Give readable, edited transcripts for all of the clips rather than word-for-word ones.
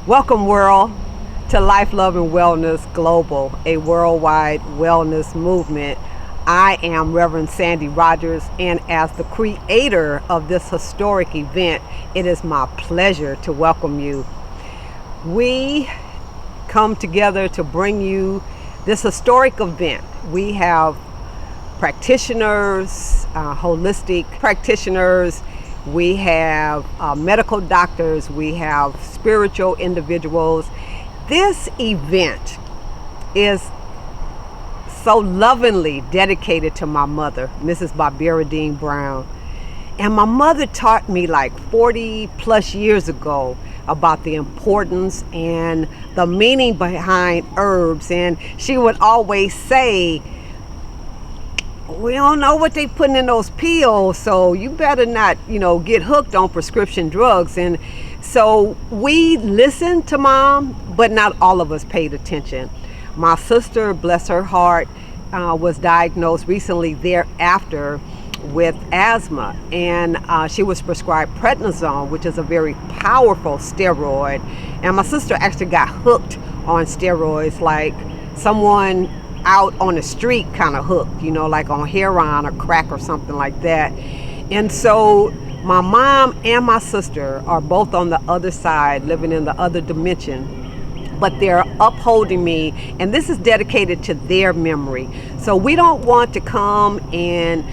Welcome, world, to Life, Love, and Wellness Global, a worldwide wellness movement. I am Reverend Sandy Rogers, and as the creator of this historic event, it is my pleasure to welcome you. We come together to bring you this historic event. We have practitioners, holistic practitioners, we have medical doctors, we have spiritual individuals. This event is so lovingly dedicated to my mother, Mrs. Barbara Dean Brown. And my mother taught me like 40 plus years ago about the importance and the meaning behind herbs. And she would always say, we don't know what they putting in those pills, so you better not, get hooked on prescription drugs. And so we listened to Mom, but not all of us paid attention. My sister, bless her heart, was diagnosed recently thereafter with asthma, and she was prescribed prednisone, which is a very powerful steroid. And my sister actually got hooked on steroids, like someone out on the street kind of hooked, like on heroin or crack or something like that. And so my mom and my sister are both on the other side, living in the other dimension, but they're upholding me, and this is dedicated to their memory. So we don't want to come and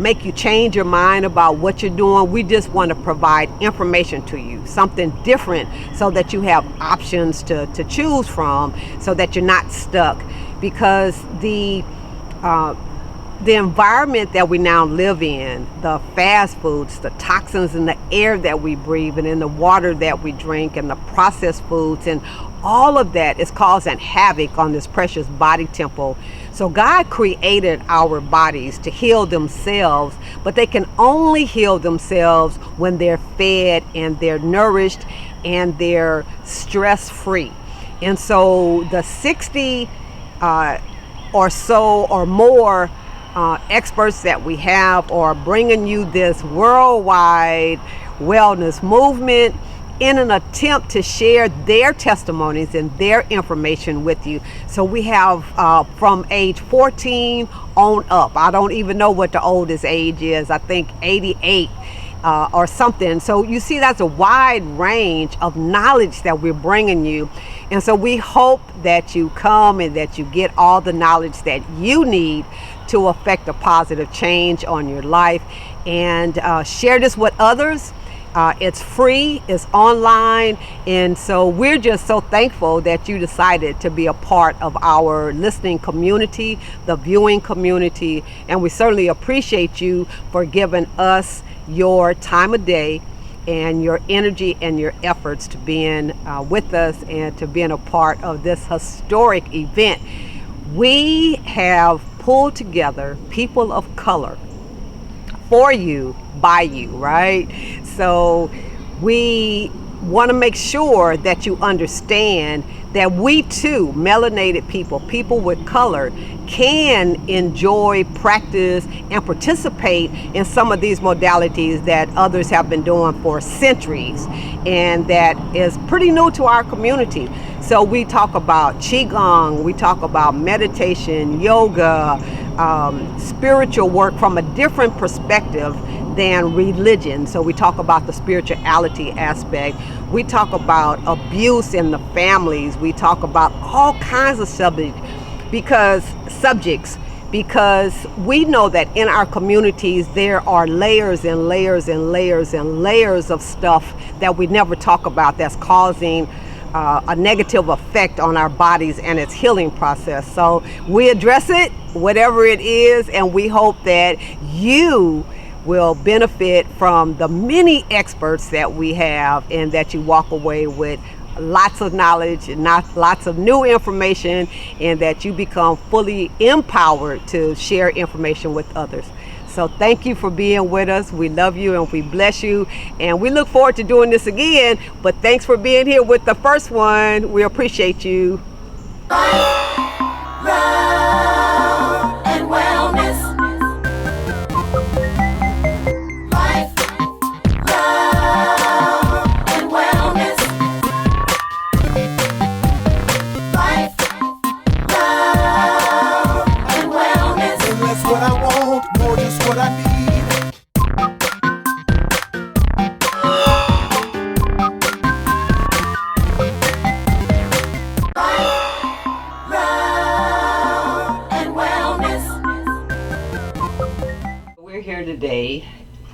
make you change your mind about what you're doing. We just want to provide information to you, something different, so that you have options to choose from, so that you're not stuck. Because the environment that we now live in, the fast foods, the toxins in the air that we breathe and in the water that we drink, and the processed foods, and all of that is causing havoc on this precious body temple. So God created our bodies to heal themselves, but they can only heal themselves when they're fed and they're nourished and they're stress-free. And so the 60 or so or more experts that we have are bringing you this worldwide wellness movement in an attempt to share their testimonies and their information with you. So we have from age 14 on up. I don't even know what the oldest age is. I think 88 or something. So you see, that's a wide range of knowledge that we're bringing you. And so we hope that you come and that you get all the knowledge that you need to affect a positive change on your life, and share this with others. It's free, it's online, and so we're just so thankful that you decided to be a part of our listening community, the viewing community, and we certainly appreciate you for giving us your time of day and your energy and your efforts to being with us and to being a part of this historic event. We have pulled together people of color for you, by you, right? So we want to make sure that you understand that we too, melanated people with color, can enjoy, practice, and participate in some of these modalities that others have been doing for centuries, and that is pretty new to our community. So we talk about Qigong, we talk about meditation, yoga, spiritual work from a different perspective than religion. So we talk about the spirituality aspect. We talk about abuse in the families. We talk about all kinds of subjects because we know that in our communities there are layers and layers and layers and layers of stuff that we never talk about that's causing a negative effect on our bodies and its healing process. So we address it, whatever it is, and we hope that you will benefit from the many experts that we have, and that you walk away with lots of knowledge and lots of new information, and that you become fully empowered to share information with others. So thank you for being with us. We love you and we bless you, and we look forward to doing this again. But thanks for being here with the first one. We appreciate you. Life, love, and wellness. Life, love, and wellness.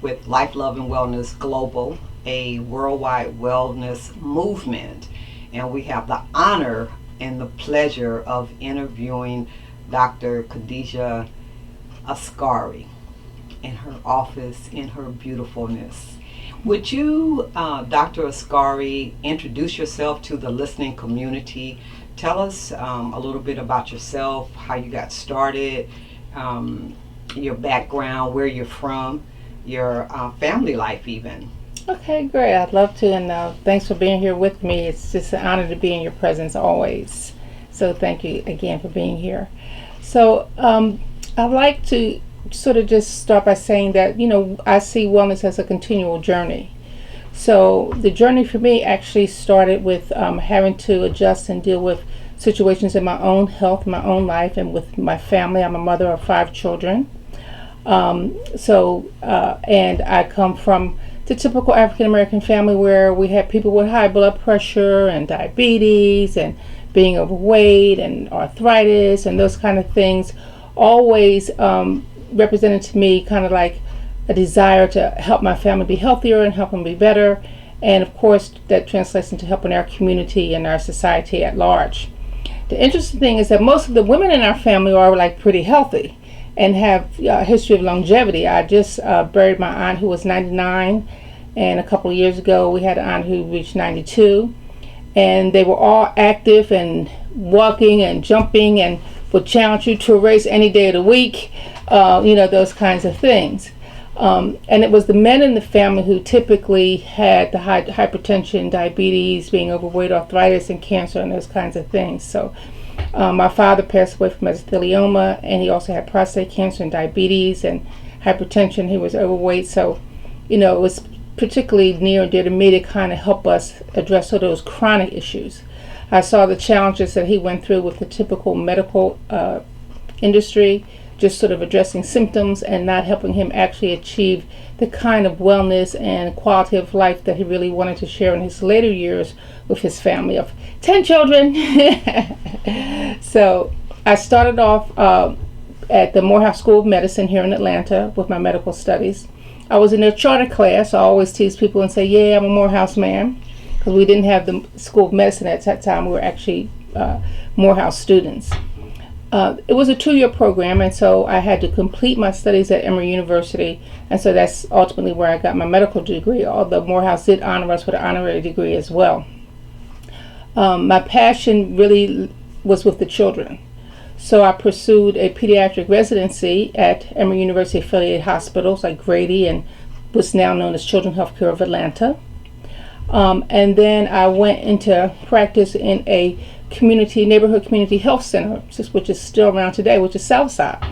with Life, Love, and Wellness Global, a worldwide wellness movement. And we have the honor and the pleasure of interviewing Dr. Khadijah Askari in her office, in her beautifulness. Would you, Dr. Askari, introduce yourself to the listening community? Tell us a little bit about yourself, how you got started, your background, where you're from, your family life even. Okay, great. I'd love to, and thanks for being here with me. It's just an honor to be in your presence always. So thank you again for being here. So I'd like to sort of just start by saying that, I see wellness as a continual journey. So the journey for me actually started with having to adjust and deal with situations in my own health, my own life, and with my family. I'm a mother of 5 children. And I come from the typical African American family where we had people with high blood pressure and diabetes and being overweight and arthritis and those kind of things, always represented to me kind of like a desire to help my family be healthier and help them be better. And of course, that translates into helping our community and our society at large. The interesting thing is that most of the women in our family are like pretty healthy and have a history of longevity. I just buried my aunt who was 99, and a couple of years ago we had an aunt who reached 92, and they were all active and walking and jumping and would challenge you to a race any day of the week, those kinds of things. And it was the men in the family who typically had the hypertension, diabetes, being overweight, arthritis, and cancer, and those kinds of things. So my father passed away from mesothelioma, and he also had prostate cancer and diabetes and hypertension. He was overweight, so it was particularly near and dear to me to kind of help us address all those chronic issues. I saw the challenges that he went through with the typical medical industry, just sort of addressing symptoms and not helping him actually achieve the kind of wellness and quality of life that he really wanted to share in his later years with his family of 10 children. So I started off at the Morehouse School of Medicine here in Atlanta with my medical studies. I was in their charter class. I always tease people and say, yeah, I'm a Morehouse man, because we didn't have the School of Medicine at that time. We were actually Morehouse students. It was a 2-year program, and so I had to complete my studies at Emory University, and so that's ultimately where I got my medical degree, although Morehouse did honor us with an honorary degree as well. My passion really was with the children, so I pursued a pediatric residency at Emory University affiliated hospitals like Grady and what's now known as Children's Healthcare of Atlanta. And then I went into practice in a neighborhood community health center, which is still around today, which is Southside.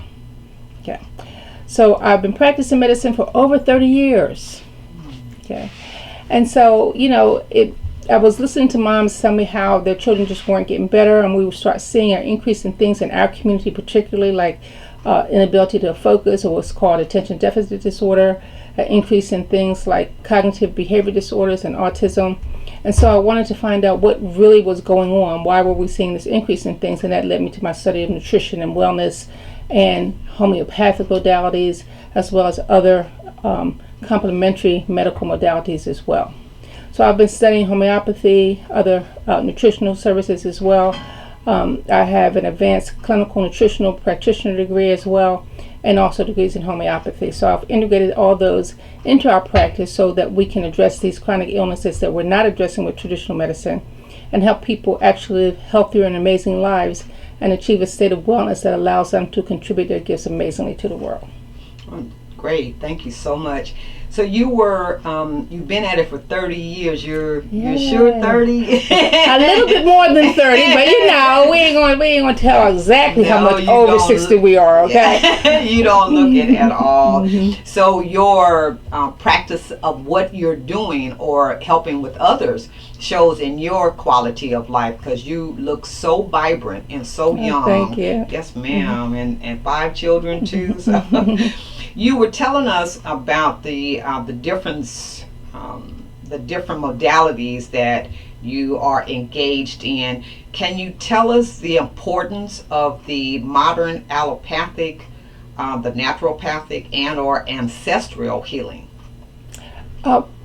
Okay, so I've been practicing medicine for over 30 years. Okay, and so I was listening to moms tell me how their children just weren't getting better, and we would start seeing an increase in things in our community, particularly like inability to focus, or what's called attention deficit disorder, an increase in things like cognitive behavior disorders and autism. And so I wanted to find out what really was going on. Why were we seeing this increase in things? And that led me to my study of nutrition and wellness and homeopathic modalities, as well as other complementary medical modalities as well. So I've been studying homeopathy, other nutritional services as well. I have an advanced clinical nutritional practitioner degree as well, and also degrees in homeopathy. So I've integrated all those into our practice so that we can address these chronic illnesses that we're not addressing with traditional medicine, and help people actually live healthier and amazing lives and achieve a state of wellness that allows them to contribute their gifts amazingly to the world. Great, thank you so much. So you've been at it for 30 years. You're sure 30? A little bit more than 30, but we ain't going to tell exactly how much over 60 we are, okay? You don't look it at all. Mm-hmm. So your practice of what you're doing or helping with others shows in your quality of life, because you look so vibrant and so young. Thank you. Yes, ma'am. Mm-hmm. and 5 children too. So. You were telling us about the different modalities that you are engaged in. Can you tell us the importance of the modern allopathic, the naturopathic, and or ancestral healing?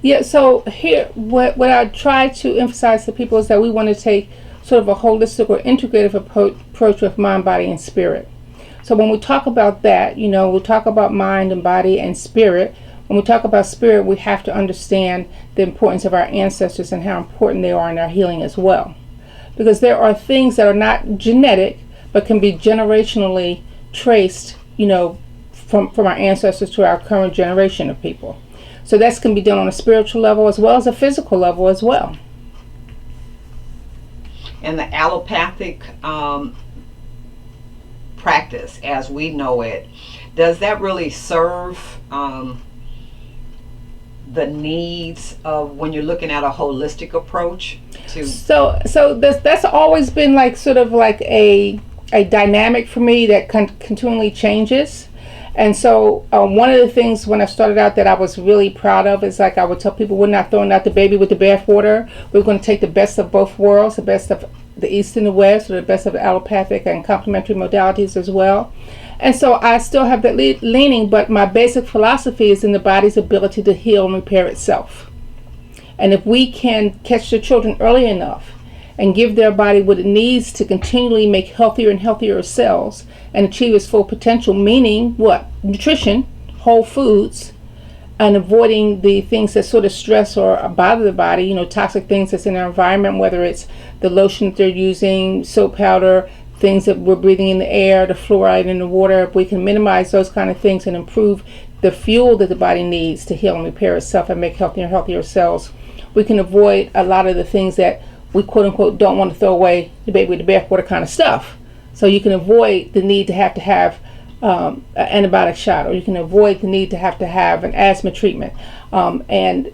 Yeah, so here, what I try to emphasize to people is that we want to take sort of a holistic or integrative approach with mind, body, and spirit. So when we talk about that, we talk about mind and body and spirit. When we talk about spirit, we have to understand the importance of our ancestors and how important they are in our healing as well. Because there are things that are not genetic, but can be generationally traced, from our ancestors to our current generation of people. So that's going to be done on a spiritual level as well as a physical level as well. And the allopathic practice, as we know it, does that really serve the needs of when you're looking at a holistic approach to? So that's always been like sort of like a dynamic for me that continually changes. And so one of the things when I started out that I was really proud of is, like, I would tell people, we're not throwing out the baby with the bathwater. We're going to take the best of both worlds, the best of the East and the West, or the best of the allopathic and complementary modalities as well. And so I still have that leaning, but my basic philosophy is in the body's ability to heal and repair itself. And if we can catch the children early enough and give their body what it needs to continually make healthier and healthier cells and achieve its full potential, meaning what? Nutrition, whole foods, and avoiding the things that sort of stress or bother the body, toxic things that's in our environment, whether it's the lotion that they're using, soap powder, things that we're breathing in the air, the fluoride in the water. If we can minimize those kind of things and improve the fuel that the body needs to heal and repair itself and make healthier and healthier cells, we can avoid a lot of the things that we quote unquote don't want to throw away the baby with the bathwater kind of stuff. So you can avoid the need to have an antibiotic shot, or you can avoid the need to have an asthma treatment, and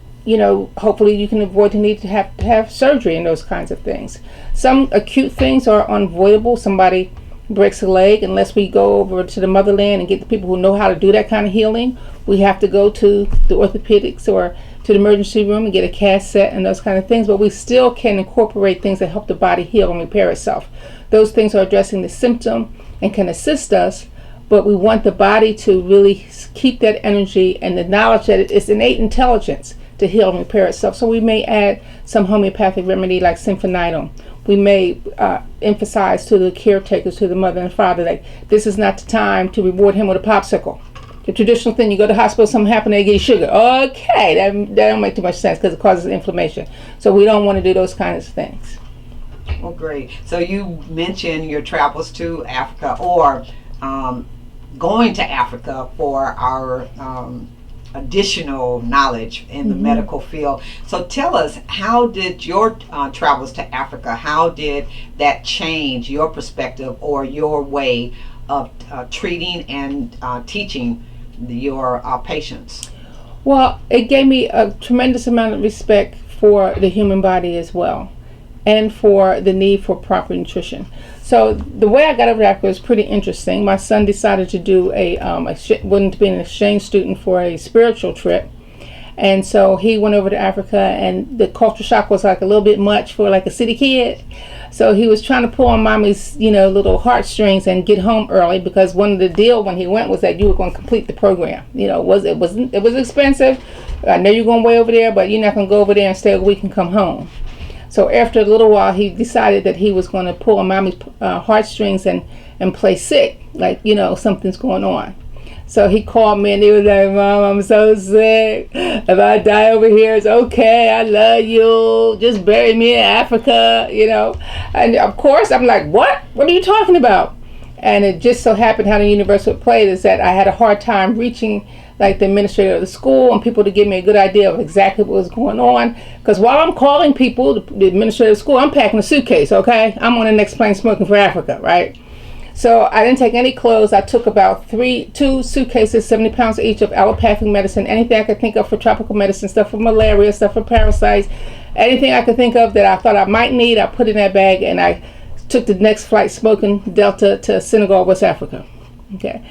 hopefully you can avoid the need to have surgery and those kinds of things. Some acute things are unavoidable. Somebody breaks a leg, unless we go over to the motherland and get the people who know how to do that kind of healing, we have to go to the orthopedics or to the emergency room and get a cast set and those kind of things. But we still can incorporate things that help the body heal and repair itself. Those things are addressing the symptom and can assist us, but we want the body to really keep that energy and the knowledge that it's innate intelligence to heal and repair itself. So we may add some homeopathic remedy like symphonitum. We may emphasize to the caretakers, to the mother and father, that this is not the time to reward him with a popsicle. The traditional thing, you go to the hospital, something happened, they give you sugar. Okay, that don't make too much sense because it causes inflammation. So we don't want to do those kinds of things. Well, great. So you mentioned your travels to Africa, or going to Africa for our additional knowledge in the medical field. So tell us, how did your travels to Africa, how did that change your perspective or your way of treating and teaching your patients? Well, it gave me a tremendous amount of respect for the human body as well, and for the need for proper nutrition. So the way I got over to Africa was pretty interesting. My son decided to do wanted to be an exchange student for a spiritual trip. And so he went over to Africa, and the culture shock was like a little bit much for like a city kid. So he was trying to pull on mommy's, little heartstrings and get home early, because one of the deal when he went was that you were going to complete the program. It was expensive. I know you're going way over there, but you're not going to go over there and stay a week and come home. So after a little while, he decided that he was going to pull on mommy's heartstrings and play sick, like, something's going on. So he called me and he was like, "Mom, I'm so sick. If I die over here, it's okay. I love you. Just bury me in Africa," And of course, I'm like, "What? What are you talking about?" And it just so happened how the universe would play is that I had a hard time reaching like the administrator of the school and people to give me a good idea of exactly what was going on. Because while I'm calling people, the administrator of the school, I'm packing a suitcase, okay? I'm on the next plane smoking for Africa, right? So I didn't take any clothes. I took about 2 suitcases, 70 pounds each of allopathic medicine, anything I could think of for tropical medicine, stuff for malaria, stuff for parasites, anything I could think of that I thought I might need, I put in that bag, and I took the next flight smoking Delta to Senegal, West Africa, okay?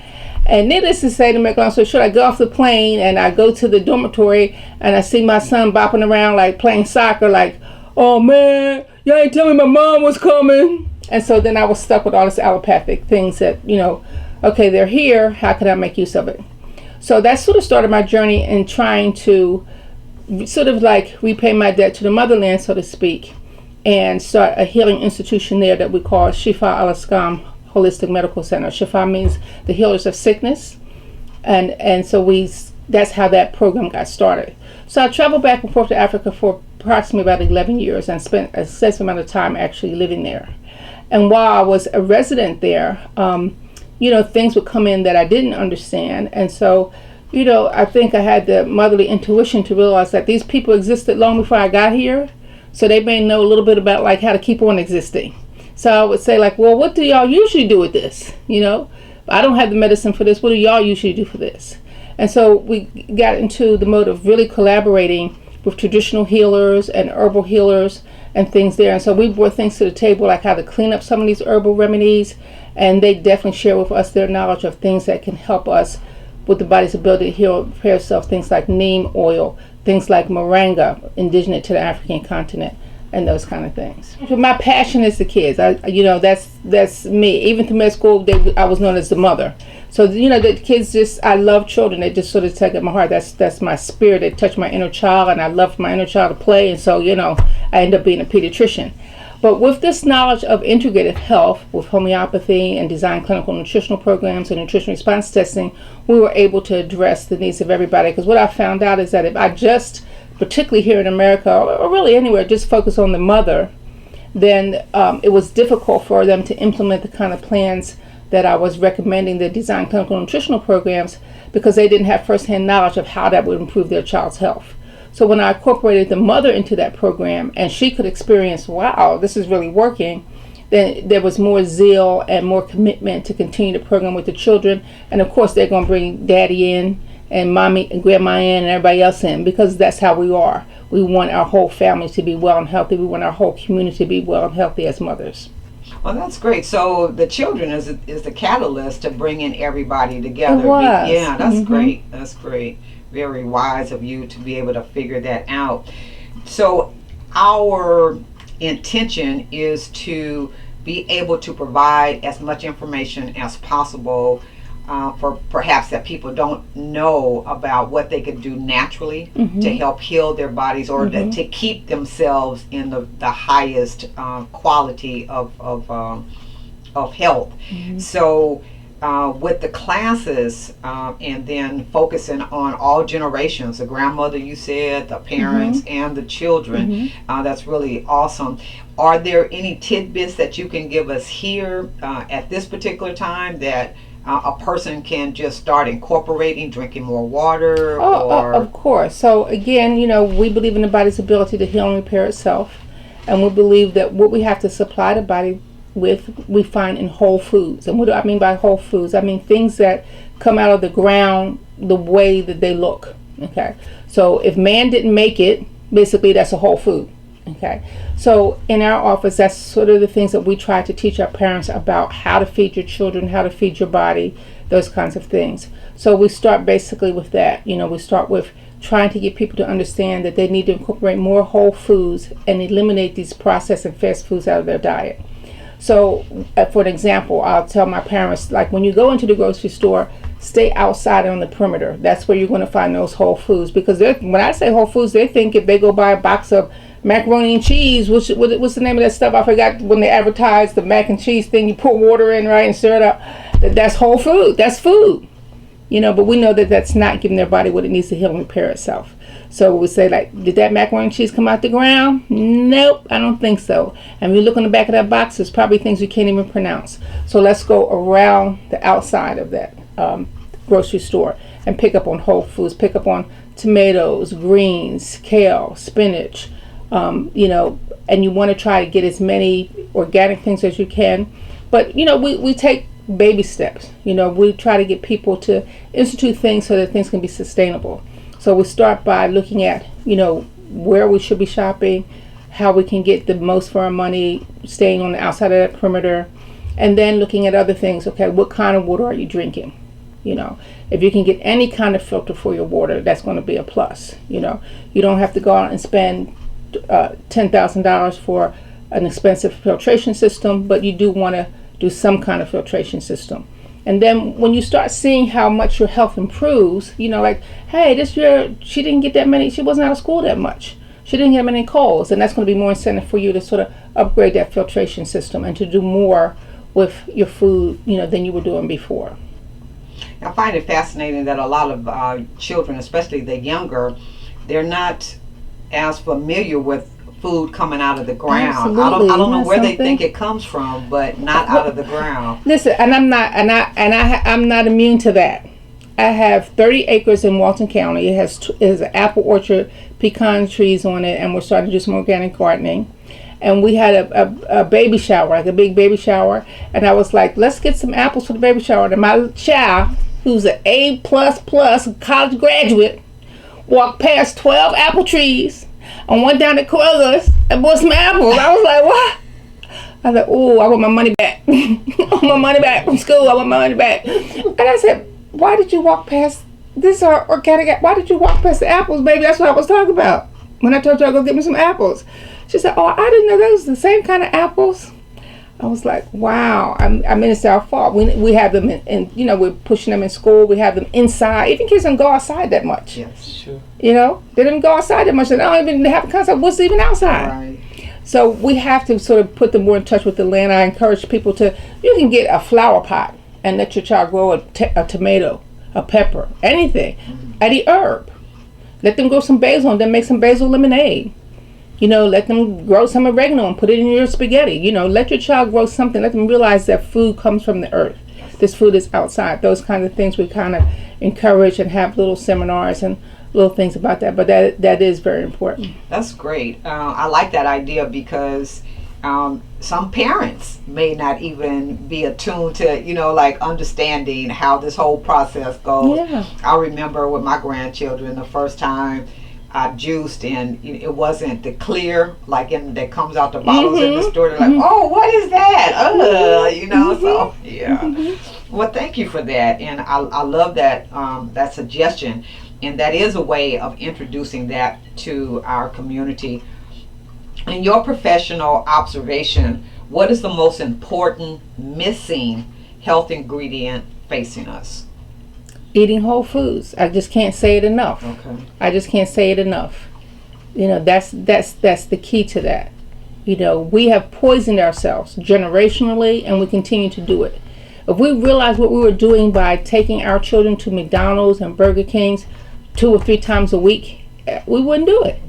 And needless to say, to make a long story short, I go off the plane and I go to the dormitory and I see my son bopping around like playing soccer, like, "Oh man, y'all ain't tell me my mom was coming." And so then I was stuck with all this allopathic things that, okay, they're here, how can I make use of it? So that sort of started my journey in trying to sort of like repay my debt to the motherland, so to speak, and start a healing institution there that we call Shifa Al-Askam Holistic Medical Center. Shifa means the healers of sickness, and so that's how that program got started. So I traveled back and forth to Africa for approximately about 11 years and spent a extensive amount of time actually living there. And while I was a resident there, things would come in that I didn't understand. And so, I think I had the motherly intuition to realize that these people existed long before I got here. So they may know a little bit about like how to keep on existing. So I would say like, well, what do y'all usually do with this? I don't have the medicine for this. What do y'all usually do for this? And so we got into the mode of really collaborating with traditional healers and herbal healers and things there. And so we brought things to the table like how to clean up some of these herbal remedies. And they definitely share with us their knowledge of things that can help us with the body's ability to heal and repair itself. Things like neem oil, things like moringa, indigenous to the African continent, and those kind of things. My passion is the kids. That's me. Even through med school, I was known as the mother. So the kids I love children. They just sort of tug at my heart. That's my spirit. They touch my inner child, and I love my inner child to play. And so I end up being a pediatrician. But with this knowledge of integrative health, with homeopathy and design clinical nutritional programs and nutrition response testing, we were able to address the needs of everybody. Because what I found out is that if I just, particularly here in America, or really anywhere, just focus on the mother, then it was difficult for them to implement the kind of plans that I was recommending, the design clinical nutritional programs, because they didn't have firsthand knowledge of how that would improve their child's health. So when I incorporated the mother into that program and she could experience, wow, this is really working, then there was more zeal and more commitment to continue the program with the children. And of course, they're going to bring daddy in and mommy and grandma in and everybody else in, because that's how we are. We want our whole family to be well and healthy. We want our whole community to be well and healthy as mothers. Well, that's great. So the children is the catalyst to bringing everybody together. It was. Yeah, that's great. That's great. Very wise of you to be able to figure that out. So our intention is to be able to provide as much information as possible for perhaps that people don't know about what they could do naturally to help heal their bodies or to keep themselves in the highest quality of health. So with the classes and then focusing on all generations, the grandmother, you said, the parents and the children, that's really awesome. Are there any tidbits that you can give us here at this particular time that a person can just start incorporating, drinking more water? Of course. So again, we believe in the body's ability to heal and repair itself, and we believe that what we have to supply the body with, we find in whole foods. And what do I mean by whole foods? I mean things that come out of the ground the way that they look. Okay. So if man didn't make it, basically that's a whole food. Okay, so in our office, that's sort of the things that we try to teach our parents about: how to feed your children, how to feed your body, those kinds of things. So we start basically with that. We start with trying to get people to understand that they need to incorporate more whole foods and eliminate these processed and fast foods out of their diet. So for an example, I'll tell my parents, like, when you go into the grocery store, stay outside on the perimeter. That's where you're going to find those whole foods, because when I say whole foods, they think if they go buy a box of macaroni and cheese, what's the name of that stuff? I forgot when they advertised the mac and cheese thing. You pour water in, right, and stir it up. That's whole food. That's food. But we know that that's not giving their body what it needs to heal and repair itself. So we say, like, did that macaroni and cheese come out the ground? Nope, I don't think so. And when you look on the back of that box, there's probably things you can't even pronounce. So let's go around the outside of that grocery store and pick up on whole foods. Pick up on tomatoes, greens, kale, spinach. And you want to try to get as many organic things as you can. But, we take baby steps. We try to get people to institute things so that things can be sustainable. So we start by looking at, where we should be shopping, how we can get the most for our money, staying on the outside of that perimeter, and then looking at other things. Okay, what kind of water are you drinking? If you can get any kind of filter for your water, that's going to be a plus. You don't have to go out and spend $10,000 for an expensive filtration system, but you do want to do some kind of filtration system. And then when you start seeing how much your health improves, like, hey, this year she didn't get that many, she wasn't out of school that much. She didn't get many colds, and that's going to be more incentive for you to sort of upgrade that filtration system and to do more with your food, than you were doing before. I find it fascinating that a lot of children, especially the younger, they're not as familiar with food coming out of the ground. Absolutely. I don't know where they think it comes from, but not out of the ground. Listen, and I'm not immune to that. I have 30 acres in Walton County. It has an apple orchard, pecan trees on it, and we're starting to do some organic gardening. And we had a baby shower, like a big baby shower, and I was like, let's get some apples for the baby shower. And my child, who's an A++ college graduate, walked past 12 apple trees and went down to Kroger's and bought some apples. I was like, what? I was like, oh, I want my money back. I want my money back from school. I want my money back. And I said, why did you walk past this organic? Why did you walk past the apples, baby? That's what I was talking about when I told you I'd go get me some apples. She said, oh, I didn't know those were the same kind of apples. I was like, wow. I mean, it's our fault. We have them in we're pushing them in school. We have them inside. Even kids don't go outside that much. Yes, sure. They don't go outside that much. They don't even have a concept of what's even outside. Right. So we have to sort of put them more in touch with the land. I encourage people you can get a flower pot and let your child grow a tomato, a pepper, anything, any herb. Let them grow some basil and then make some basil lemonade. Let them grow some oregano and put it in your spaghetti. Let your child grow something. Let them realize that food comes from the earth. This food is outside. Those kinds of things we kind of encourage and have little seminars and little things about that. But that is very important. That's great. I like that idea because some parents may not even be attuned to, like understanding how this whole process goes. Yeah. I remember with my grandchildren, the first time I juiced, and it wasn't the clear, like that comes out the bottles in the store. They're like, oh, what is that? So, yeah. Well, thank you for that. And I love that, that suggestion. And that is a way of introducing that to our community. In your professional observation, what is the most important missing health ingredient facing us? Eating whole foods. I just can't say it enough. Okay. I just can't say it enough. That's the key to that. We have poisoned ourselves generationally, and we continue to do it. If we realized what we were doing by taking our children to McDonald's and Burger King's 2 or 3 times a week, we wouldn't do it.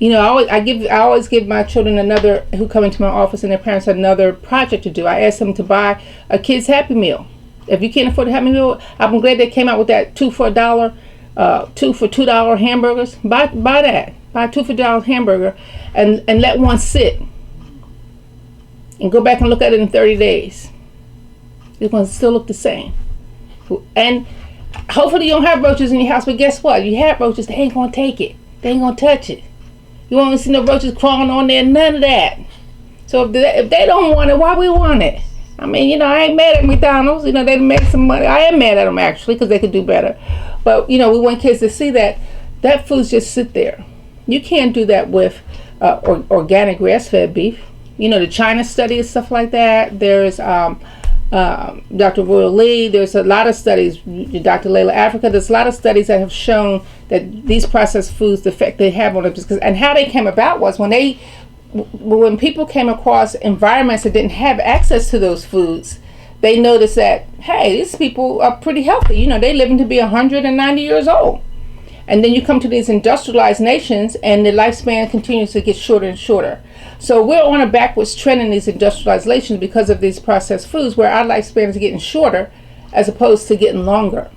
I always give my children who come into my office and their parents another project to do. I ask them to buy a kid's Happy Meal. If you can't afford a Happy Meal, I'm glad they came out with that 2 for $1, 2 for $2 hamburgers. Buy that. Buy a 2 for $1 hamburger and let one sit. And go back and look at it in 30 days. It's going to still look the same. And hopefully you don't have roaches in your house, but guess what? You have roaches, they ain't going to take it. They ain't going to touch it. You won't see no roaches crawling on there, none of that. So if they don't want it, why we want it? I mean, I ain't mad at McDonald's. They make some money. I am mad at them, actually, because they could do better. But, we want kids to see that foods just sit there. You can't do that with organic grass-fed beef. The China study and stuff like that. There's Dr. Royal Lee. There's a lot of studies, Dr. Layla Africa. There's a lot of studies that have shown that these processed foods, the effect they have on it. And how they came about was when people came across environments that didn't have access to those foods, they noticed that, hey, these people are pretty healthy. They're living to be 190 years old. And then you come to these industrialized nations and the lifespan continues to get shorter and shorter. So we're on a backwards trend in these industrialized nations because of these processed foods where our lifespan is getting shorter as opposed to getting longer.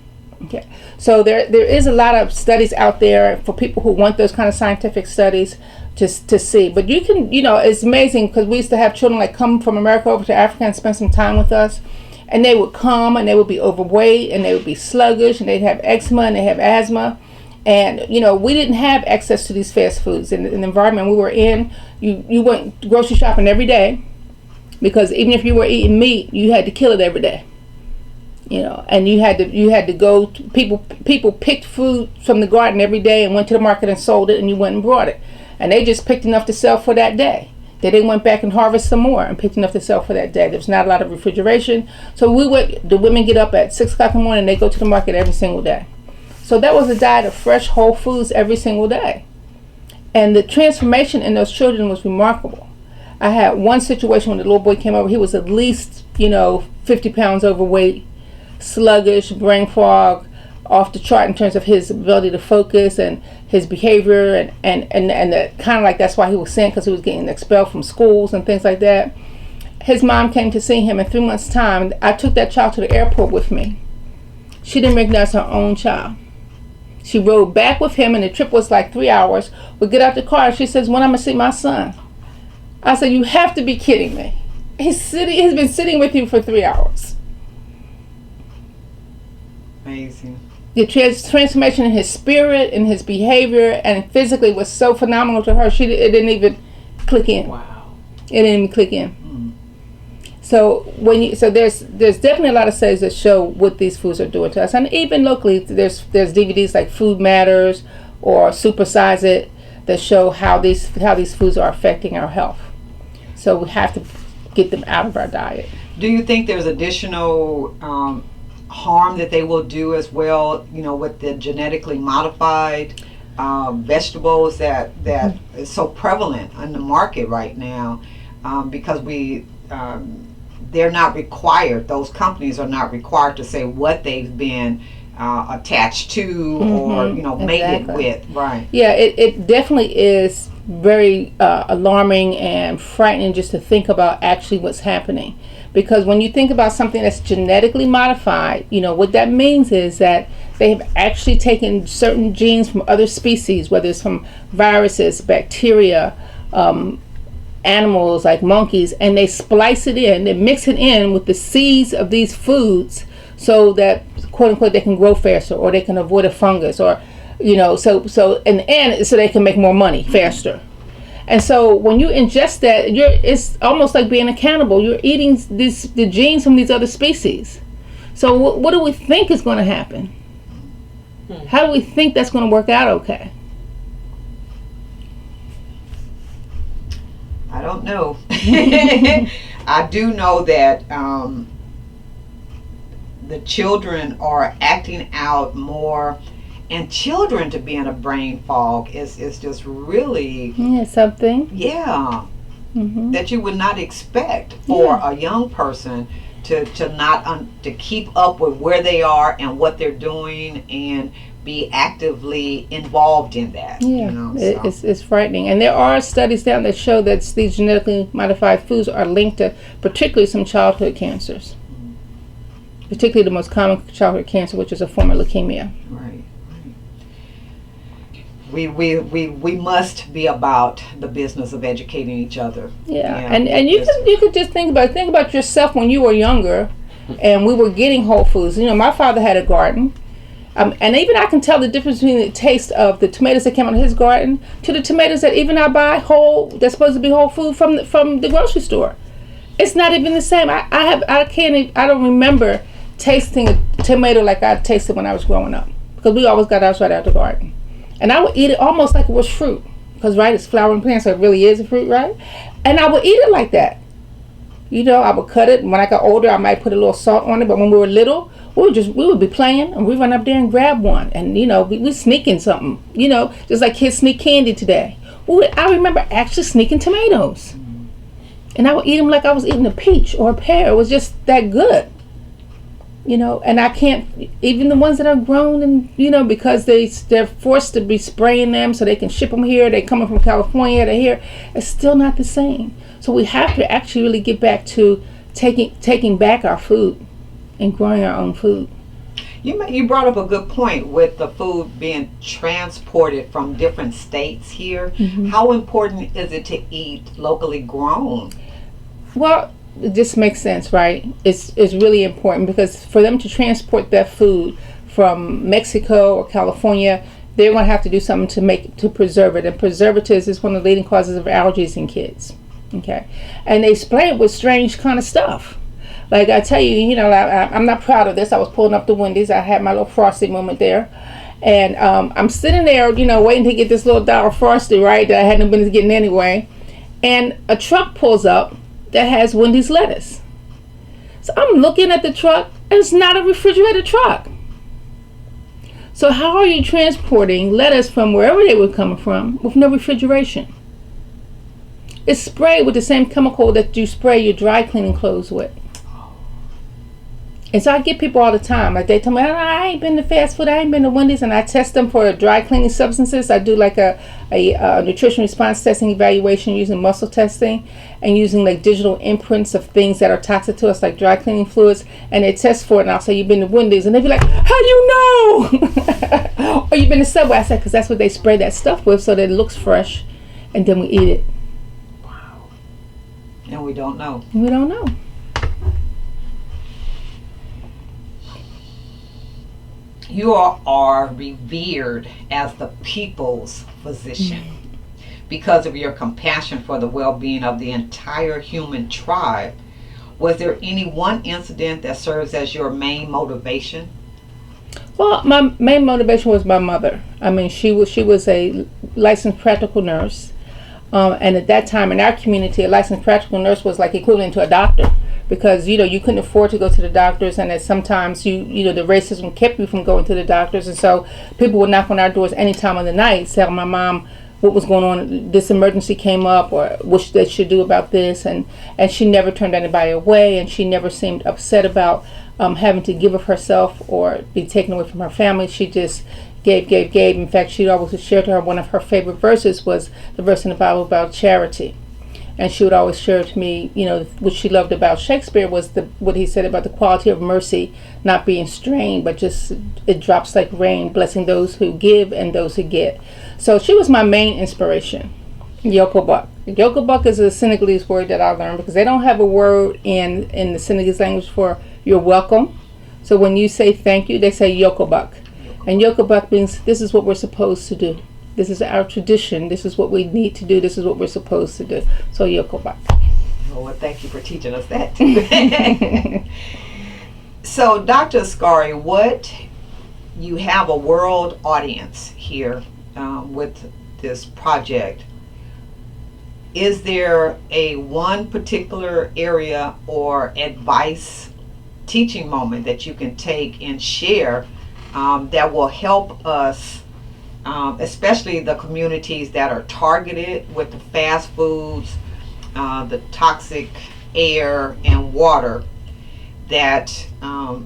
Okay. So there is a lot of studies out there for people who want those kind of scientific studies to see. But you can, it's amazing because we used to have children come from America over to Africa and spend some time with us. And they would come and they would be overweight and they would be sluggish and they'd have eczema and they have asthma. And, we didn't have access to these fast foods. In the environment we were in, you went grocery shopping every day because even if you were eating meat, you had to kill it every day. And you had to go to, people picked food from the garden every day and went to the market and sold it, and you went and brought it. And they just picked enough to sell for that day. Then they went back and harvest some more and picked enough to sell for that day. There's not a lot of refrigeration. So the women get up at 6 o'clock in the morning and they go to the market every single day. So that was a diet of fresh, whole foods every single day. And the transformation in those children was remarkable. I had one situation when the little boy came over. He was at least, 50 pounds overweight, sluggish, brain fog, off the chart in terms of his ability to focus and his behavior, and kind of like that's why he was sent, because he was getting expelled from schools and things like that. His mom came to see him in 3 months' time. I took that child to the airport with me. She didn't recognize her own child. She rode back with him, and the trip was like 3 hours. We get out the car, and she says, "When I'm gonna see my son?" I said, "You have to be kidding me. He's been sitting with you for 3 hours." Amazing. The transformation in his spirit, in his behavior, and physically was so phenomenal to her. It didn't even click in. Wow. It didn't even click in. So there's definitely a lot of studies that show what these foods are doing to us, and even locally there's DVDs like Food Matters or Supersize It that show how these foods are affecting our health. So we have to get them out of our diet. Do you think there's additional harm that they will do as well, with the genetically modified vegetables that is so prevalent on the market right now, because they're not required, those companies are not required to say what they've been attached to or mated with, right? Yeah, it definitely is very alarming and frightening just to think about actually what's happening. Because when you think about something that's genetically modified, what that means is that they have actually taken certain genes from other species, whether it's from viruses, bacteria, animals like monkeys, and they splice it in, they mix it in with the seeds of these foods so that, quote unquote, they can grow faster, or they can avoid a fungus, or so in the end, so they can make more money faster. And so when you ingest that, it's almost like being a cannibal. You're eating the genes from these other species. So what do we think is going to happen? How do we think that's going to work out okay? I don't know. I do know that the children are acting out more, and children to be in a brain fog is just really something. Yeah, that you would not expect for a young person to to keep up with where they are and what they're doing and be actively involved in that. It's frightening. And there are studies down that show that these genetically modified foods are linked to particularly some childhood cancers, particularly the most common childhood cancer, which is a form of leukemia. Right. We must be about the business of educating each other. And you could just think about yourself when you were younger, and we were getting whole foods. My father had a garden. And even I can tell the difference between the taste of the tomatoes that came out of his garden to the tomatoes that even I buy whole, that's supposed to be whole food from the grocery store. It's not even the same. I don't remember tasting a tomato like I tasted when I was growing up, because we always got ours right out of the garden. And I would eat it almost like it was fruit, because it's flowering plant, so it really is a fruit, right? And I would eat it like that. I would cut it, and when I got older, I might put a little salt on it. But when we were little, we would be playing, and we run up there and grab one, and we sneaking something, just like kids sneak candy today. I remember actually sneaking tomatoes, and I would eat them like I was eating a peach or a pear. It was just that good, And I can't, even the ones that are grown, and because they're forced to be spraying them so they can ship them here. They coming from California to here. It's still not the same. So we have to actually really get back to taking back our food and growing our own food. You brought up a good point with the food being transported from different states here. How important is it to eat locally grown? Well, it just makes sense, right? It's really important, because for them to transport that food from Mexico or California, they're going to have to do something to preserve it. And preservatives is one of the leading causes of allergies in kids. Okay, and they spray it with strange kind of stuff. Like I tell you, I'm not proud of this. I was pulling up the Wendy's. I had my little Frosty moment there, and I'm sitting there, waiting to get this little dollar Frosty, right, that I hadn't been getting anyway. and a truck pulls up that has Wendy's lettuce. So I'm looking at the truck, and it's not a refrigerated truck. So how are you transporting lettuce from wherever they were coming from with no refrigeration? It's sprayed with the same chemical that you spray your dry cleaning clothes with. And so I get people all the time, like they tell me, I ain't been to fast food, I ain't been to Wendy's, and I test them for dry cleaning substances. I do like a nutrition response testing evaluation using muscle testing and using like digital imprints of things that are toxic to us, like dry cleaning fluids, and they test for it, and I'll say, you've been to Wendy's, and they'll be like, how do you know? Or you've been to Subway. I said, because that's what they spray that stuff with so that it looks fresh, and then we eat it. Wow. And we don't know. We don't know. You are revered as the people's physician because of your compassion for the well-being of the entire human tribe. Was there any one incident that serves as your main motivation? Well, my main motivation was my mother. I mean, she was a licensed practical nurse, and at that time in our community, a licensed practical nurse was like equivalent to a doctor. Because you couldn't afford to go to the doctors, and that sometimes the racism kept you from going to the doctors, and so people would knock on our doors any time of the night, tell my mom what was going on, this emergency came up, or what they should do about this, and she never turned anybody away, and she never seemed upset about having to give of herself or be taken away from her family. She just gave. In fact, she'd always share to her, one of her favorite verses was the verse in the Bible about charity. And she would always share to me, what she loved about Shakespeare was what he said about the quality of mercy not being strained, but just it drops like rain, blessing those who give and those who get. So she was my main inspiration. Yokobuk. Yokobuk is a Senegalese word that I learned because they don't have a word in the Senegalese language for you're welcome. So when you say thank you, they say Yokobuk. And Yokobuk means this is what we're supposed to do. This is our tradition. This is what we need to do. This is what we're supposed to do. So Yokobuk. Oh, well, thank you for teaching us that too. So, Dr. Askari, you have a world audience here with this project. Is there one particular area or advice, teaching moment that you can take and share that will help us, especially the communities that are targeted with the fast foods, the toxic air and water, that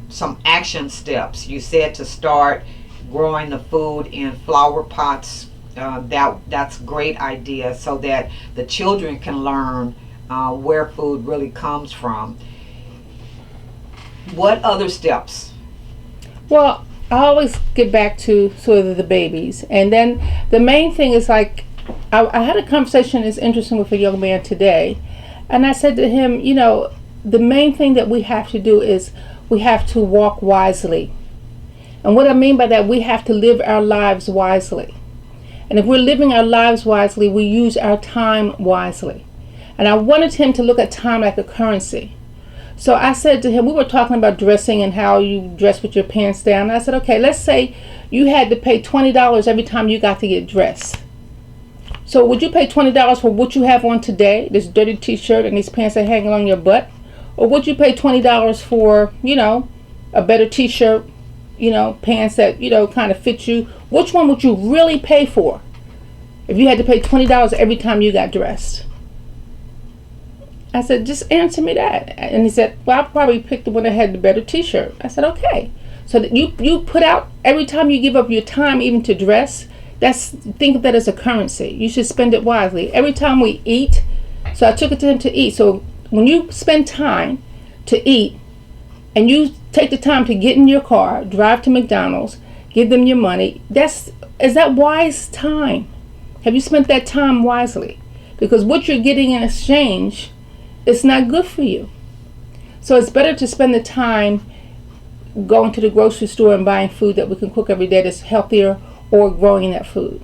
some action steps? You said to start growing the food in flower pots. That's a great idea, so that the children can learn where food really comes from. What other steps? Well, I always get back to sort of the babies, and then the main thing is like I had a conversation that's interesting with a young man today, and I said to him, the main thing that we have to do is we have to walk wisely. And what I mean by that, we have to live our lives wisely. And if we're living our lives wisely, we use our time wisely. And I wanted him to look at time like a currency. So I said to him, we were talking about dressing and how you dress with your pants down. And I said, okay, let's say you had to pay $20 every time you got to get dressed. So would you pay $20 for what you have on today, this dirty t-shirt and these pants that hang along your butt? Or would you pay $20 for, a better t-shirt, pants that, kind of fit you? Which one would you really pay for if you had to pay $20 every time you got dressed? I said, just answer me that. And he said, well, I'll probably pick the one that had the better t-shirt. I said, okay. So that you put out, every time you give up your time even to dress, think of that as a currency. You should spend it wisely. Every time we eat, so I took it to him to eat. So when you spend time to eat, and you take the time to get in your car, drive to McDonald's, give them your money, is that wise time? Have you spent that time wisely? Because what you're getting in exchange, it's not good for you. So it's better to spend the time going to the grocery store and buying food that we can cook every day that's healthier, or growing that food.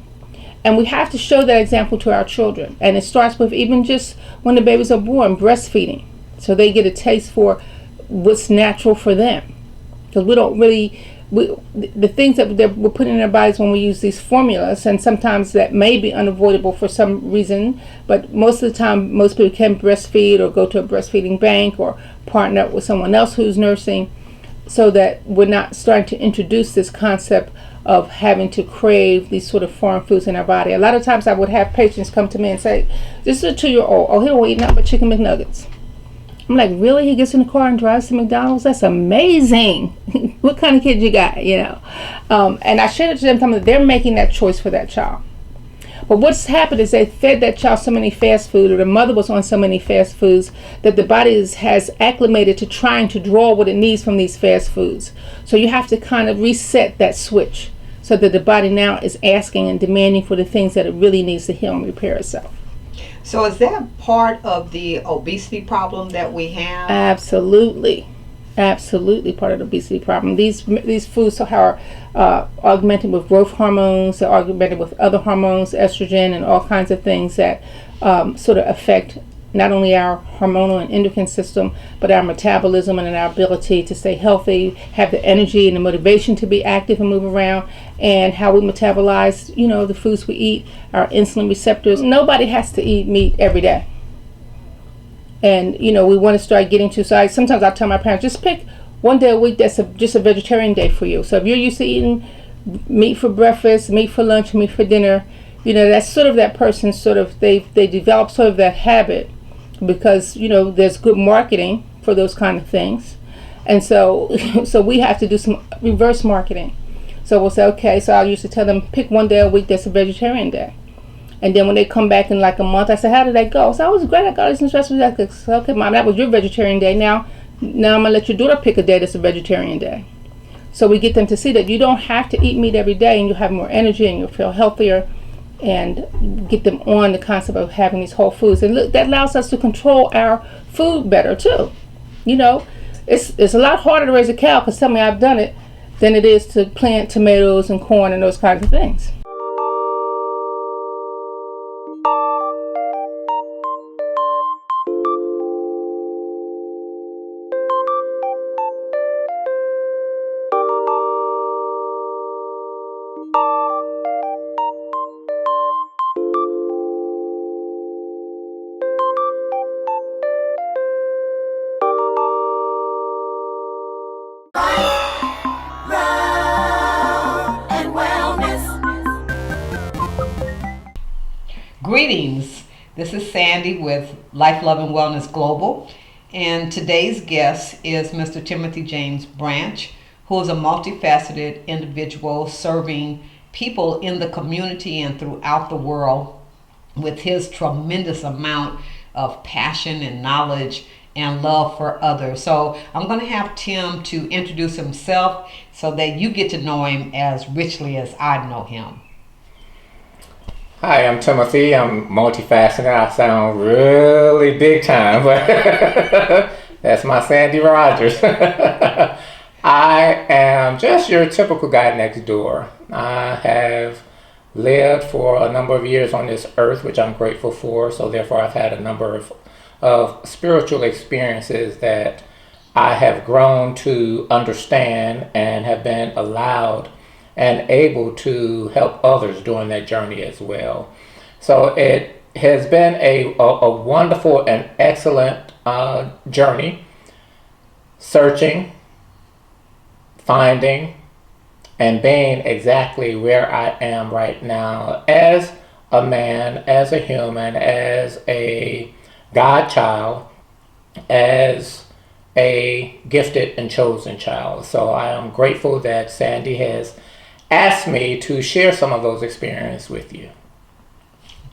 And we have to show that example to our children. And it starts with even just when the babies are born, breastfeeding. So they get a taste for what's natural for them. Because we don't really the things that we're putting in our bodies when we use these formulas, and sometimes that may be unavoidable for some reason, but most of the time most people can breastfeed or go to a breastfeeding bank or partner up with someone else who's nursing, so that we're not starting to introduce this concept of having to crave these sort of foreign foods in our body. A lot of times I would have patients come to me and say, this is a 2-year-old, oh, he don't eat nothing but chicken McNuggets. I'm like, really? He gets in the car and drives to McDonald's? That's amazing. What kind of kid you got, you know? And I shared it to them, telling them that they're making that choice for that child. But what's happened is they fed that child so many fast food, or the mother was on so many fast foods, that the body has acclimated to trying to draw what it needs from these fast foods. So you have to kind of reset that switch so that the body now is asking and demanding for the things that it really needs to heal and repair itself. So is that part of the obesity problem that we have? Absolutely. Absolutely part of the obesity problem. These foods are augmented with growth hormones, they're augmented with other hormones, estrogen, and all kinds of things that sort of affect not only our hormonal and endocrine system, but our metabolism and our ability to stay healthy, have the energy and the motivation to be active and move around, and how we metabolize, you know, the foods we eat, our insulin receptors. Nobody has to eat meat every day. And, you know, we want to start getting to, so sometimes I tell my parents, just pick one day a week that's just a vegetarian day for you. So if you're used to eating meat for breakfast, meat for lunch, meat for dinner, you know, that's sort of that person, sort of, they develop sort of that habit because, you know, there's good marketing for those kind of things. And so we have to do some reverse marketing. So we'll say, okay, so I used to tell them, pick one day a week that's a vegetarian day. And then when they come back in like a month, I say, how did that go? So I was great. I got these instructions. I said, okay, Mom, that was your vegetarian day. Now I'm going to let your daughter pick a day that's a vegetarian day. So we get them to see that you don't have to eat meat every day, and you'll have more energy and you'll feel healthier, and get them on the concept of having these whole foods. And look, that allows us to control our food better too. You know, it's a lot harder to raise a cow, because tell me I've done it, than it is to plant tomatoes and corn and those kinds of things. Love and wellness. Greetings. This is Sandy with Life, Love, and Wellness Global. And today's guest is Mr. Timothy James Branch, who is a multifaceted individual serving people in the community and throughout the world with his tremendous amount of passion and knowledge and love for others. So I'm going to have Tim to introduce himself so that you get to know him as richly as I know him. Hi, I'm Timothy. I'm multifaceted. I sound really big time, but that's my Sandy Rogers. I am just your typical guy next door. I have lived for a number of years on this earth, which I'm grateful for. So therefore, I've had a number of spiritual experiences that I have grown to understand and have been allowed and able to help others during that journey as well. So it has been a wonderful and excellent journey, searching, finding, and being exactly where I am right now as a man, as a human, as a godchild, as a gifted and chosen child. So I am grateful that Sandy has asked me to share some of those experiences with you.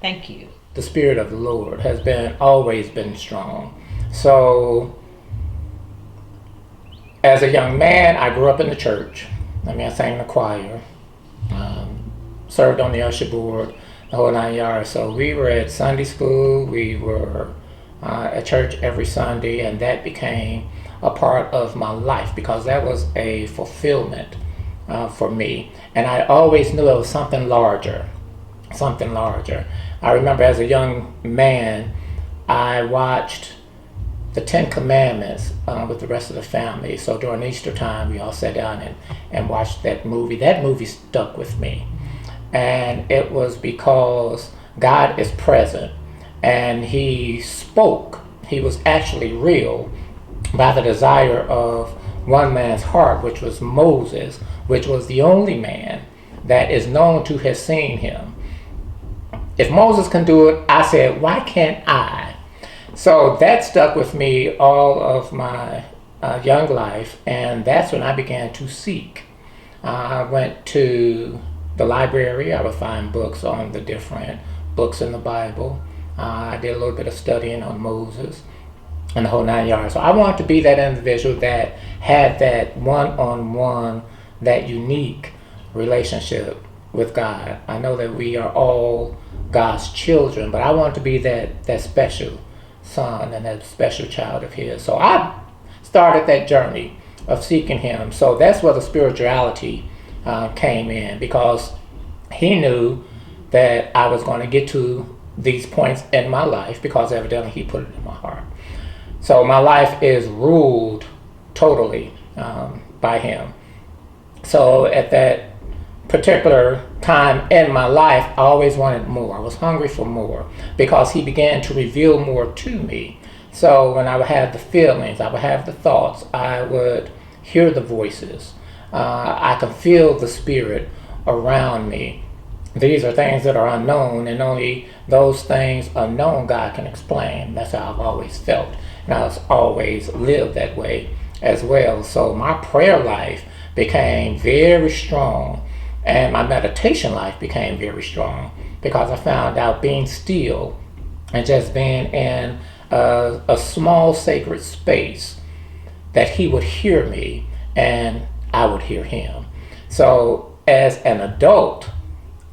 Thank you. The Spirit of the Lord has always been strong. So as a young man, I grew up in the church. I sang in the choir, served on the usher board, the whole 9 yards. So we were at Sunday school, we were at church every Sunday, and that became a part of my life because that was a fulfillment for me. And I always knew it was something larger. I remember as a young man, I watched the Ten Commandments with the rest of the family. So during Easter time, we all sat down and watched that movie. That movie stuck with me. And it was because God is present and he spoke. He was actually real by the desire of one man's heart, which was Moses, which was the only man that is known to have seen him. If Moses can do it, I said, why can't I? So that stuck with me all of my young life, and that's when I began to seek. I went to the library. I would find books on the different books in the Bible. I did a little bit of studying on Moses and the whole 9 yards. So I wanted to be that individual that had that one-on-one, that unique relationship with God. I know that we are all God's children, but I want to be that special son and that special child of his. So I started that journey of seeking him. So that's where the spirituality came in, because he knew that I was going to get to these points in my life, because evidently he put it in my heart. So my life is ruled totally by him. So at that particular time in my life, I always wanted more. I was hungry for more, because he began to reveal more to me. So when I would have the feelings, I would have the thoughts, I would hear the voices, I could feel the spirit around me. These are things that are unknown, and only those things unknown God can explain. That's how I've always felt, and I've always lived that way as well. So my prayer life became very strong, and my meditation life became very strong, because I found out being still and just being in a small sacred space, that he would hear me and I would hear him. So as an adult,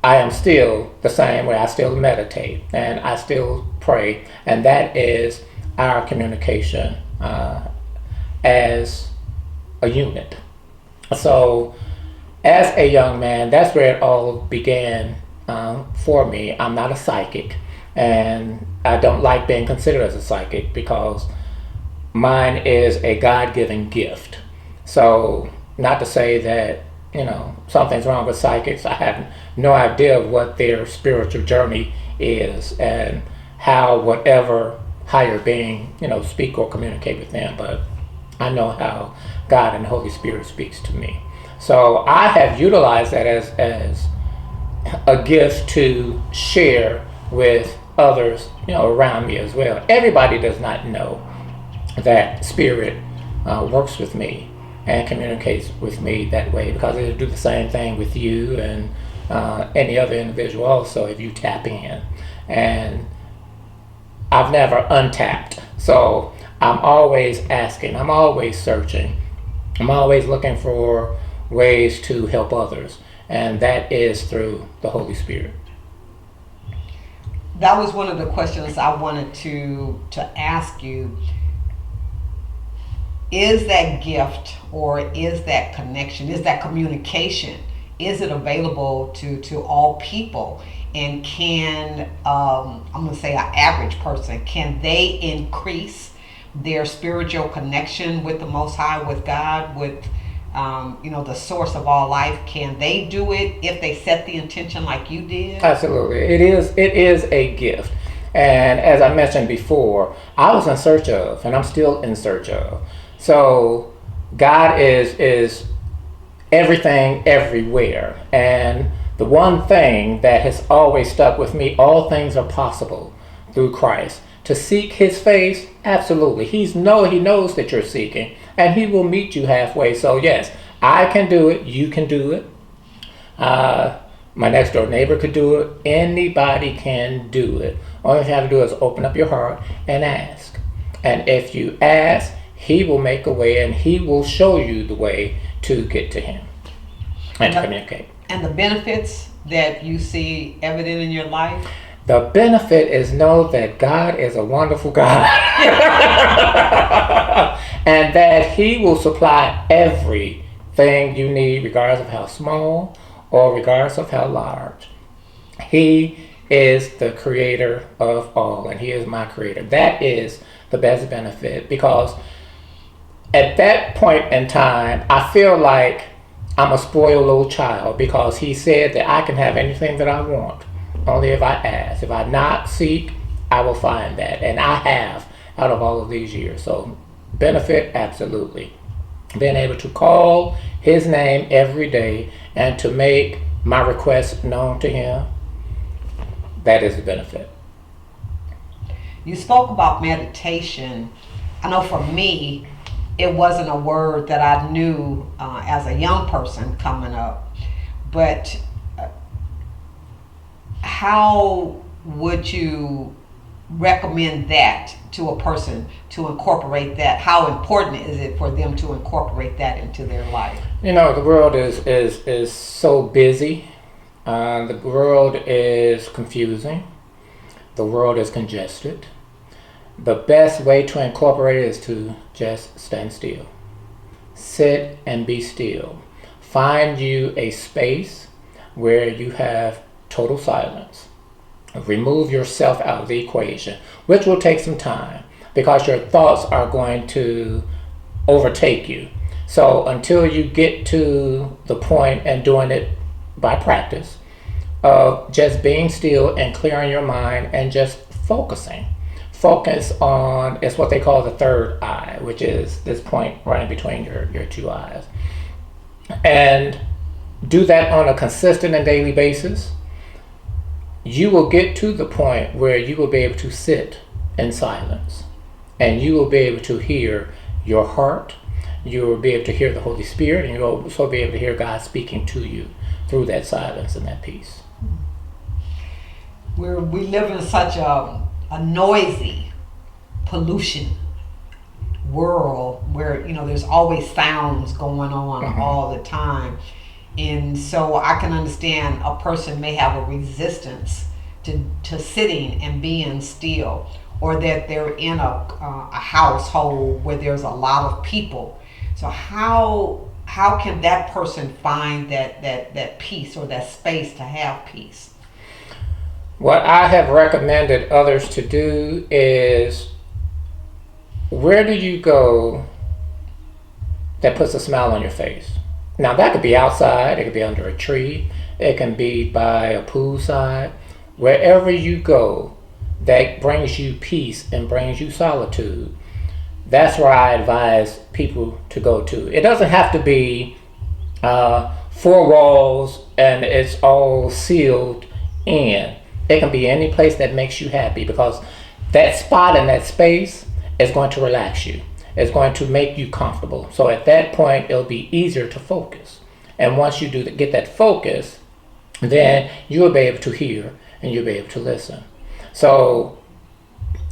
I am still the same way. I still meditate and I still pray, and that is our communication as a unit. So as a young man, that's where it all began for me. I'm not a psychic, and I don't like being considered as a psychic, because mine is a God-given gift. So not to say that, something's wrong with psychics. I have no idea of what their spiritual journey is and how whatever higher being, speak or communicate with them. But I know how God and the Holy Spirit speaks to me. So I have utilized that as a gift to share with others, around me as well. Everybody does not know that Spirit works with me and communicates with me that way, because it'll do the same thing with you and any other individual also if you tap in. And I've never untapped. So I'm always asking, I'm always searching, I'm always looking for ways to help others, and that is through the Holy Spirit. That was one of the questions I wanted to ask you. Is that gift, or is that connection, is that communication, is it available to all people? And can, I'm going to say an average person, can they increase their spiritual connection with the Most High, with God, with the source of all life? Can they do it if they set the intention like you did? Absolutely. It is a gift. And as I mentioned before, I was in search of, and I'm still in search of. So God is everything everywhere. And the one thing that has always stuck with me, all things are possible through Christ. To seek his face, absolutely. He knows that you're seeking, and he will meet you halfway. So yes, I can do it, you can do it. My next door neighbor could do it. Anybody can do it. All you have to do is open up your heart and ask. And if you ask, he will make a way, and he will show you the way to get to him and to communicate. And the benefits that you see evident in your life? The benefit is know that God is a wonderful God. And that he will supply everything you need, regardless of how small or regardless of how large. He is the creator of all, and he is my creator. That is the best benefit, because at that point in time, I feel like I'm a spoiled little child, because he said that I can have anything that I want, only if I ask. If I knock, seek, I will find that. And I have out of all of these years. So benefit, absolutely. Being able to call his name every day and to make my requests known to him, that is a benefit. You spoke about meditation. I know for me, it wasn't a word that I knew as a young person coming up, but how would you recommend that to a person to incorporate that? How important is it for them to incorporate that into their life? You know, the world is so busy. The world is confusing. The world is congested. The best way to incorporate it is to just stand still. Sit and be still. Find you a space where you have total silence. Remove yourself out of the equation, which will take some time because your thoughts are going to overtake you. So until you get to the point, and doing it by practice, of just being still and clearing your mind and just focusing. Focus on, it's what they call the third eye, which is this point right in between your two eyes. And do that on a consistent and daily basis. You will get to the point where you will be able to sit in silence, and you will be able to hear your heart. You will be able to hear the Holy Spirit, and you'll also be able to hear God speaking to you through that silence and that peace. We live in such a noisy, pollution world where, you know, there's always sounds going on all the time. And so I can understand a person may have a resistance to sitting and being still, or that they're in a household where there's a lot of people. So how can that person find that peace, or that space to have peace? What I have recommended others to do is, where do you go that puts a smile on your face? Now that could be outside, it could be under a tree, it can be by a poolside. Wherever you go that brings you peace and brings you solitude, that's where I advise people to go to. It doesn't have to be 4 walls and it's all sealed in. It can be any place that makes you happy, because that spot and that space is going to relax you. It's going to make you comfortable. So at that point, it'll be easier to focus. And once you get that focus, then you'll be able to hear and you'll be able to listen. So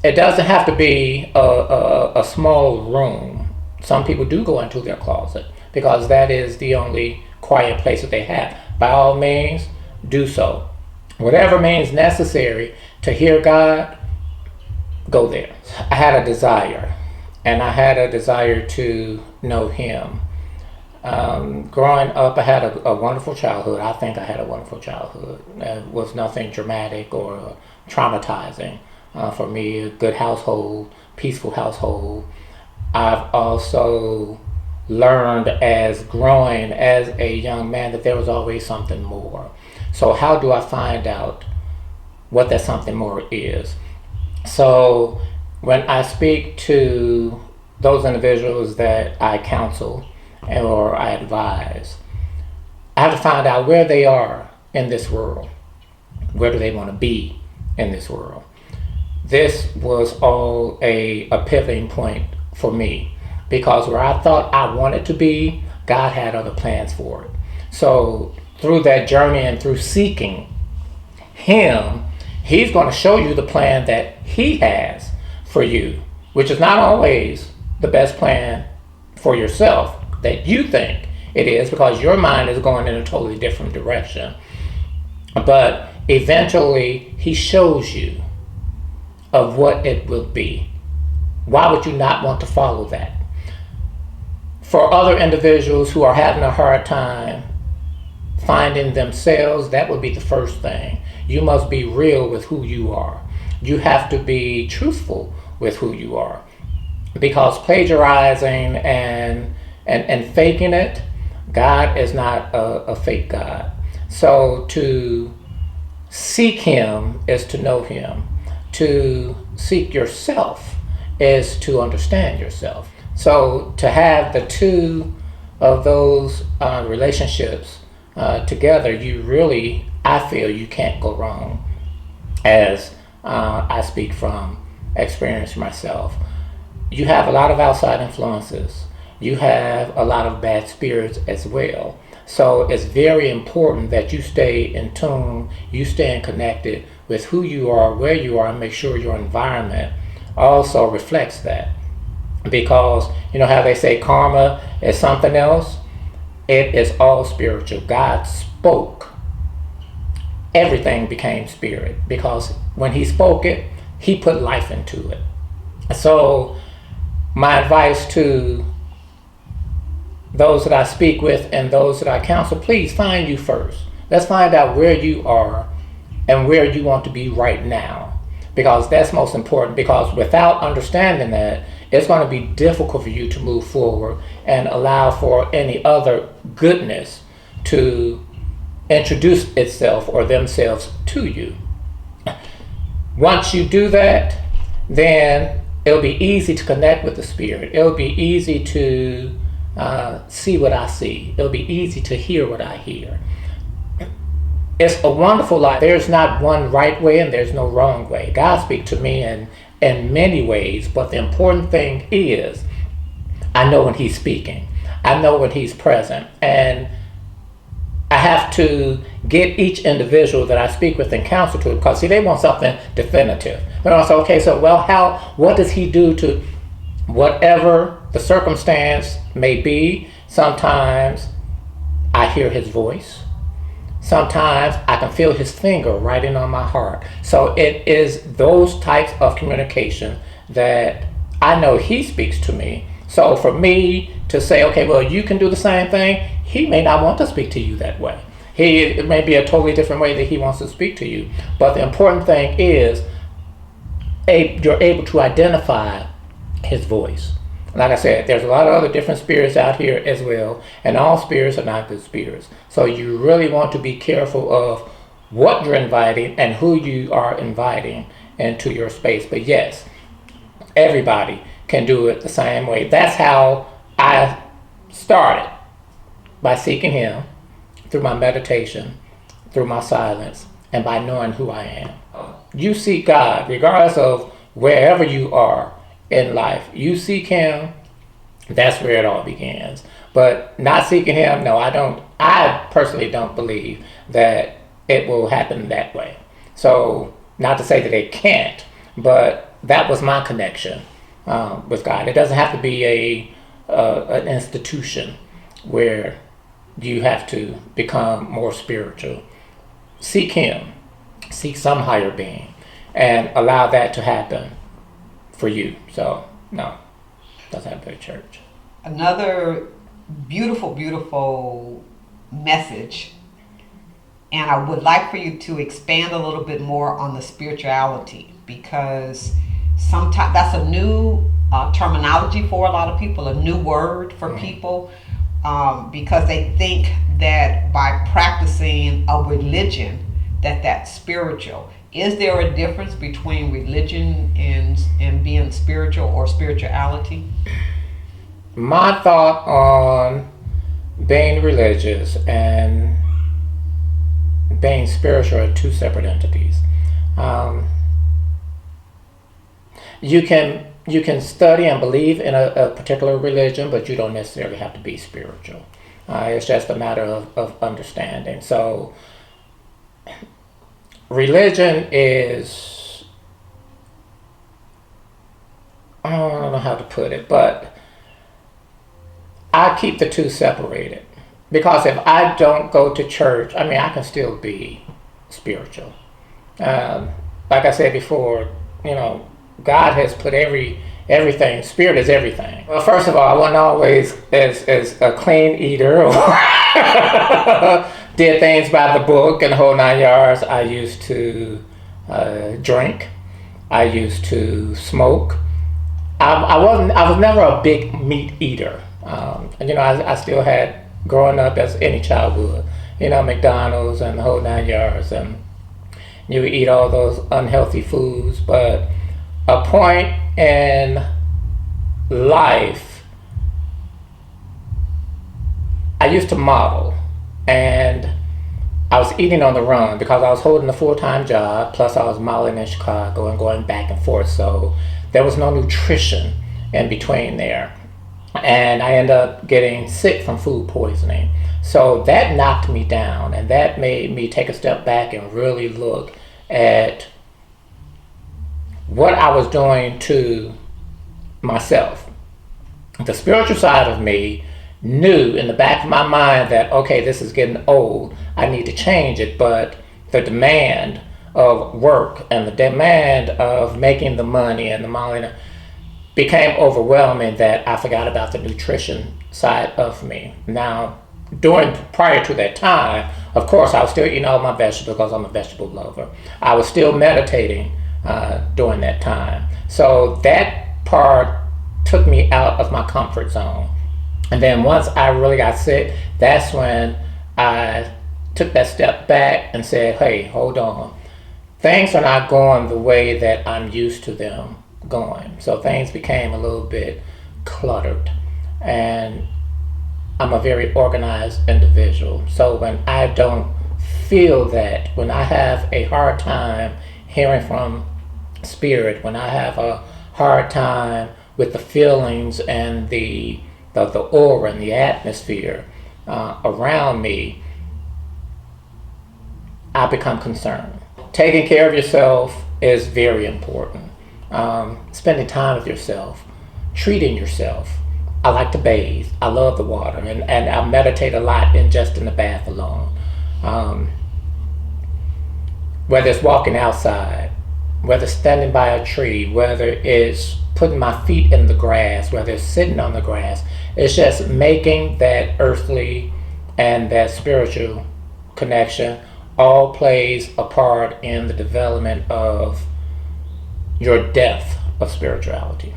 it doesn't have to be a small room. Some people do go into their closet because that is the only quiet place that they have. By all means, do so. Whatever means necessary to hear God, go there. I had a desire, and I had a desire to know Him. Growing up, I had a wonderful childhood. I think I had a wonderful childhood. It was nothing dramatic or traumatizing. For me, a good household, peaceful household. I've also learned as growing as a young man that there was always something more. So how do I find out what that something more is? So when I speak to those individuals that I counsel or I advise, I have to find out where they are in this world. Where do they want to be in this world? This was all a pivoting point for me, because where I thought I wanted to be, God had other plans for it. So through that journey and through seeking Him, He's going to show you the plan that He has for you, which is not always the best plan for yourself that you think it is, because your mind is going in a totally different direction. But eventually He shows you of what it will be. Why would you not want to follow that? For other individuals who are having a hard time finding themselves, that would be the first thing. You must be real with who you are. You have to be truthful with who you are. because plagiarizing and faking it, God is not a fake God. So to seek him is to know him. To seek yourself is to understand yourself. So to have the two of those relationships together, you really, I feel you can't go wrong, as I speak from experience myself. You have a lot of outside influences. You have a lot of bad spirits as well. So it's very important that you stay in tune, you stay connected with who you are, where you are, and make sure your environment also reflects that. Because you know how they say karma is something else? It is all spiritual. God spoke. Everything became spirit, because when he spoke it, he put life into it. So my advice to those that I speak with and those that I counsel, please find you first. Let's find out where you are and where you want to be right now, because that's most important. Because without understanding that, it's going to be difficult for you to move forward and allow for any other goodness to introduce itself or themselves to you. Once you do that, then it'll be easy to connect with the spirit. It'll be easy to see what I see. It'll be easy to hear what I hear. It's a wonderful life. There's not one right way and there's no wrong way. God speaks to me in many ways, but the important thing is I know when he's speaking. I know when he's present. And I have to get each individual that I speak with and counsel to, because see, they want something definitive. They want to say, okay, so what does he do to whatever the circumstance may be? Sometimes I hear his voice. Sometimes I can feel his finger writing on my heart. So it is those types of communication that I know he speaks to me. So for me to say, okay, well, you can do the same thing, he may not want to speak to you that way. It may be a totally different way that he wants to speak to you. But the important thing is you're able to identify his voice. Like I said, there's a lot of other different spirits out here as well, and all spirits are not good spirits. So you really want to be careful of what you're inviting and who you are inviting into your space. But yes, everybody can do it the same way. That's how I started, by seeking him through my meditation, through my silence, and by knowing who I am. You seek God regardless of wherever you are in life. You seek him, that's where it all begins. But not seeking him, no, I personally don't believe that it will happen that way. So not to say that it can't, but that was my connection with God. It doesn't have to be an institution where you have to become more spiritual. Seek him, seek some higher being, and allow that to happen for you. So no, doesn't have to be a church. Another beautiful, beautiful message, and I would like for you to expand a little bit more on the spirituality, because sometimes that's a new terminology for a lot of people, a new word for people, because they think that by practicing a religion that's spiritual. Is there a difference between religion and being spiritual or spirituality? My thought on being religious and being spiritual are two separate entities. You can study and believe in a particular religion, but you don't necessarily have to be spiritual. It's just a matter of understanding. So religion is, I don't know how to put it, but I keep the two separated. Because if I don't go to church, I can still be spiritual. Like I said before, God has put everything, spirit is everything. Well, first of all, I wasn't always as a clean eater or did things by the book and the whole 9 yards. I used to drink. I used to smoke. I was never a big meat eater. And, I still had, growing up as any child would, McDonald's and the whole 9 yards, and you would eat all those unhealthy foods. But a point in life, I used to model, and I was eating on the run because I was holding a full-time job, plus I was modeling in Chicago and going back and forth, so there was no nutrition in between there. And I ended up getting sick from food poisoning. So that knocked me down, and that made me take a step back and really look at what I was doing to myself. The spiritual side of me knew in the back of my mind that, okay, this is getting old, I need to change it, but the demand of work and the demand of making the money and the money became overwhelming that I forgot about the nutrition side of me. Now, prior to that time, of course, I was still eating all my vegetables because I'm a vegetable lover. I was still meditating during that time. So that part took me out of my comfort zone. And then once I really got sick, that's when I took that step back and said, hey, hold on. Things are not going the way that I'm used to them going. So things became a little bit cluttered. And I'm a very organized individual. So when I don't feel that, when I have a hard time hearing from spirit, when I have a hard time with the feelings and the aura and the atmosphere around me, I become concerned. Taking care of yourself is very important. Spending time with yourself, treating yourself. I like to bathe. I love the water, and I meditate a lot just in the bath alone. Whether it's walking outside, whether it's standing by a tree, whether it's putting my feet in the grass, whether it's sitting on the grass, it's just making that earthly and that spiritual connection all plays a part in the development of your depth of spirituality.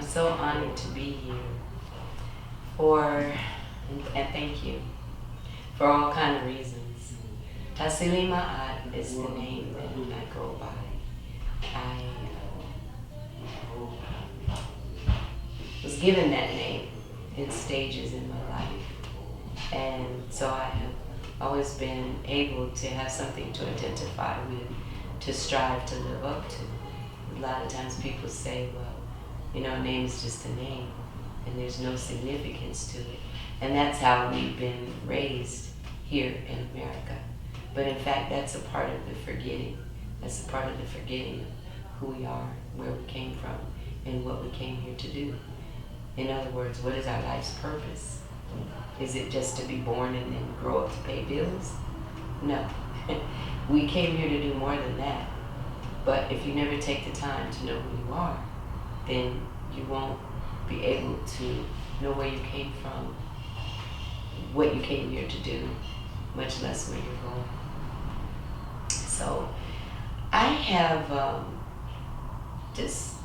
So honored to be here and thank you for all kind of reasons. Tassili is the name that I go by. I was given that name in stages in my life, and so I have always been able to have something to identify with, to strive to live up to. A lot of times people say, well, a name is just a name, and there's no significance to it. And that's how we've been raised here in America. But in fact, that's a part of the forgetting. That's a part of the forgetting of who we are, where we came from, and what we came here to do. In other words, what is our life's purpose? Is it just to be born and then grow up to pay bills? No. We came here to do more than that. But if you never take the time to know who you are, then you won't be able to know where you came from, what you came here to do, much less where you're going. So I have just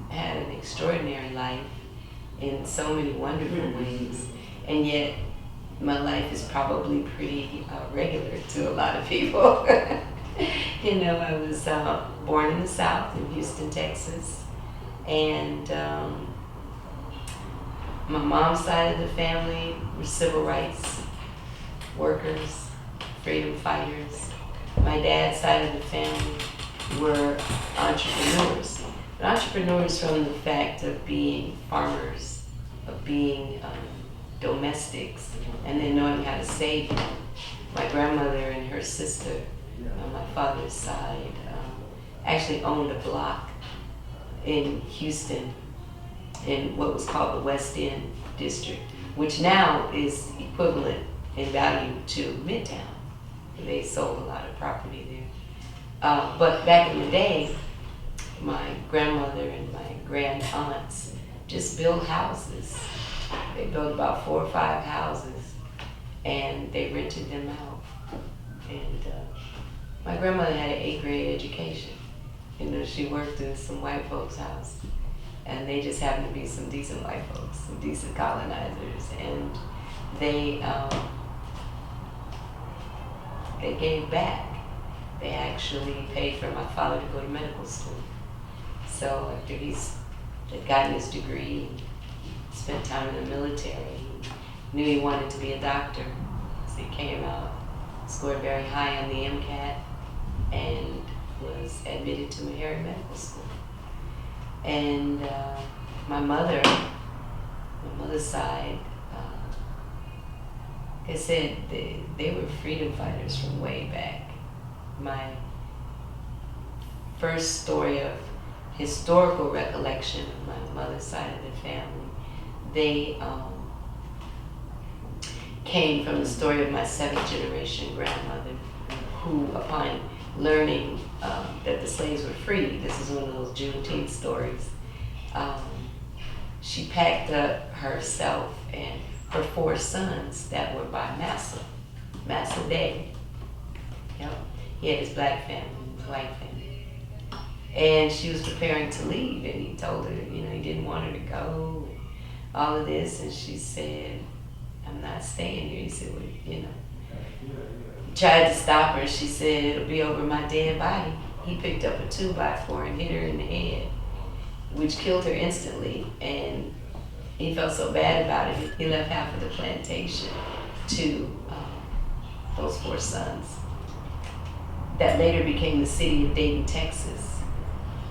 had an extraordinary life in so many wonderful ways, and yet my life is probably pretty regular to a lot of people. I was born in the South, in Houston, Texas. And my mom's side of the family were civil rights workers, freedom fighters. My dad's side of the family were entrepreneurs. But entrepreneurs from the fact of being farmers, of being domestics, and then knowing how to save them. My grandmother and her sister, on my father's side, actually owned a block in Houston in what was called the West End district, which now is equivalent in value to Midtown. They sold a lot of property there. But back in the day, my grandmother and my grand aunts just built houses. They built about 4 or 5 houses, and they rented them out. And my grandmother had an 8th grade education. You know, she worked in some white folks' house, and they just happened to be some decent white folks, some decent colonizers, and they gave back. They actually paid for my father to go to medical school. So after he's had gotten his degree, spent time in the military, knew he wanted to be a doctor. So he came out, scored very high on the MCAT, and was admitted to Meharry Medical School. And my mother's side, like I said, they were freedom fighters from way back. My first story of historical recollection of my mother's side of the family, they came from the story of my 7th generation grandmother, who upon learning that the slaves were free, this is one of those Juneteenth stories, she packed up herself and her 4 sons that were by Massa Day. Yep. He had his black family, his white family. And she was preparing to leave, and he told her, you know, he didn't want her to go, and all of this, and she said, I'm not staying here. He said, well, you know. He tried to stop her, she said, it'll be over my dead body. He picked up a 2x4 and hit her in the head, which killed her instantly, and he felt so bad about it, he left half of the plantation to those 4 sons. That later became the city of Dayton, Texas.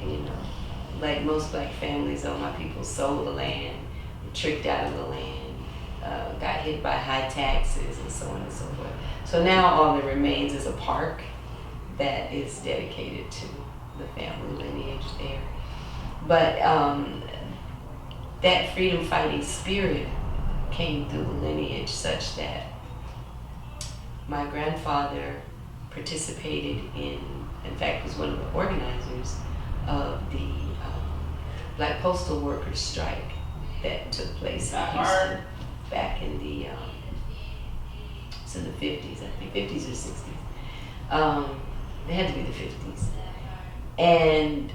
You know, like most black families, all my people sold the land, were tricked out of the land, got hit by high taxes, and so on and so forth. So now all that remains is a park that is dedicated to the family lineage there. But that freedom fighting spirit came through the lineage such that my grandfather participated in fact, was one of the organizers of the Black Postal Workers strike that took place in Houston back in the 50s, I think, 50s or 60s. It had to be the 50s. And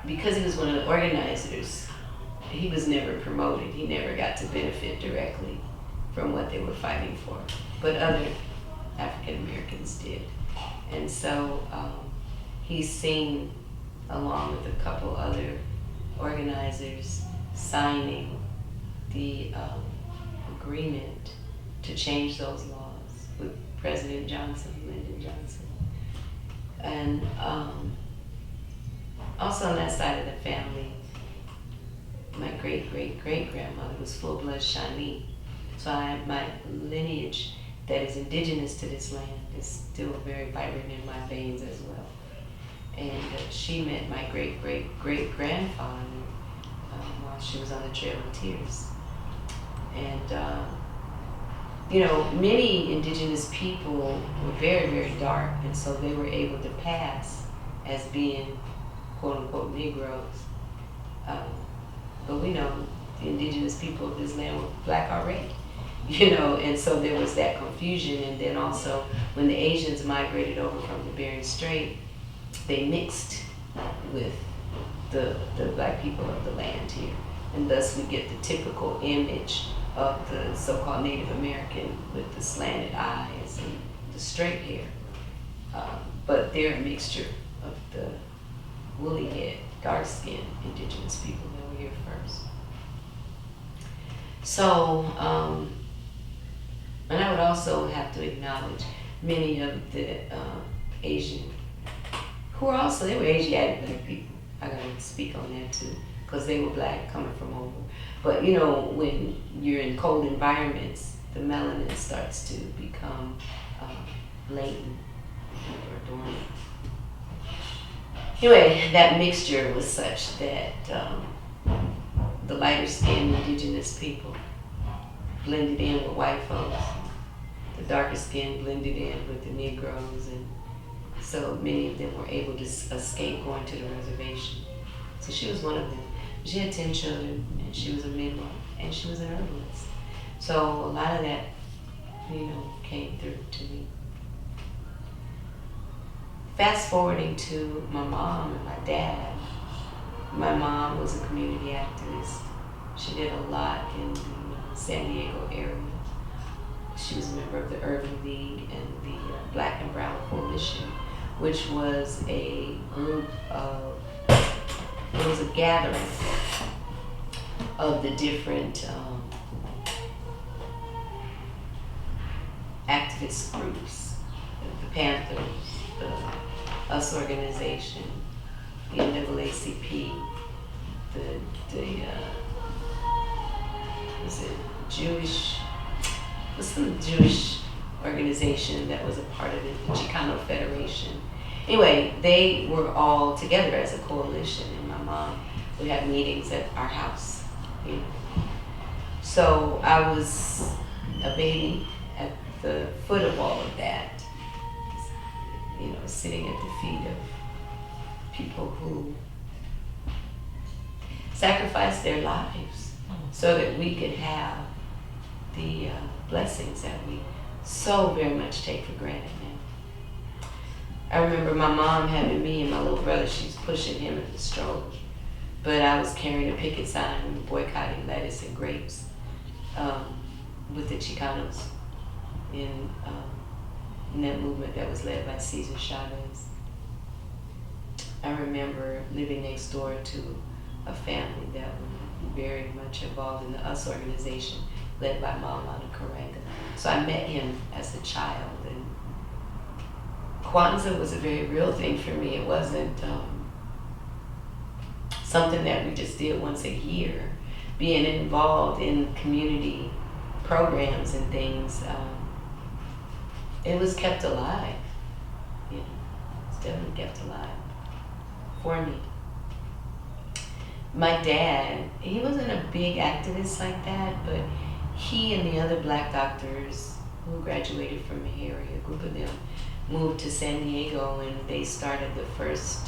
because he was one of the organizers, he was never promoted. He never got to benefit directly from what they were fighting for. But other African Americans did. And so he's seen, along with a couple other organizers, signing the agreement to change those laws with President Johnson, Lyndon Johnson. And also on that side of the family, my great-great-great-grandmother was full-blood Shawnee. So my lineage that is indigenous to this land is still very vibrant in my veins as well. And she met my great-great-great-grandfather while she was on the Trail of Tears. And you know, many indigenous people were very, very dark, and so they were able to pass as being quote-unquote Negroes. But we know the indigenous people of this land were black already, you know, and so there was that confusion. And then also when the Asians migrated over from the Bering Strait, they mixed with the black people of the land here. And thus we get the typical image of the so-called Native American with the slanted eyes and the straight hair. But they're a mixture of the woolly head, dark-skinned indigenous people that were here first. So, and I would also have to acknowledge many of the Asian, who were also, they were Asiatic black people. I gotta speak on that too, because they were black coming from over. But you know, when you're in cold environments, the melanin starts to become latent or dormant. Anyway, that mixture was such that the lighter skinned indigenous people blended in with white folks. The darker skin blended in with the Negroes, and so many of them were able to escape going to the reservation. So she was one of them. She had 10 children, and she was a midwife, and she was an herbalist. So a lot of that, came through to me. Fast forwarding to my mom and my dad. My mom was a community activist. She did a lot in the San Diego area. She was a member of the Urban League and the Black and Brown Coalition, which was a group of, it was a gathering of the different activist groups, the Panthers, the US organization, the NAACP, some Jewish organization that was a part of it, the Chicano Federation. Anyway, they were all together as a coalition, and my mom would have meetings at our house. So I was a baby at the foot of all of that, sitting at the feet of people who sacrificed their lives so that we could have the blessings that we so very much take for granted now. I remember my mom having me and my little brother, she's pushing him in the stroller, but I was carrying a picket sign and boycotting lettuce and grapes with the Chicanos in that movement that was led by Cesar Chavez. I remember living next door to a family that was very much involved in the US organization led by Maulana Karenga. So I met him as a child, and Kwanzaa was a very real thing for me. It wasn't something that we just did once a year. Being involved in community programs and things, it was kept alive. It's definitely kept alive for me. My dad, he wasn't a big activist like that, but he and the other black doctors who graduated from here, a group of them, moved to San Diego, and they started the first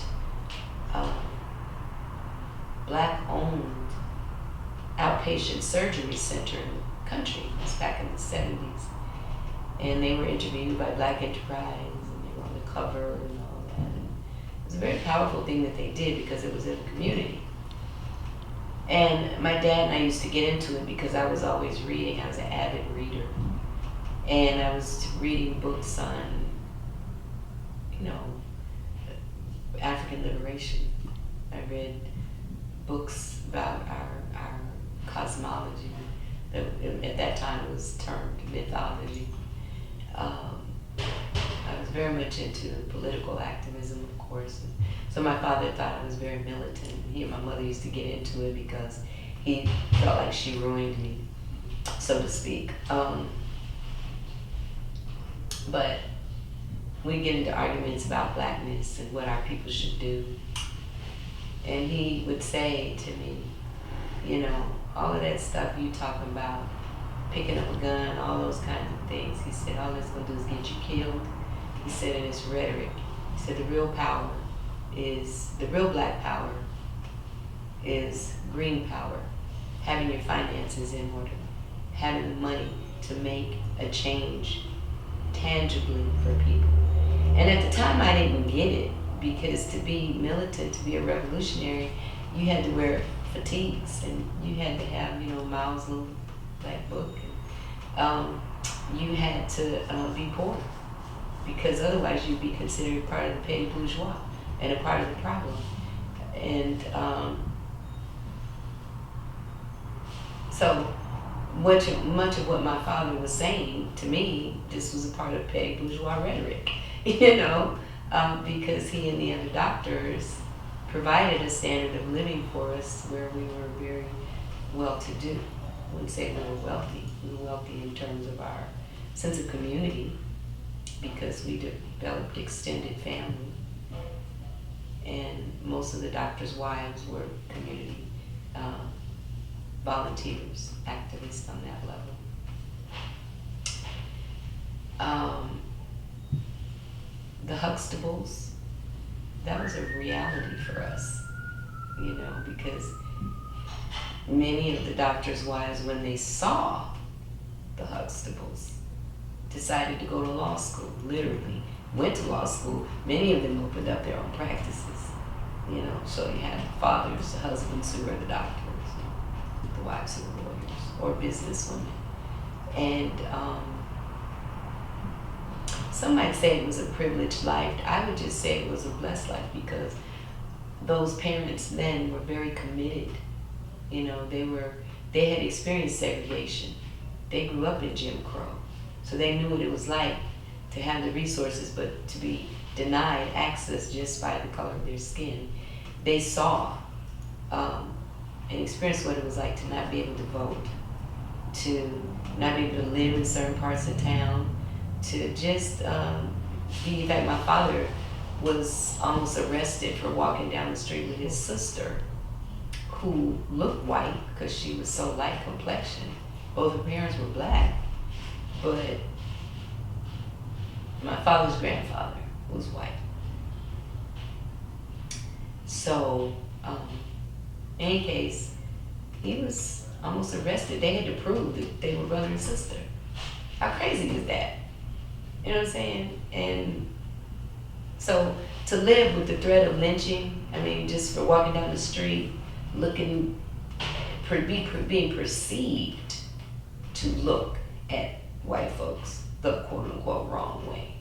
black-owned outpatient surgery center in the country. It was back in the 70s. And they were interviewed by Black Enterprise, and they were on the cover and all that. And it was a very powerful thing that they did because it was in the community. And my dad and I used to get into it because I was always reading. I was an avid reader. And I was reading books on, African liberation. I read books about our cosmology. At that time it was termed mythology. I was very much into political activism, of course. So my father thought I was very militant. He and my mother used to get into it because he felt like she ruined me, so to speak. But we get into arguments about blackness and what our people should do. And he would say to me, all of that stuff you talking about, picking up a gun, all those kinds of things. He said, all that's gonna do is get you killed. He said, and it's rhetoric. He said, the real black power is green power, having your finances in order, having the money to make a change tangibly for people. And at the time I didn't get it, because to be militant, to be a revolutionary, you had to wear fatigues, and you had to have, Mao's little black book. And, you had to be poor, because otherwise you'd be considered part of the petty bourgeois and a part of the problem. And so much of what my father was saying to me, this was a part of petty bourgeois rhetoric, because he and the other doctors provided a standard of living for us where we were very well-to-do. I wouldn't say we were wealthy. We were wealthy in terms of our sense of community, because we developed extended family. and most of the doctors' wives were community volunteers, activists on that level. The Huxtables, that was a reality for us, you know, because many of the doctors' wives, when they saw the Huxtables, decided to go to law school, literally. Went to law school. Many of them opened up their own practices, you know. So you had the fathers, the husbands who were the doctors, the wives who were lawyers or businesswomen. And some might say it was a privileged life. I would just say it was a blessed life because those parents then were very committed. You know, they had experienced segregation. They grew up in Jim Crow. So they knew what it was like to have the resources, but to be denied access just by the color of their skin. They saw and experienced what it was like to not be able to vote, to not be able to live in certain parts of town, to just be, in fact, my father was almost arrested for walking down the street with his sister, who looked white because she was so light complexion. Both her parents were black, but my father's grandfather was white. So, in any case, he was almost arrested. They had to prove that they were brother and sister. How crazy is that? You know what I'm saying? And so to live with the threat of lynching, I mean, just for walking down the street, being perceived to look at white folks the quote unquote wrong way.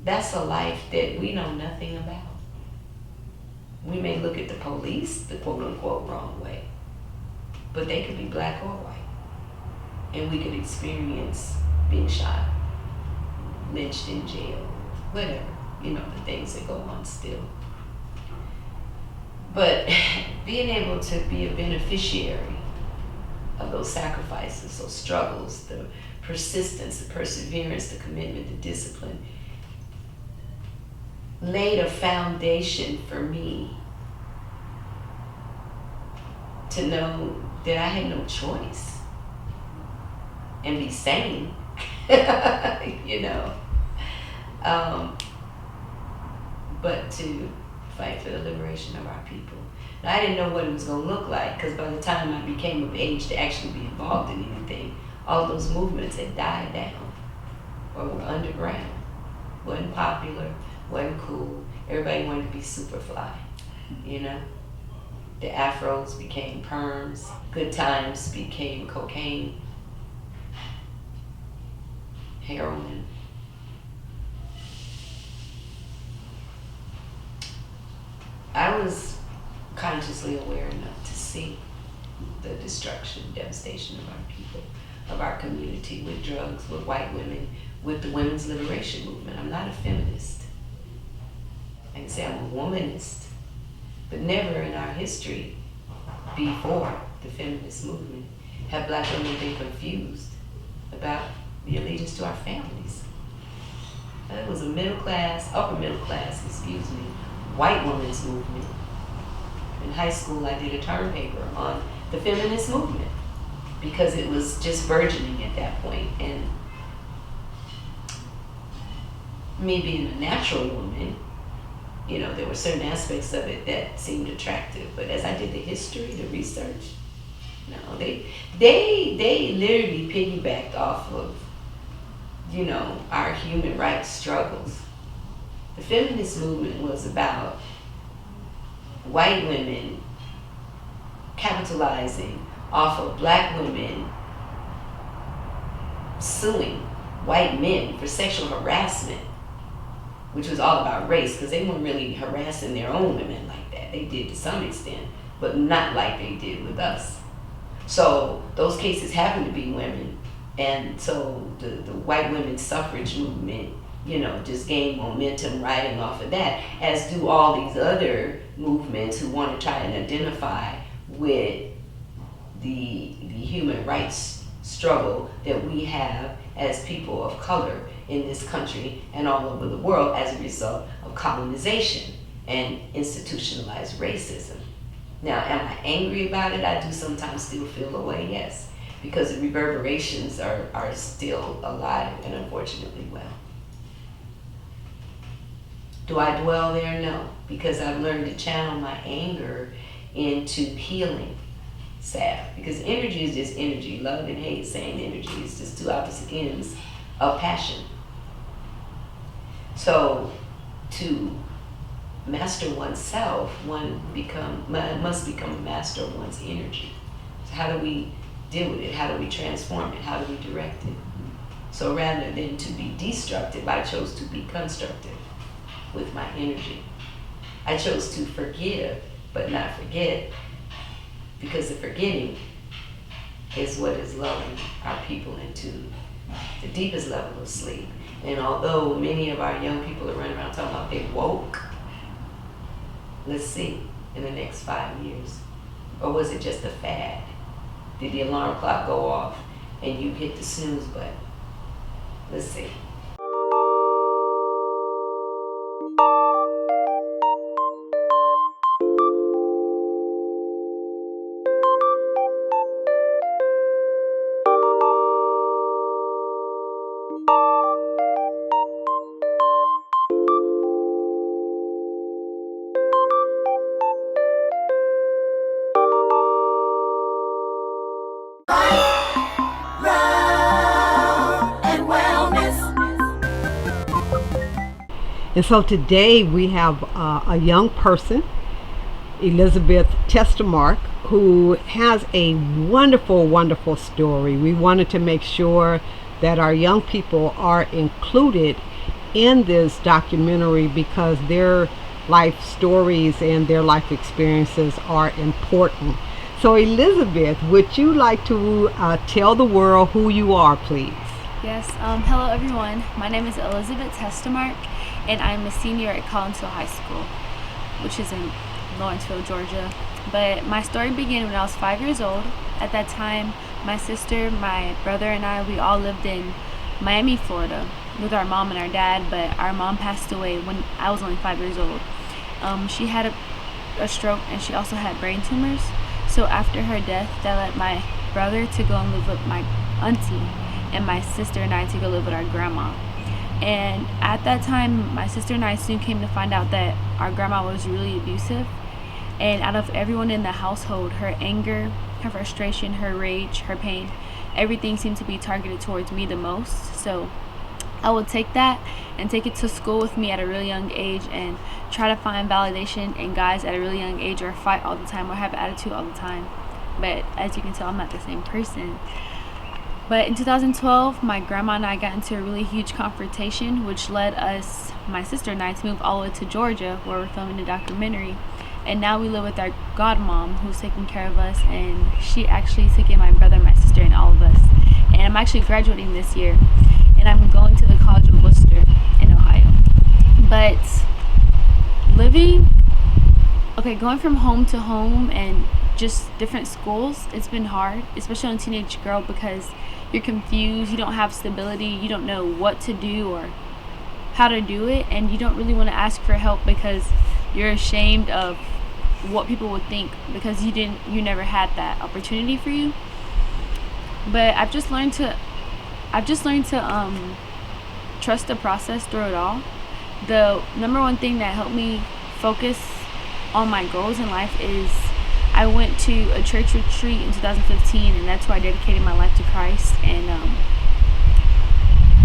That's a life that we know nothing about. We may look at the police the quote unquote wrong way, but they could be black or white. And we could experience being shot, lynched in jail, whatever, you know, the things that go on still. But being able to be a beneficiary of those sacrifices, those struggles, the persistence, the perseverance, the commitment, the discipline, laid a foundation for me to know that I had no choice and be sane, you know, but to fight for the liberation of our people. Now, I didn't know what it was going to look like because by the time I became of age to actually be involved in anything, all those movements had died down or were underground. Wasn't popular, wasn't cool. Everybody wanted to be super fly, you know? The afros became perms. Good times became cocaine, heroin. I was consciously aware enough to see the destruction, devastation of our people, of our community with drugs, with white women, with the women's liberation movement. I'm not a feminist. I can say I'm a womanist, but never in our history before the feminist movement have black women been confused about the allegiance to our families. It was a upper middle class, white women's movement. In high school, I did a term paper on the feminist movement because it was just burgeoning at that point. And me being a natural woman, you know, there were certain aspects of it that seemed attractive. But as I did the history, the research, no, they literally piggybacked off of, you know, our human rights struggles. The feminist movement was about white women capitalizing off of black women suing white men for sexual harassment, which was all about race, because they weren't really harassing their own women like that. They did to some extent, but not like they did with us. So those cases happened to be women, and so the white women's suffrage movement, you know, just gained momentum riding off of that, as do all these other movements who want to try and identify with the human rights struggle that we have as people of color in this country and all over the world as a result of colonization. and institutionalized racism. Now, am I angry about it? I do sometimes still feel a way, yes, because the reverberations are still alive and unfortunately well. Do I dwell there? No, because I've learned to channel my anger into healing salve, because energy is just energy. Love and hate, same energy. It's just two opposite ends of passion. So to master oneself, one must become a master of one's energy. So how do we deal with it? How do we transform it? How do we direct it? So rather than to be destructive, I chose to be constructive with my energy. I chose to forgive, but not forget, because the forgetting is what is lulling our people into the deepest level of sleep. And although many of our young people are running around talking about they woke, let's see in the next 5 years. Or was it just a fad? Did the alarm clock go off and you hit the snooze button? Let's see. And so today we have a young person, Elizabeth Testamark, who has a wonderful, wonderful story. We wanted to make sure that our young people are included in this documentary because their life stories and their life experiences are important. So Elizabeth, would you like to tell the world who you are, please? Yes, hello everyone. My name is Elizabeth Testamark, and I'm a senior at Collinsville High School, which is in Lawrenceville, Georgia. But my story began when I was 5 years old. At that time, my sister, my brother, and I, we all lived in Miami, Florida with our mom and our dad, but our mom passed away when I was only 5 years old. She had a stroke, and she also had brain tumors. So after her death, that led my brother to go and live with my auntie, and my sister and I to go live with our grandma. And at that time, my sister and I soon came to find out that our grandma was really abusive. And out of everyone in the household, her anger, her frustration, her rage, her pain, everything seemed to be targeted towards me the most. So I would take that and take it to school with me at a really young age and try to find validation in guys at a really young age, or fight all the time, or have attitude all the time. But as you can tell, I'm not the same person. But in 2012, my grandma and I got into a really huge confrontation, which led us, my sister and I, to move all the way to Georgia, where we're filming a documentary. And now we live with our godmom, who's taking care of us, and she actually took in my brother, my sister, and all of us. And I'm actually graduating this year, and I'm going to the College of Worcester in Ohio. But going from home to home and just different schools, it's been hard, especially on a teenage girl, because you're confused, you don't have stability, you don't know what to do or how to do it, and you don't really want to ask for help because you're ashamed of what people would think, because you never had that opportunity for you. But I've just learned to trust the process through it all. The number one thing that helped me focus on my goals in life is I went to a church retreat in 2015, and that's where I dedicated my life to Christ. And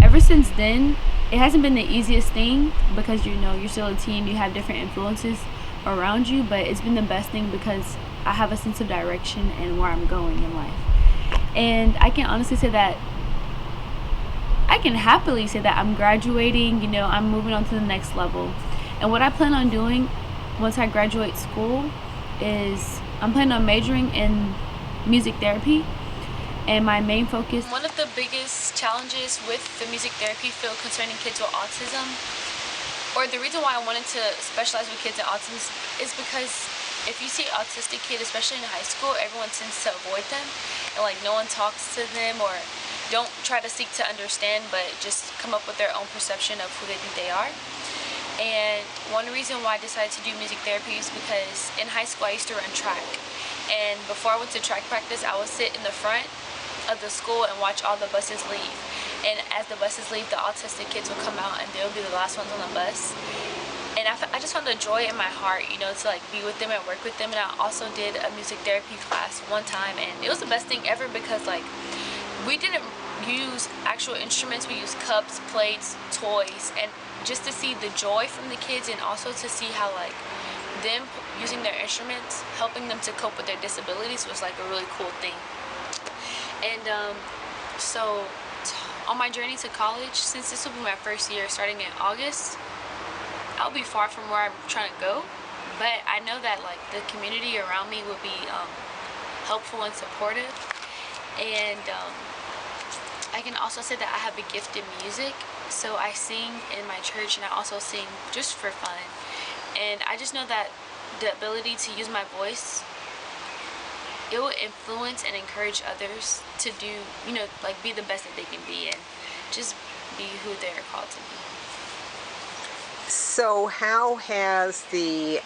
ever since then, it hasn't been the easiest thing, because you're still a teen, you have different influences around you, but it's been the best thing because I have a sense of direction and where I'm going in life. And I can honestly say that I can happily say that I'm graduating, I'm moving on to the next level. And what I plan on doing once I graduate school is I'm planning on majoring in music therapy. And my main focus, one of the biggest challenges with the music therapy field concerning kids with autism, or the reason why I wanted to specialize with kids with autism, is because if you see an autistic kid, especially in high school, everyone tends to avoid them, and no one talks to them, or don't try to seek to understand, but just come up with their own perception of who they think they are. And one reason why I decided to do music therapy is because in high school I used to run track. And before I went to track practice, I would sit in the front of the school and watch all the buses leave. And as the buses leave, the autistic kids would come out and they'll be the last ones on the bus. And I just found the joy in my heart, you know, to like be with them and work with them. And I also did a music therapy class one time, and it was the best thing ever because like we didn't use actual instruments. We used cups, plates, toys, and just to see the joy from the kids, and also to see how like them using their instruments, helping them to cope with their disabilities was like a really cool thing. And so on my journey to college, since this will be my first year starting in August, I'll be far from where I'm trying to go, but I know that like the community around me will be helpful and supportive. And I can also say that I have a gift in music, so I sing in my church and I also sing just for fun. And I just know that the ability to use my voice, it will influence and encourage others to do, you know, like be the best that they can be and just be who they're called to be. So how has the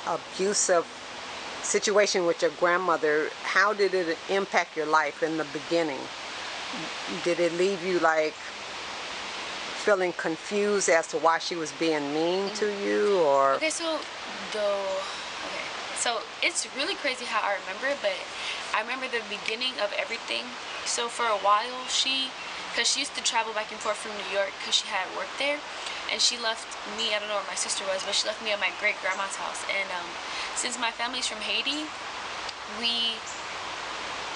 abusive situation with your grandmother, how did it impact your life in the beginning? Did it leave you like feeling confused as to why she was being mean to you, or? Okay, so it's really crazy how I remember it, but I remember the beginning of everything. So for a while, because she used to travel back and forth from New York because she had work there, and she left me, I don't know where my sister was, but she left me at my great-grandma's house. And since my family's from Haiti,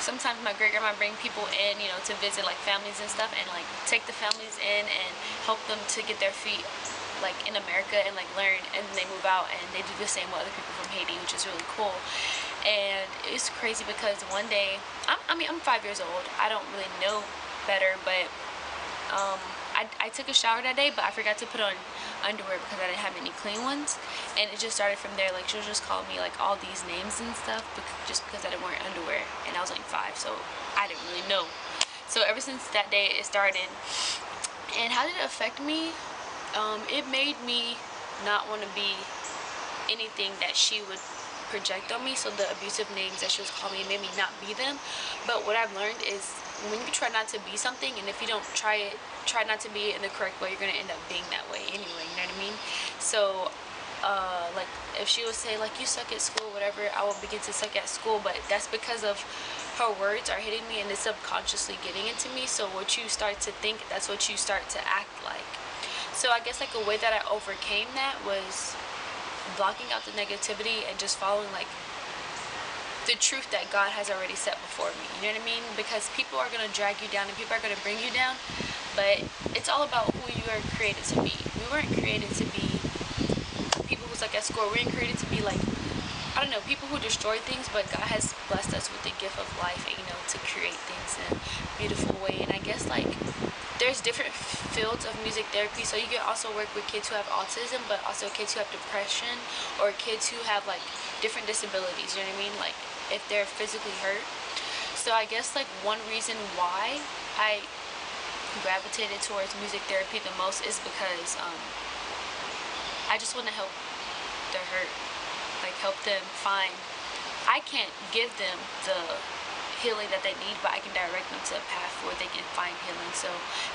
sometimes my great-grandma bring people in, you know, to visit like families and stuff, and like take the families in and help them to get their feet like in America and like learn, and then they move out and they do the same with other people from Haiti, which is really cool. And it's crazy because one day, I'm 5 years old, I don't really know better, but I took a shower that day, but I forgot to put on underwear because I didn't have any clean ones, and it just started from there. Like she'll just call me like all these names and stuff just because I didn't wear underwear, and I was like 5, so I didn't really know. So ever since that day it started. And how did it affect me? It made me not want to be anything that she would project on me. So the abusive names that she was calling me made me not be them. But what I've learned is when you try not to be something, and if you don't try not to be it in the correct way, you're going to end up being that way anyway, you know what I mean? So like if she would say like you suck at school, whatever, I will begin to suck at school, but that's because of her words are hitting me and it's subconsciously getting into me. So what you start to think, that's what you start to act like. So I guess like a way that I overcame that was blocking out the negativity and just following like the truth that God has already set before me, you know what I mean? Because people are going to drag you down and people are going to bring you down, but it's all about who you are created to be. We weren't created to be people who suck at school. We weren't created to be like, I don't know, people who destroy things, but God has blessed us with the gift of life, and, you know, to create things in a beautiful way. And I guess like there's different fields of music therapy, so you can also work with kids who have autism, but also kids who have depression, or kids who have like different disabilities, you know what I mean, like if they're physically hurt. So I guess like one reason why I gravitated towards music therapy the most is because I just want to help the hurt, like help them find, I can't give them the healing that they need, but I can direct them to a path where they can find healing. So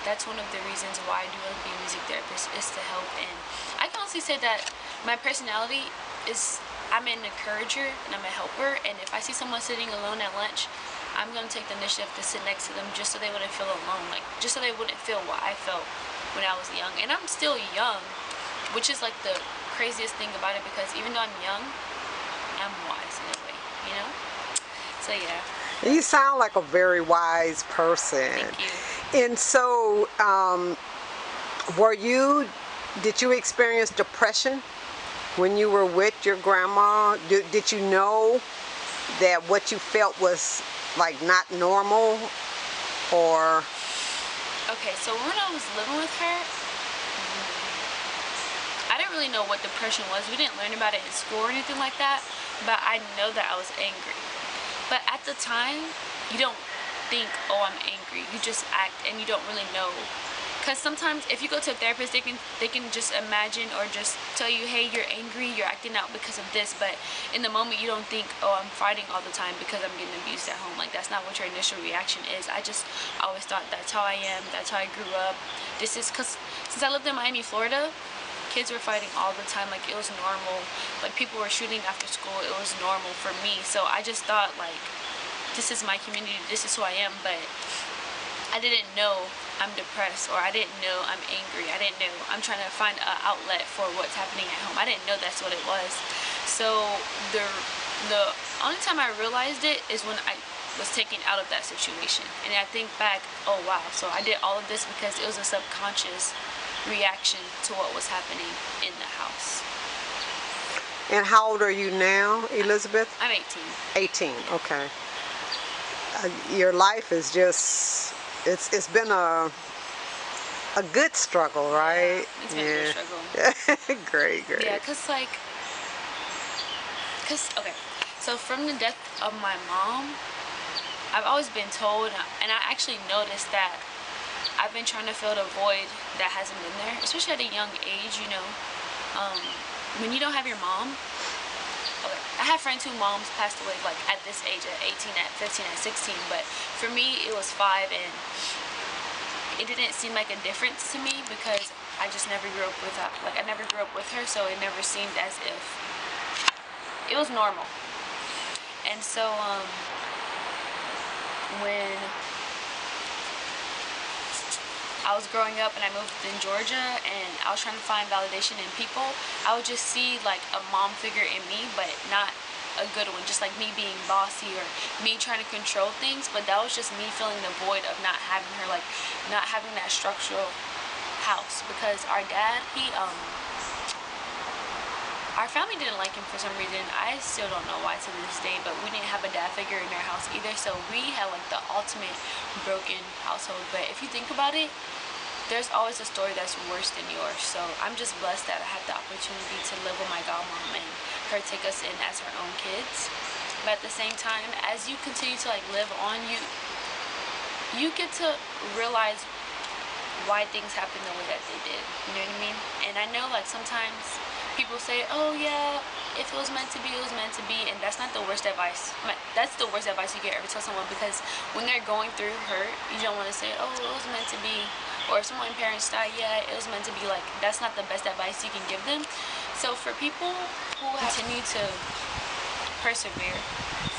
that's one of the reasons why I do want to be a music therapist, is to help. And I can honestly say that my personality is, I'm an encourager and I'm a helper, and if I see someone sitting alone at lunch, I'm going to take the initiative to sit next to them just so they wouldn't feel alone, like just so they wouldn't feel what I felt when I was young. And I'm still young, which is like the craziest thing about it, because even though I'm young, I'm wise in a way, you know? So yeah. You sound like a very wise person. Thank you. And so, did you experience depression when you were with your grandma? Did you know that what you felt was like not normal, or? Okay, so when I was living with her, I didn't really know what depression was. We didn't learn about it in school or anything like that, but I know that I was angry. But at the time, you don't think, oh, I'm angry. You just act, and you don't really know, Because sometimes if you go to a therapist, they can just imagine or just tell you, hey, you're angry, you're acting out because of this, but in the moment you don't think, oh, I'm fighting all the time because I'm getting abused at home. Like, that's not what your initial reaction is. I always thought that's how I am, that's how I grew up. This is because since I lived in Miami, Florida, kids were fighting all the time. Like, it was normal. Like, people were shooting after school. It was normal for me. So I just thought, like, this is my community, this is who I am. But I didn't know I'm depressed, or I didn't know I'm angry. I didn't know I'm trying to find an outlet for what's happening at home. I didn't know that's what it was. So the only time I realized it is when I was taken out of that situation. And I think back, oh wow, so I did all of this because it was a subconscious reaction to what was happening in the house. And how old are you now, Elizabeth? I'm 18. 18, okay. Your life is just, it's been a good struggle, right? Yeah, it's been a good struggle. Great. Yeah, okay, so from the death of my mom, I've always been told, and I actually noticed that I've been trying to fill the void that hasn't been there, especially at a young age, you know. When you don't have your mom, okay, I have friends whose moms passed away like at this age, at 18, at 15, at 16, but for me it was 5, and it didn't seem like a difference to me because I just never grew up with her. Like, I never grew up with her, so it never seemed as if it was normal. And so when I was growing up and I moved in Georgia and I was trying to find validation in people, I would just see like a mom figure in me, but not a good one, just like me being bossy or me trying to control things. But that was just me filling the void of not having her, like not having that structural house. Because our dad, our family didn't like him for some reason. I still don't know why to this day, but we didn't have a dad figure in our house either. So we had like the ultimate broken household. But if you think about it, there's always a story that's worse than yours. So I'm just blessed that I had the opportunity to live with my godmom and her take us in as her own kids. But at the same time, as you continue to like live on, you get to realize why things happen the way that they did. You know what I mean? And I know like sometimes people say, oh yeah, if it was meant to be, it was meant to be. And that's not the worst advice. That's the worst advice you can ever tell someone, because when they're going through hurt, you don't want to say, oh, it was meant to be. Or if someone's parents die, yeah, it was meant to be. Like, that's not the best advice you can give them. So for people who continue to persevere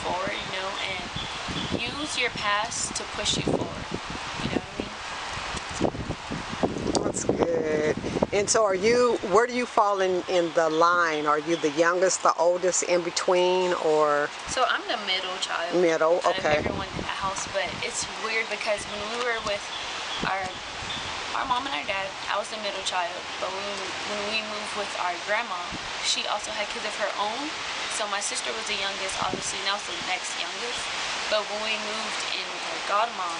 forward, you know, and use your past to push you forward, you know what I mean? That's good. And so where do you fall in the line? Are you the youngest, the oldest, in between, or? So I'm the middle child. Middle, Out okay. of everyone in the house, but it's weird because when we were with our mom and our dad, I was the middle child. But when we moved with our grandma, she also had kids of her own. So my sister was the youngest, obviously, and I was the next youngest. But when we moved in with our godmom,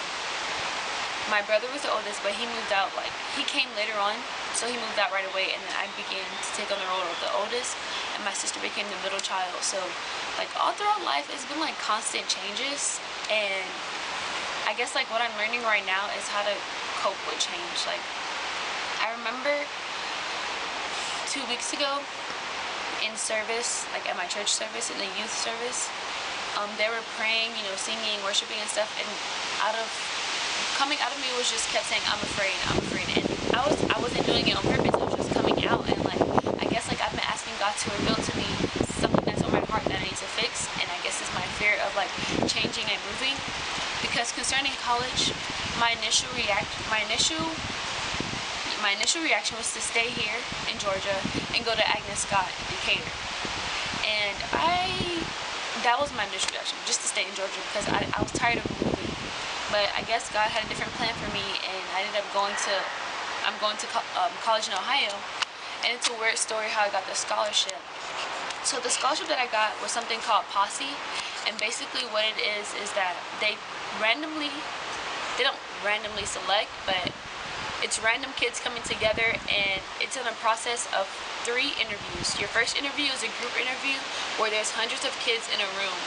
my brother was the oldest, but he moved out, like, he came later on, so he moved out right away, and then I began to take on the role of the oldest, and my sister became the middle child. So, like, all throughout life, it's been, like, constant changes, and I guess, like, what I'm learning right now is how to cope with change. Like, I remember 2 weeks ago in service, like, at my church service, in the youth service, they were praying, you know, singing, worshiping and stuff, and coming out of me was just kept saying, I'm afraid, and I wasn't doing it on purpose. It was just coming out, and like, I guess like I've been asking God to reveal to me something that's on my heart that I need to fix, and I guess it's my fear of like changing and moving. Because concerning college, my initial reaction was to stay here in Georgia and go to Agnes Scott in Decatur, and that was my initial reaction, just to stay in Georgia, because I was tired of moving. But I guess God had a different plan for me, and I ended up going to college in Ohio. And it's a weird story how I got the scholarship. So the scholarship that I got was something called Posse, and basically what it is that they don't randomly select, but it's random kids coming together, and it's in a process of 3 interviews. Your first interview is a group interview where there's hundreds of kids in a room,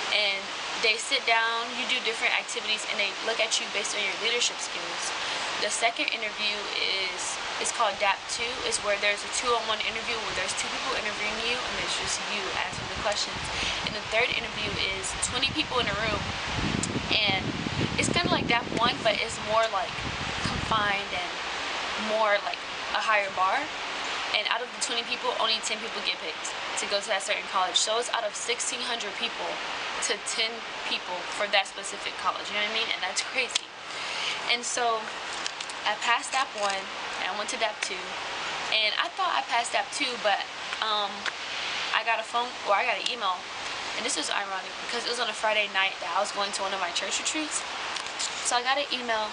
and they sit down, you do different activities, and they look at you based on your leadership skills. The second interview is called DAP 2. Is where there's a 2-on-1 interview where there's 2 people interviewing you and there's just you answering the questions. And the third interview is 20 people in a room, and it's kind of like DAP 1, but it's more like confined and more like a higher bar. And out of the 20 people, only 10 people get picked to go to that certain college. So it's out of 1,600 people to 10 people for that specific college. You know what I mean? And that's crazy. And so I passed DAP 1 and I went to DAP 2. And I thought I passed DAP 2, but I got an email. And this was ironic because it was on a Friday night that I was going to one of my church retreats. So I got an email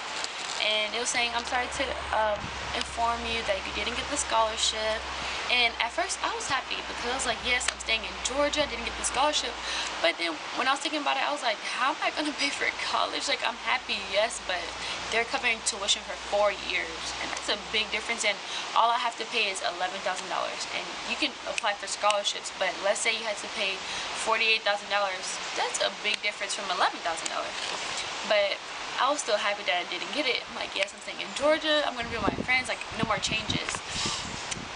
and it was saying, I'm sorry to inform you that you didn't get the scholarship. And at first I was happy because I was like, yes, I'm staying in Georgia, I didn't get the scholarship. But then when I was thinking about it, I was like, how am I going to pay for college? Like, I'm happy, yes, but they're covering tuition for 4 years. And that's a big difference. And all I have to pay is $11,000. And you can apply for scholarships, but let's say you had to pay $48,000. That's a big difference from $11,000. But I was still happy that I didn't get it. I'm like, yes, I'm staying in Georgia. I'm going to be with my friends. Like, no more changes.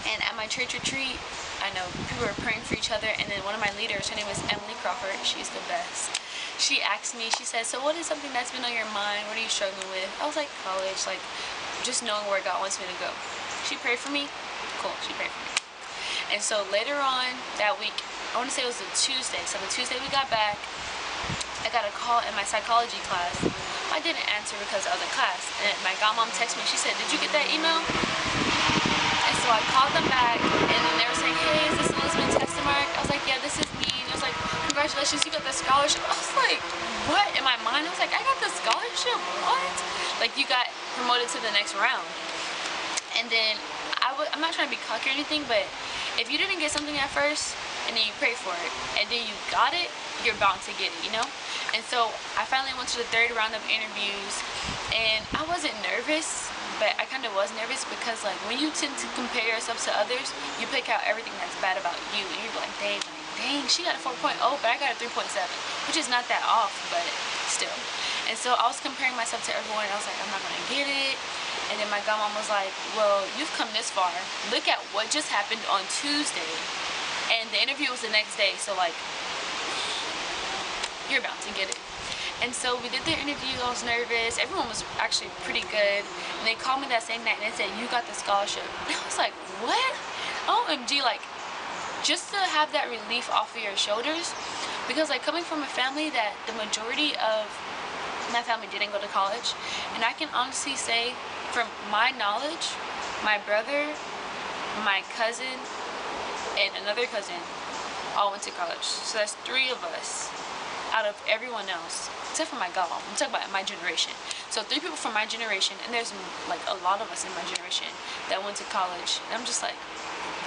And at my church retreat, I know people were praying for each other. And then one of my leaders, her name is Emily Crawford. She's the best. She asked me, she said, so what is something that's been on your mind? What are you struggling with? I was like, college, like just knowing where God wants me to go. She prayed for me. Cool, she prayed for me. And so later on that week, I want to say it was a Tuesday. So the Tuesday we got back, I got a call in my psychology class. I didn't answer because I was in class. And my godmom texted me. She said, did you get that email? And so I called them back. And then they were saying, hey, is this Elizabeth Testamark? I was like, yeah, this is me. And it was like, congratulations, you got the scholarship. I was like, what? In my mind, I was like, I got the scholarship? What? Like, you got promoted to the next round. And then I'm not trying to be cocky or anything, but if you didn't get something at first and then you pray for it and then you got it, you're bound to get it, you know? And so I finally went to the third round of interviews, and I wasn't nervous, but I kind of was nervous because like when you tend to compare yourself to others, you pick out everything that's bad about you, and you're like, dang, she got a 4.0, but I got a 3.7, which is not that off, but still. And so I was comparing myself to everyone, and I was like, I'm not gonna get it. And then my godmom was like, well, you've come this far. Look at what just happened on Tuesday. And the interview was the next day, so like, you're bound to get it. And so we did the interview. I was nervous. Everyone was actually pretty good. And they called me that same night and they said, you got the scholarship. And I was like, what? OMG, like, just to have that relief off of your shoulders. Because like coming from a family that the majority of my family didn't go to college. And I can honestly say, from my knowledge, my brother, my cousin, and another cousin all went to college. So that's 3 of us out of everyone else, except for my godmom. I'm talking about my generation. So 3 people from my generation, and there's like a lot of us in my generation that went to college. And I'm just like,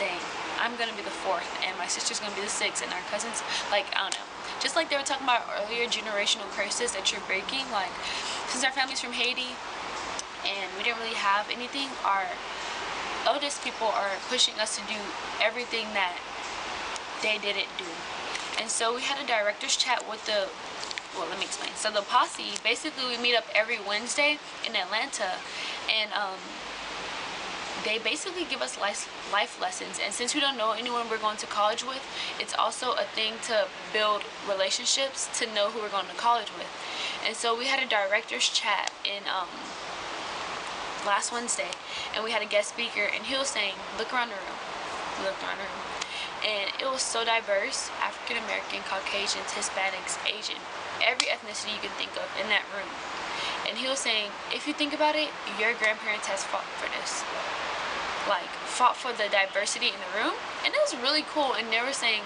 dang, I'm gonna be the 4th, and my sister's gonna be the 6th, and our cousins, like, I don't know. Just like they were talking about earlier, generational curses that you're breaking. Like, since our family's from Haiti, and we didn't really have anything, our eldest people are pushing us to do everything that they didn't do. And so we had a director's chat with well, let me explain. So the posse, basically we meet up every Wednesday in Atlanta, and they basically give us life lessons. And since we don't know anyone we're going to college with, it's also a thing to build relationships, to know who we're going to college with. And so we had a director's chat in last Wednesday, and we had a guest speaker, and he was saying, look around the room. We looked around the room. And it was so diverse: African American, Caucasians, Hispanics, Asian, every ethnicity you can think of in that room. And he was saying, if you think about it, your grandparents has fought for this, like fought for the diversity in the room. And it was really cool. And they were saying,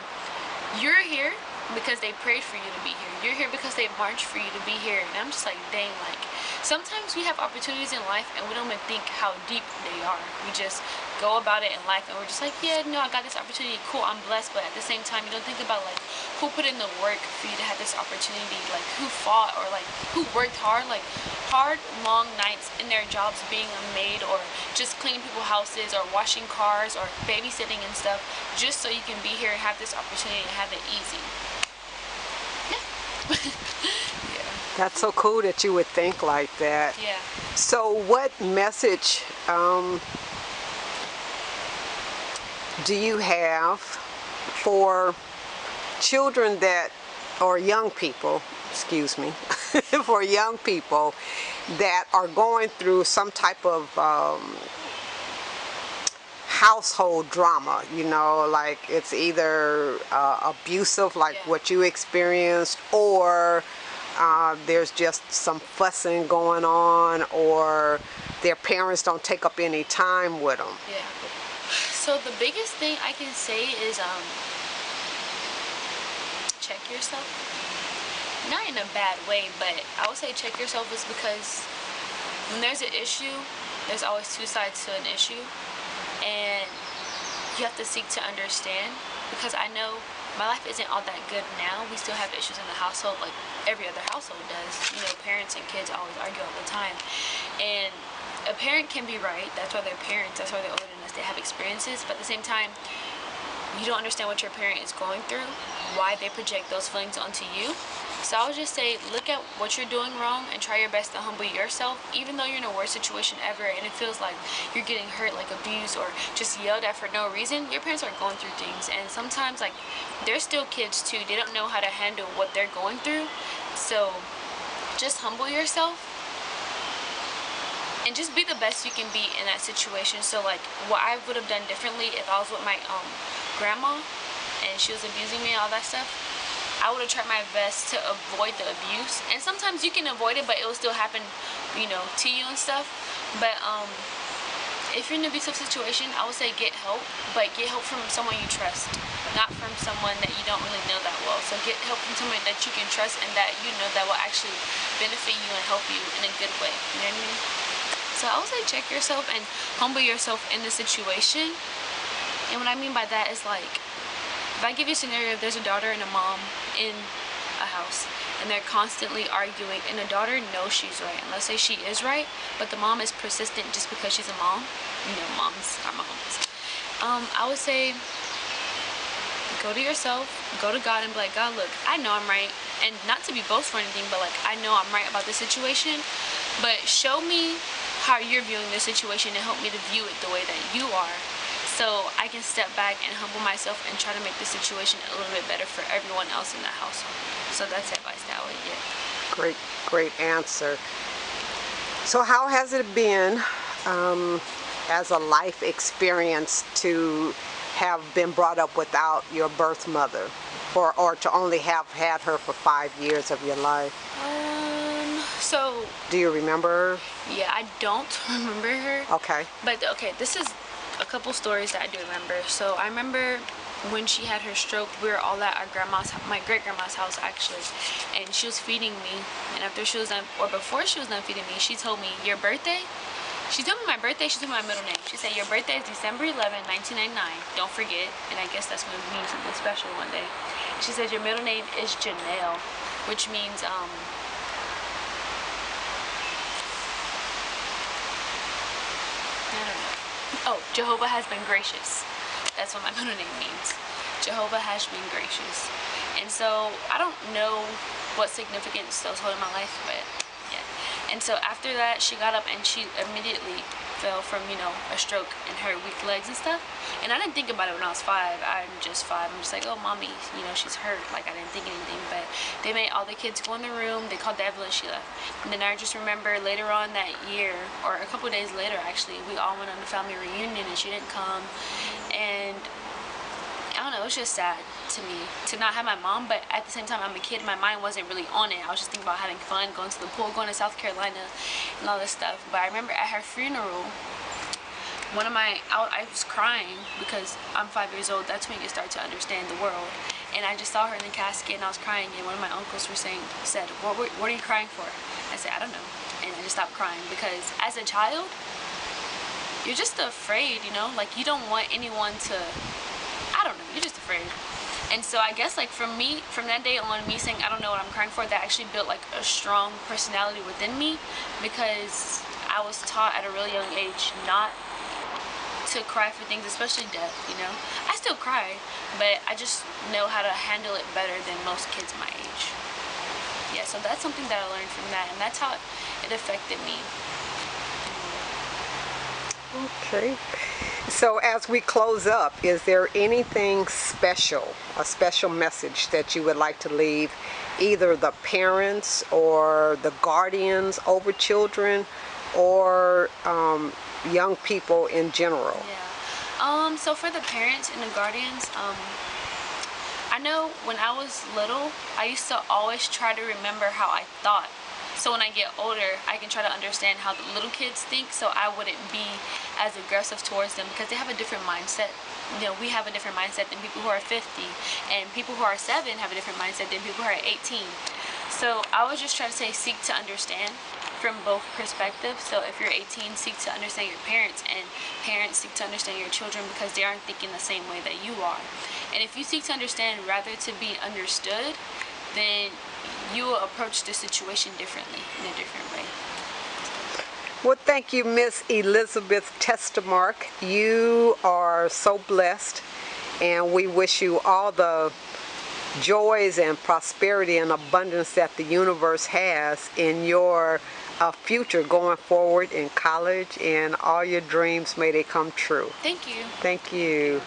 you're here because they prayed for you to be here. You're here because they marched for you to be here. And I'm just like, dang, like sometimes we have opportunities in life and we don't even think how deep they are. We just go about it in life and we're just like, yeah, no, I got this opportunity, cool, I'm blessed. But at the same time, you don't think about like who put in the work for you to have this opportunity, like who fought, or like who worked hard, like hard long nights in their jobs, being a maid or just cleaning people's houses or washing cars or babysitting and stuff, just so you can be here and have this opportunity and have it easy. Yeah. Yeah. That's so cool that you would think like that. Yeah. So what message do you have for children that, or young people, excuse me, for young people that are going through some type of household drama, you know, like it's either abusive, like what you experienced, or there's just some fussing going on, or their parents don't take up any time with them? Yeah. So the biggest thing I can say is check yourself. Not in a bad way, but I would say check yourself is because when there's an issue, there's always two sides to an issue, and you have to seek to understand. Because I know my life isn't all that good now. We still have issues in the household like every other household does. You know, parents and kids always argue all the time, and a parent can be right. That's why they're parents. That's why they're older than us. They have experiences, but at the same time, you don't understand what your parent is going through, why they project those feelings onto you. So I would just say, look at what you're doing wrong and try your best to humble yourself. Even though you're in a worse situation ever and it feels like you're getting hurt, like abused or just yelled at for no reason, your parents are going through things, and sometimes like they're still kids too. They don't know how to handle what they're going through. So just humble yourself and just be the best you can be in that situation. So like what I would have done differently if I was with my grandma and she was abusing me and all that stuff, I would have tried my best to avoid the abuse. And sometimes you can avoid it, but it will still happen, you know, to you and stuff. But if you're in an abusive situation, I would say get help, but get help from someone you trust, not from someone that you don't really know that well. So get help from someone that you can trust and that you know that will actually benefit you and help you in a good way. You know what I mean? So I would say check yourself and humble yourself in the situation. And what I mean by that is like, if I give you a scenario, if there's a daughter and a mom in a house and they're constantly arguing and the daughter knows she's right, and let's say she is right, but the mom is persistent just because she's a mom, you know, moms are moms. I would say go to yourself, go to God and be like, God, look, I know I'm right, and not to be boastful or anything, but like I know I'm right about this situation, but show me how you're viewing this situation and help me to view it the way that you are, so I can step back and humble myself and try to make the situation a little bit better for everyone else in the household. So that's advice that I would give. Great answer. So how has it been as a life experience to have been brought up without your birth mother, or to only have had her for 5 years of your life? So do you remember her? Yeah, I don't remember her. Okay. But okay, this is a couple stories that I do remember. So I remember when she had her stroke, we were all at our my great grandma's house actually, and she was feeding me. And after she was done, or before she was done feeding me, she told me, your birthday? She told me my birthday. She told me my middle name. She said, your birthday is December 11, 1999. Don't forget. And I guess that's going to mean something special one day. She said, your middle name is Janelle, which means I don't know. Oh, Jehovah has been gracious. That's what my middle name means. Jehovah has been gracious. And so I don't know what significance those hold in my life, but yeah. And so after that, she got up and she immediately fell from, you know, a stroke and her weak legs and stuff. And I didn't think about it when I was 5. I'm just 5. I'm just like, oh, mommy, you know, she's hurt. Like, I didn't think anything. But they made all the kids go in the room. They called the ambulance. She left. And then I just remember later on that year, or a couple days later, actually, we all went on a family reunion and she didn't come. And I don't know, it was just sad to me to not have my mom, but at the same time, I'm a kid, my mind wasn't really on it. I was just thinking about having fun, going to the pool, going to South Carolina, and all this stuff. But I remember at her funeral, I was crying because I'm 5 years old. That's when you start to understand the world. And I just saw her in the casket and I was crying, and one of my uncles said, what are you crying for? I said, I don't know. And I just stopped crying because as a child, you're just afraid, you know? Like, you don't want anyone to, I don't know, you're just afraid. And so I guess like from that day on, me saying I don't know what I'm crying for, that actually built like a strong personality within me, because I was taught at a really young age not to cry for things, especially death, you know? I still cry, but I just know how to handle it better than most kids my age. yeah, so that's something that I learned from that, and that's how it affected me. Okay. So as we close up, is there anything special, a special message that you would like to leave either the parents or the guardians over children or young people in general? Yeah. So for the parents and the guardians, I know when I was little, I used to always try to remember how I thought. So when I get older, I can try to understand how the little kids think, so I wouldn't be as aggressive towards them because they have a different mindset. You know, we have a different mindset than people who are 50, and people who are 7 have a different mindset than people who are 18. So I was just trying to say, seek to understand from both perspectives. So if you're 18, seek to understand your parents, and parents seek to understand your children because they aren't thinking the same way that you are. And if you seek to understand rather to be understood, then you will approach the situation differently, in a different way. Well, thank you, Miss Elizabeth Testamark. You are so blessed, and we wish you all the joys and prosperity and abundance that the universe has in your future going forward in college, and all your dreams, may they come true. Thank you. Thank you.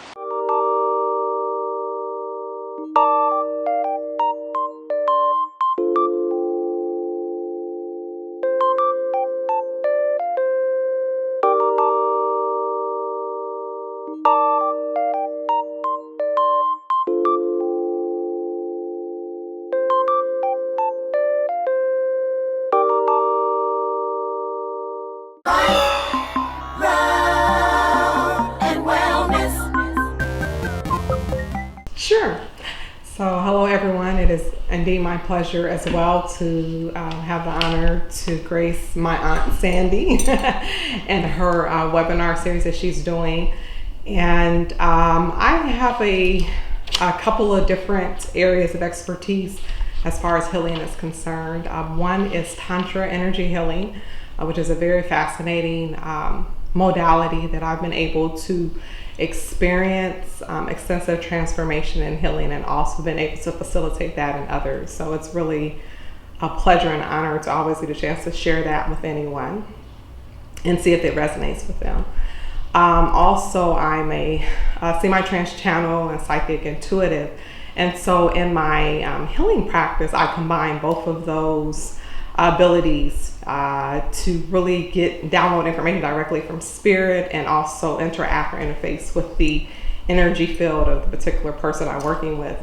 And wellness. Sure. So hello everyone. It is indeed my pleasure as well to have the honor to grace my Aunt Sandy and her webinar series that she's doing. And I have a couple of different areas of expertise as far as healing is concerned. One is Tantra energy healing, which is a very fascinating modality that I've been able to experience extensive transformation and healing, and also been able to facilitate that in others. So it's really a pleasure and honor to always get a chance to share that with anyone and see if it resonates with them. Also, I'm a semi-trance channel and psychic intuitive, and so in my healing practice, I combine both of those abilities to really download information directly from spirit, and also interact or interface with the energy field of the particular person I'm working with,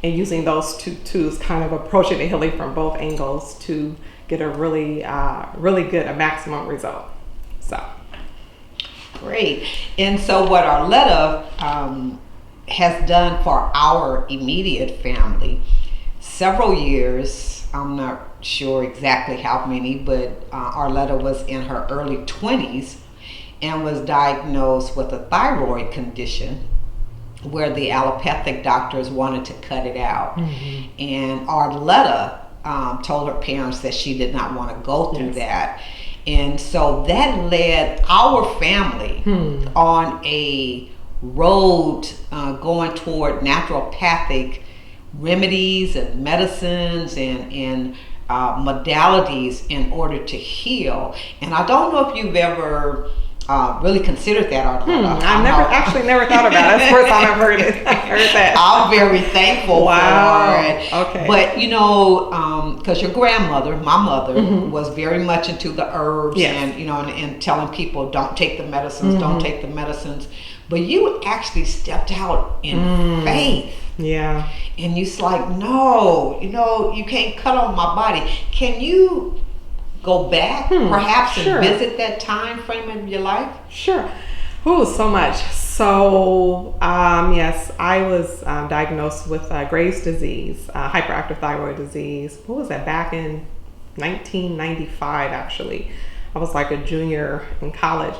and using those two tools, kind of approaching the healing from both angles to get a really good, a maximum result. So Great. And so what Arletta has done for our immediate family, several years, I'm not sure exactly how many, but Arletta was in her early 20s and was diagnosed with a thyroid condition where the allopathic doctors wanted to cut it out. Mm-hmm. And Arletta told her parents that she did not want to go through that. And so that led our family on a road going toward naturopathic remedies and medicines and modalities in order to heal. And I don't know if you've ever really considered that, Arletta. I've never thought about it. That's the first time I've heard it. I heard that. I'm very thankful for it. Okay. But you know, because your grandmother, my mother, was very much into the herbs, and you know, and telling people don't take the medicines, don't take the medicines. But you actually stepped out in faith. Yeah. And you're like, no, you know, you can't cut on my body. Can you go back perhaps and visit that time frame of your life? Sure. Oh, so much. So yes, I was diagnosed with Graves' disease, hyperactive thyroid disease. What was that? Back in 1995, actually. I was like a junior in college.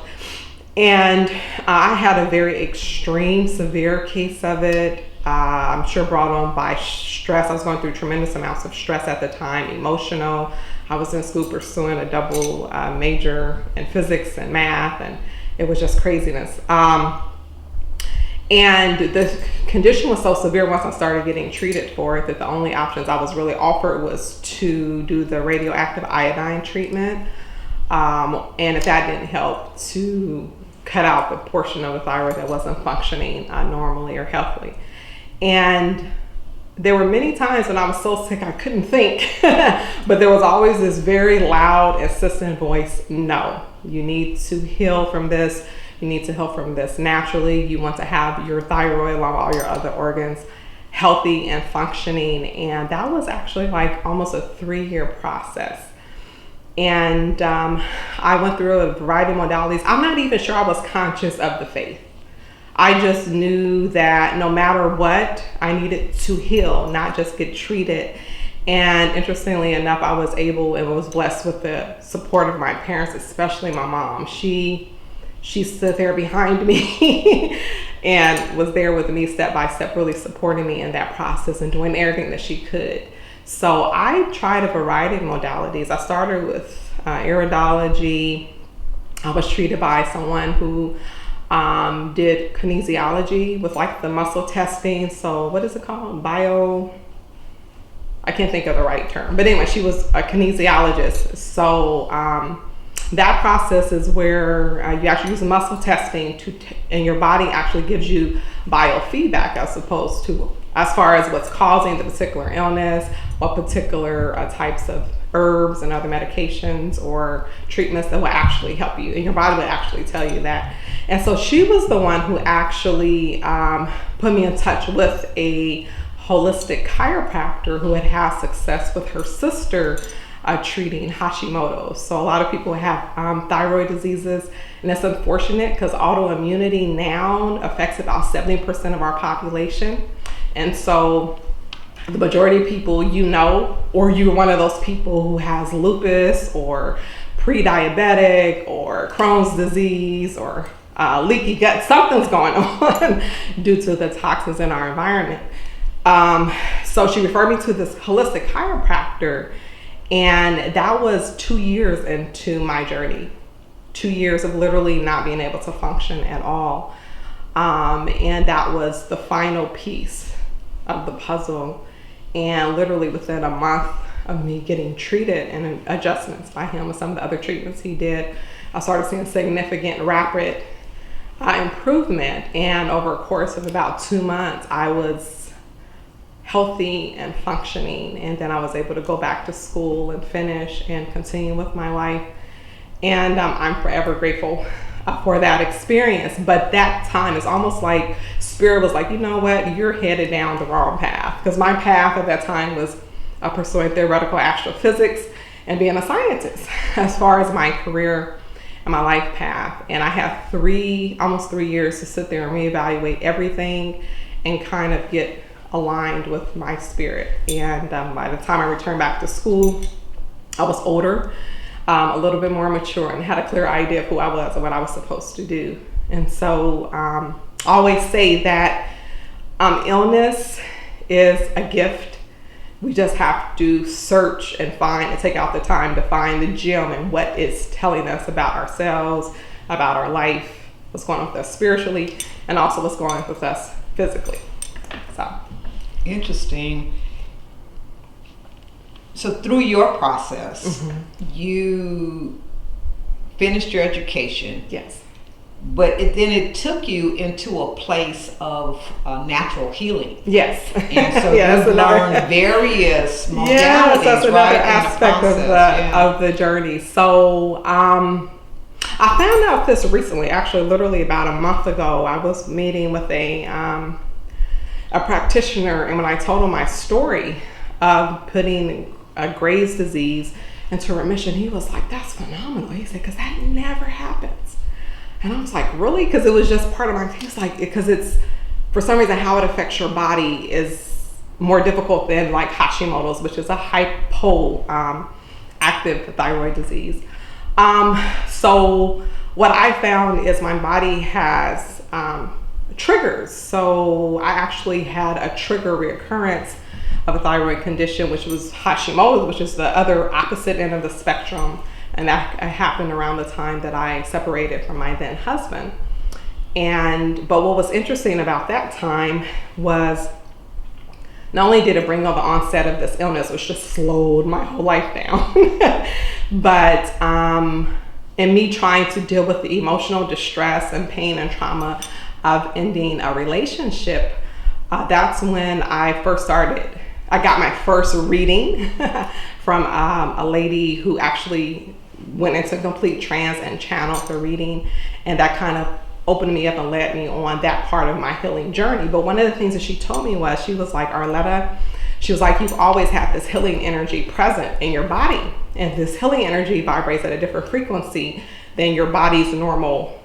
And I had a very extreme, severe case of it. I'm sure brought on by stress. I was going through tremendous amounts of stress at the time, emotional. I was in school pursuing a double major in physics and math, and it was just craziness. And the condition was so severe once I started getting treated for it that the only options I was really offered was to do the radioactive iodine treatment. And if that didn't help, to cut out the portion of the thyroid that wasn't functioning normally or healthily. And there were many times when I was so sick I couldn't think, but there was always this very loud, insistent voice: no, you need to heal from this. You need to heal from this naturally. You want to have your thyroid, along with all your other organs, healthy and functioning. And that was actually like almost a 3-year process. And I went through a variety of modalities. I'm not even sure I was conscious of the faith. I just knew that no matter what, I needed to heal, not just get treated. And interestingly enough, I was able and was blessed with the support of my parents, especially my mom. She stood there behind me and was there with me step by step, really supporting me in that process and doing everything that she could. So I tried a variety of modalities. I started with iridology. I was treated by someone who did kinesiology with like the muscle testing. So what is it called? I can't think of the right term. But anyway, she was a kinesiologist. So that process is where you actually use muscle testing and your body actually gives you biofeedback as far as what's causing the particular illness, what particular types of herbs and other medications or treatments that will actually help you, and your body will actually tell you that. And so she was the one who actually put me in touch with a holistic chiropractor who had had success with her sister treating Hashimoto. So a lot of people have thyroid diseases, and it's unfortunate because autoimmunity now affects about 70% of our population. And so the majority of people, or you're one of those people who has lupus or pre-diabetic or Crohn's disease or leaky gut, something's going on due to the toxins in our environment. So she referred me to this holistic chiropractor, and that was 2 years into my journey. 2 years of literally not being able to function at all. And that was the final piece of the puzzle. And literally within a month of me getting treated and adjustments by him with some of the other treatments he did, I started seeing significant, rapid improvement. And over a course of about 2 months, I was healthy and functioning. And then I was able to go back to school and finish and continue with my life. And I'm forever grateful for that experience. But that time is almost like Spirit was like, you know what, you're headed down the wrong path. Because my path at that time was pursuing theoretical astrophysics and being a scientist as far as my career and my life path. And I had almost 3 years to sit there and reevaluate everything and kind of get aligned with my spirit. And by the time I returned back to school, I was older, a little bit more mature, and had a clear idea of who I was and what I was supposed to do. And so I always say that illness is a gift. We just have to search and find and take out the time to find the gem and what it's telling us about ourselves, about our life, what's going on with us spiritually, and also what's going on with us physically. So interesting. So through your process, you finished your education. Yes. But then it took you into a place of natural healing. Yes. And so you learned various modalities. Yes, that's another aspect of the journey. So I found out this recently, actually literally about a month ago. I was meeting with a practitioner, and when I told him my story of putting Graves' disease into remission, he was like, that's phenomenal. He said, because that never happens. And I was like, really? Because it was just part of my thing. It's like, because it's, for some reason, how it affects your body is more difficult than like Hashimoto's, which is a hypoactive thyroid disease. So what I found is my body has triggers. So I actually had a trigger reoccurrence of a thyroid condition, which was Hashimoto, which is the other opposite end of the spectrum. And that happened around the time that I separated from my then husband. But what was interesting about that time was not only did it bring on the onset of this illness, which just slowed my whole life down, but in me trying to deal with the emotional distress and pain and trauma of ending a relationship, that's when I got my first reading from a lady who actually went into complete trance and channeled the reading, and that kind of opened me up and led me on that part of my healing journey. But one of the things that she told me was, she was like, Arletta, she was like, you've always had this healing energy present in your body, and this healing energy vibrates at a different frequency than your body's normal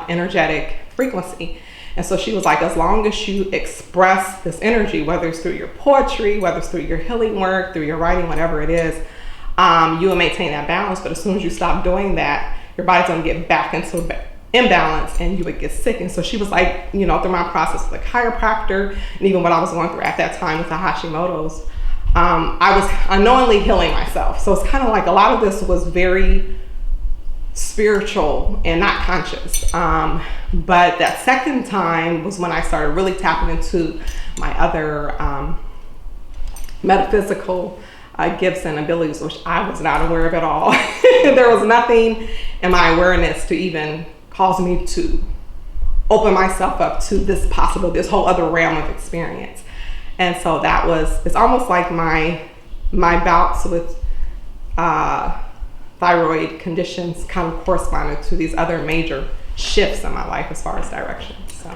energetic frequency. And so she was like, as long as you express this energy, whether it's through your poetry, whether it's through your healing work, through your writing, whatever it is, you will maintain that balance. But as soon as you stop doing that, your body's going to get back into imbalance and you would get sick. And so she was like, you know, through my process with a chiropractor, and even what I was going through at that time with the Hashimoto's, I was unknowingly healing myself. So it's kind of like a lot of this was very spiritual and not conscious. But that second time was when I started really tapping into my other metaphysical gifts and abilities, which I was not aware of at all. There was nothing in my awareness to even cause me to open myself up to this whole other realm of experience. And so it's almost like my bouts with thyroid conditions kind of corresponded to these other major shifts in my life as far as direction. So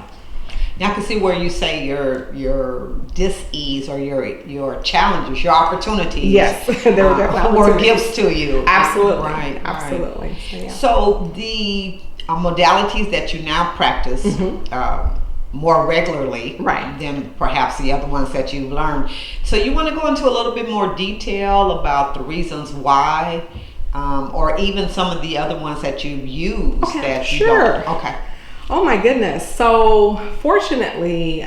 now I can see where you say your dis-ease or your challenges, your opportunities. Yes, there were definitely were gifts to you. Absolutely, right, absolutely. Right. So, yeah. So the modalities that you now practice more regularly than perhaps the other ones that you've learned. So you want to go into a little bit more detail about the reasons why, or even some of the other ones that you've used. Okay, that you sure. don't. Okay. Oh my goodness. So fortunately,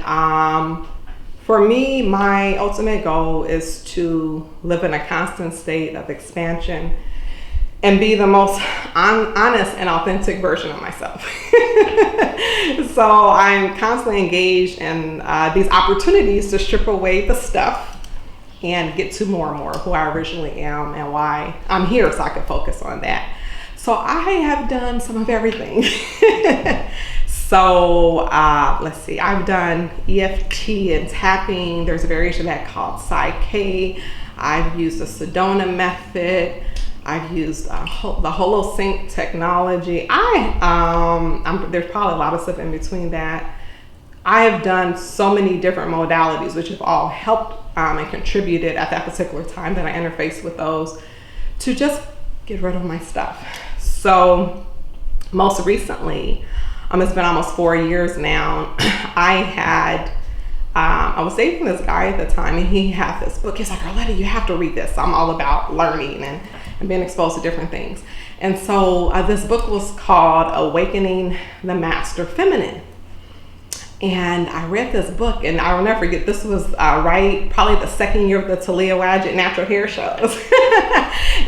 for me, my ultimate goal is to live in a constant state of expansion and be the most honest and authentic version of myself. So I'm constantly engaged in these opportunities to strip away the stuff and get to more and more who I originally am and why I'm here, so I can focus on that. So I have done some of everything. So let's see, I've done EFT and tapping. There's a variation of that called Psy-K. I've used the Sedona method. I've used the HoloSync technology. There's probably a lot of stuff in between that. I have done so many different modalities, which have all helped and contributed at that particular time that I interfaced with those to just get rid of my stuff. So most recently, it's been almost 4 years now, I was dating this guy at the time, and he had this book. He's like, Arletta, you have to read this. I'm all about learning and being exposed to different things. And so this book was called Awakening the Master Feminine. And I read this book, and I will never forget, this was probably the second year of the Talia Wadget natural hair shows.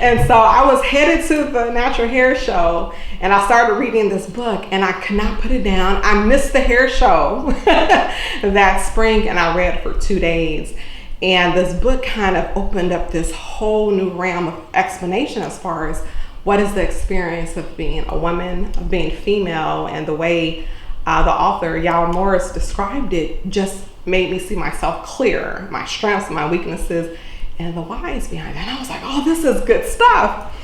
And so I was headed to the natural hair show, and I started reading this book, and I could not put it down. I missed the hair show that spring, and I read for 2 days. And this book kind of opened up this whole new realm of explanation as far as what is the experience of being a woman, of being female, and the way the author, Yael Morris, described it just made me see myself clearer, my strengths, my weaknesses, and the whys behind that. And I was like, oh, this is good stuff.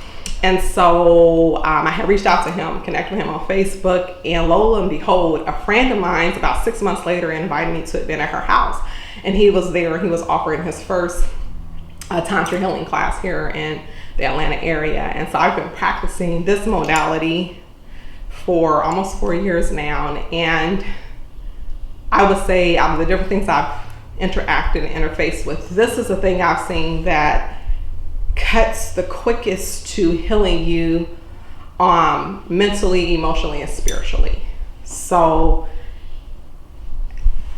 And so I had reached out to him, connected with him on Facebook, and lo and behold, a friend of mine about 6 months later invited me to event at her house. And he was there, he was offering his first Tantra healing class here in the Atlanta area. And so I've been practicing this modality for almost 4 years now, and I would say the different things I've interacted and interfaced with, this is the thing I've seen that cuts the quickest to healing you mentally, emotionally, and spiritually. So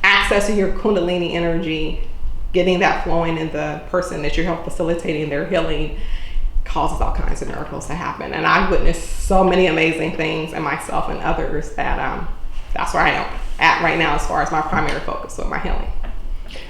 accessing your Kundalini energy, getting that flowing in the person that you're helping facilitating their healing, causes all kinds of miracles to happen. And I've witnessed so many amazing things in myself and others that that's where I am at right now as far as my primary focus with my healing.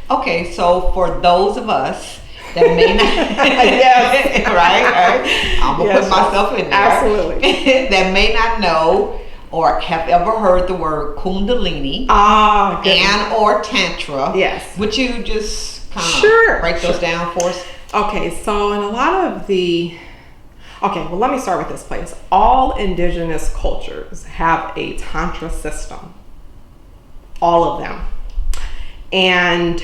Okay, so for those of us that may not, Yes. right? I'm gonna put myself in there. Absolutely. That may not know or have ever heard the word Kundalini and or Tantra. Yes. Would you just kind of Sure. break those down for us? Okay, so in a lot of let me start with this place. All indigenous cultures have a Tantra system. All of them. And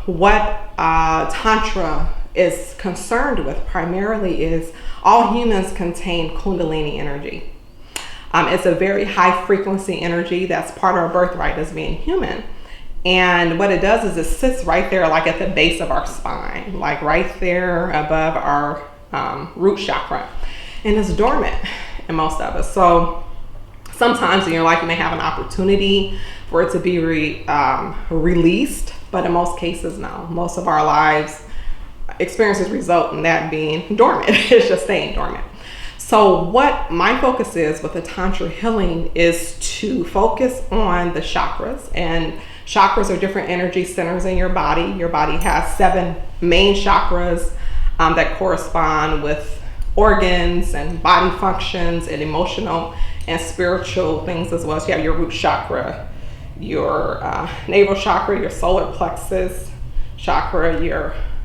what Tantra is concerned with primarily is all humans contain Kundalini energy. It's a very high frequency energy that's part of our birthright as being human. And what it does is it sits right there, like at the base of our spine, like right there above our root chakra. And it's dormant in most of us. So sometimes in your life you may have an opportunity for it to be released, but in most cases, no. Most of our lives, experiences result in that being dormant. It's just staying dormant. So what my focus is with the Tantra healing is to focus on the chakras. And chakras are different energy centers in your body. Your body has 7 main chakras that correspond with organs and body functions and emotional and spiritual things as well. So you have your root chakra, your navel chakra, your solar plexus chakra,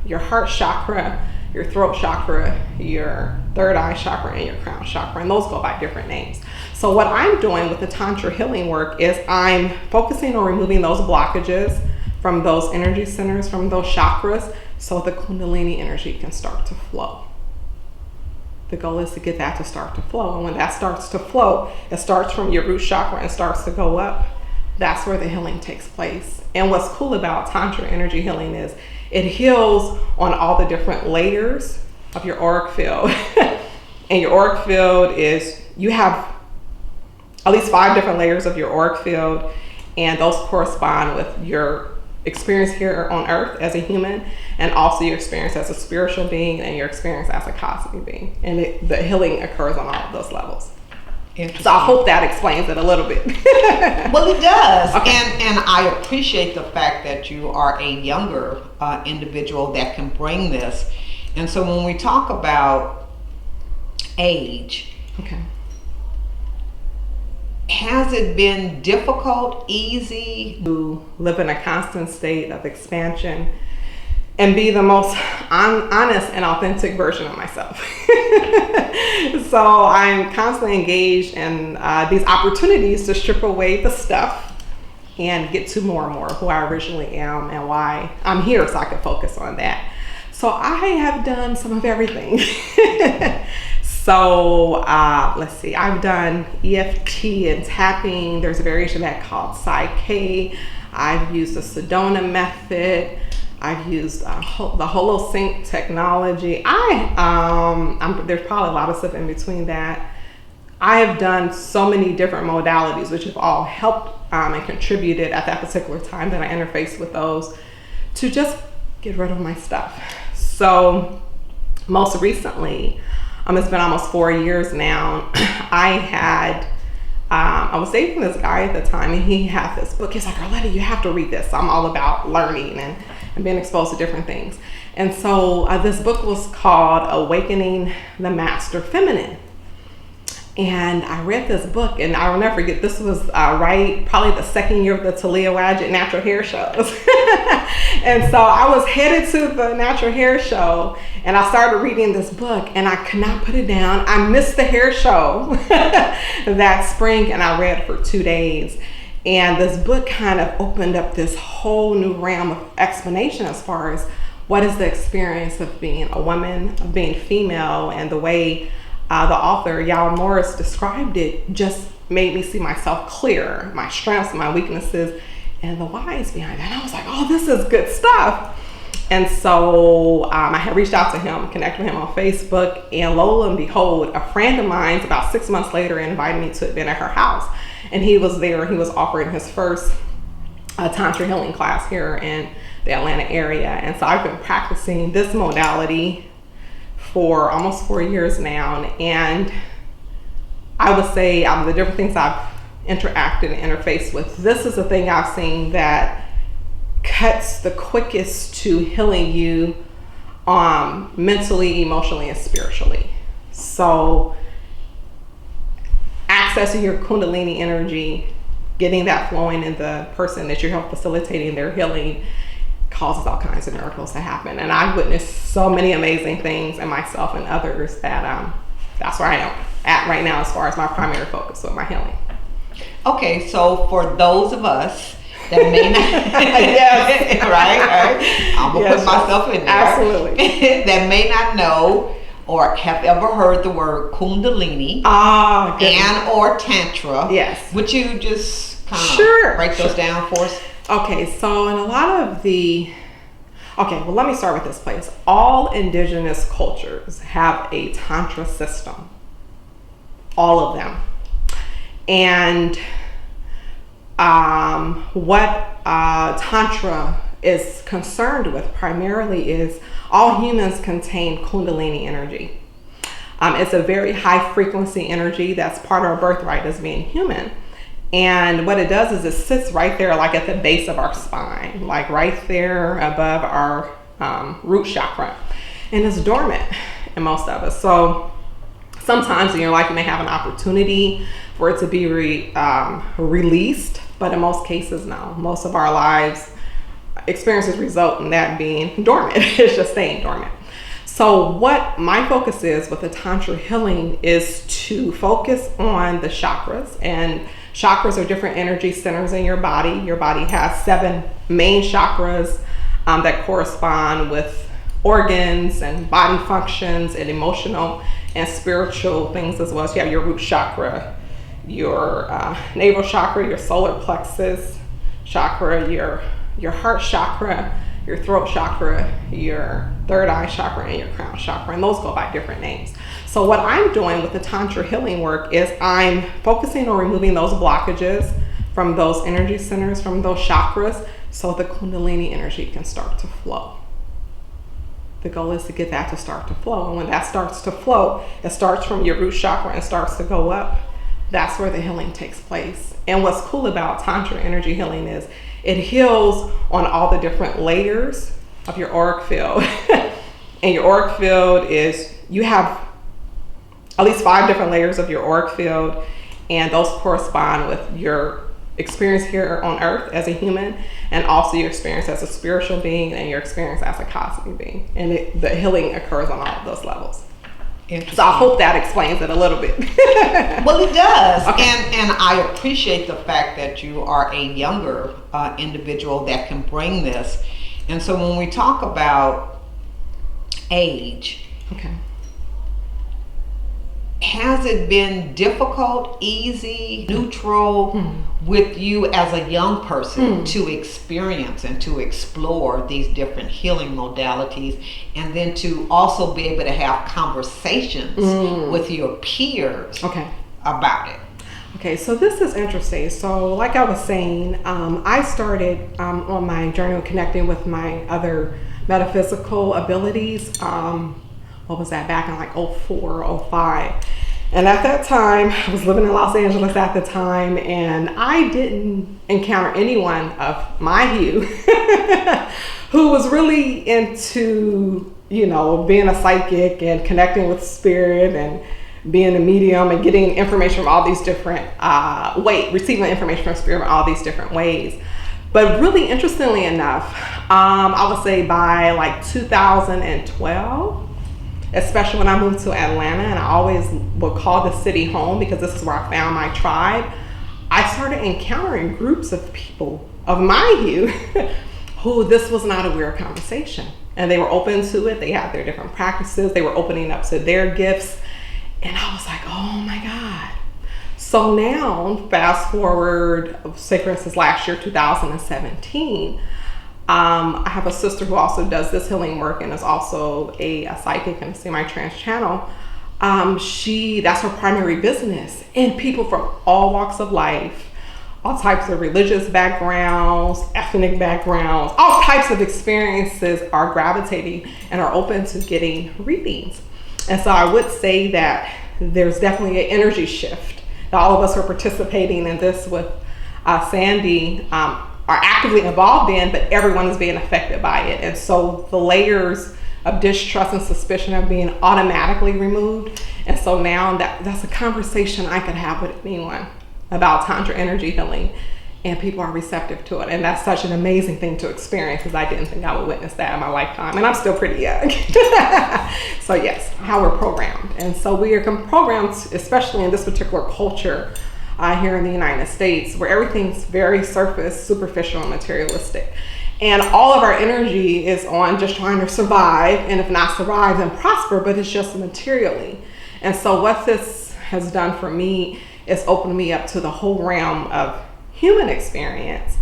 your heart chakra, your throat chakra, your third eye chakra, and your crown chakra. And those go by different names. So what I'm doing with the Tantra healing work is I'm focusing on removing those blockages from those energy centers, from those chakras, so the Kundalini energy can start to flow. The goal is to get that to start to flow. And when that starts to flow, it starts from your root chakra and starts to go up. That's where the healing takes place. And what's cool about Tantra energy healing is it heals on all the different layers of your auric field. And your auric field is, you have at least 5 different layers of your auric field, and those correspond with your experience here on earth as a human, and also your experience as a spiritual being and your experience as a cosmic being. And the healing occurs on all of those levels. So I hope that explains it a little bit. Well, it does. Okay. And I appreciate the fact that you are a younger individual that can bring this. And so when we talk about age, Okay. has it been difficult, easy? To live in a constant state of expansion and be the most honest and authentic version of myself. So I'm constantly engaged in these opportunities to strip away the stuff and get to more and more who I originally am and why I'm here, so I can focus on that. So I have done some of everything. So let's see, I've done EFT and tapping. There's a variation of that called Psyche. I've used the Sedona method. I've used the HoloSync technology. There's probably a lot of stuff in between that. I have done so many different modalities, which have all helped and contributed at that particular time that I interfaced with those to just get rid of my stuff. So most recently, it's been almost 4 years now. I was dating this guy at the time, and he had this book. He's like, Arletta, you have to read this. I'm all about learning and being exposed to different things. And so this book was called Awakening the Master Feminine. And I read this book, and I will never forget, this was probably the second year of the Talia Wadjet natural hair shows. And so I was headed to the natural hair show, and I started reading this book, and I could not put it down. I missed the hair show that spring, and I read for 2 days. And this book kind of opened up this whole new realm of explanation as far as what is the experience of being a woman, of being female, and the way the author, Yael Morris, described it just made me see myself clearer, my strengths, my weaknesses, and the whys behind that. And I was like, oh, this is good stuff. And so I had reached out to him, connected with him on Facebook, and lo and behold, a friend of mine, about 6 months later, invited me to an event at her house. And he was there, he was offering his first Tantra healing class here in the Atlanta area. And so I've been practicing this modality for almost 4 years now, and I would say the different things I've interacted and interfaced with, this is the thing I've seen that cuts the quickest to healing you mentally, emotionally, and spiritually. So accessing your Kundalini energy, getting that flowing in the person that you're helping facilitating their healing causes all kinds of miracles to happen. And I've witnessed so many amazing things in myself and others that that's where I am at right now as far as my primary focus with my healing. Okay, so for those of us that may not, yes, right, I'm gonna put myself in there. Absolutely. That may not know or have ever heard the word Kundalini and or Tantra. Yes. Would you just kind of break those down for us? Okay, so in a lot of let me start with this place. All indigenous cultures have a Tantra system. All of them. And what Tantra is concerned with primarily is all humans contain Kundalini energy. It's a very high frequency energy that's part of our birthright as being human. And what it does is it sits right there, like at the base of our spine, like right there above our root chakra. And it's dormant in most of us. So sometimes in your life you may have an opportunity for it to be released, but in most cases, no. Most of our lives, experiences result in that being dormant. It's just staying dormant. So what my focus is with the Tantra healing is to focus on the chakras. And chakras are different energy centers in your body. Your body has 7 main chakras that correspond with organs and body functions and emotional and spiritual things as well. So you have your root chakra, your navel chakra, your solar plexus chakra, your heart chakra, your throat chakra, your third eye chakra, and your crown chakra. And those go by different names. So what I'm doing with the Tantra healing work is I'm focusing on removing those blockages from those energy centers, from those chakras, so the Kundalini energy can start to flow. The goal is to get that to start to flow. And when that starts to flow, it starts from your root chakra and starts to go up. That's where the healing takes place. And what's cool about Tantra energy healing is it heals on all the different layers of your auric field. And your auric field is, you have at least 5 different layers of your auric field, and those correspond with your experience here on earth as a human, and also your experience as a spiritual being and your experience as a cosmic being. And the healing occurs on all of those levels. So I hope that explains it a little bit. Well, it does. Okay. And I appreciate the fact that you are a younger individual that can bring this. And so when we talk about age, Okay. has it been difficult, easy, neutral with you as a young person to experience and to explore these different healing modalities, and then to also be able to have conversations with your peers about it? Okay, so this is interesting. So like I was saying, I started on my journey of connecting with my other metaphysical abilities. What was that, back in like 04, 05. And at that time, I was living in Los Angeles at the time, and I didn't encounter anyone of my hue who was really into, being a psychic and connecting with spirit and being a medium and getting information from all these different receiving information from spirit in all these different ways. But really interestingly enough, I would say by like 2012, especially when I moved to Atlanta, and I always would call the city home because this is where I found my tribe, I started encountering groups of people of my hue who this was not a weird conversation. And they were open to it. They had their different practices. They were opening up to their gifts. And I was like, oh my God. So now, fast forward, say for instance, last year, 2017, I have a sister who also does this healing work and is also a psychic and a semi-trance channel. That's her primary business. And people from all walks of life, all types of religious backgrounds, ethnic backgrounds, all types of experiences are gravitating and are open to getting readings. And so I would say that there's definitely an energy shift. All of us who are participating in this with Sandy are actively involved in, but everyone is being affected by it. And so the layers of distrust and suspicion are being automatically removed. And so now that's a conversation I could have with anyone about Tantra energy healing, and people are receptive to it. And that's such an amazing thing to experience, because I didn't think I would witness that in my lifetime, and I'm still pretty young. So yes, how we're programmed. And so we are programmed, especially in this particular culture here in the United States, where everything's very surface, superficial, and materialistic. And all of our energy is on just trying to survive, and if not survive, then prosper, but it's just materially. And so what this has done for me is opened me up to the whole realm of human experience.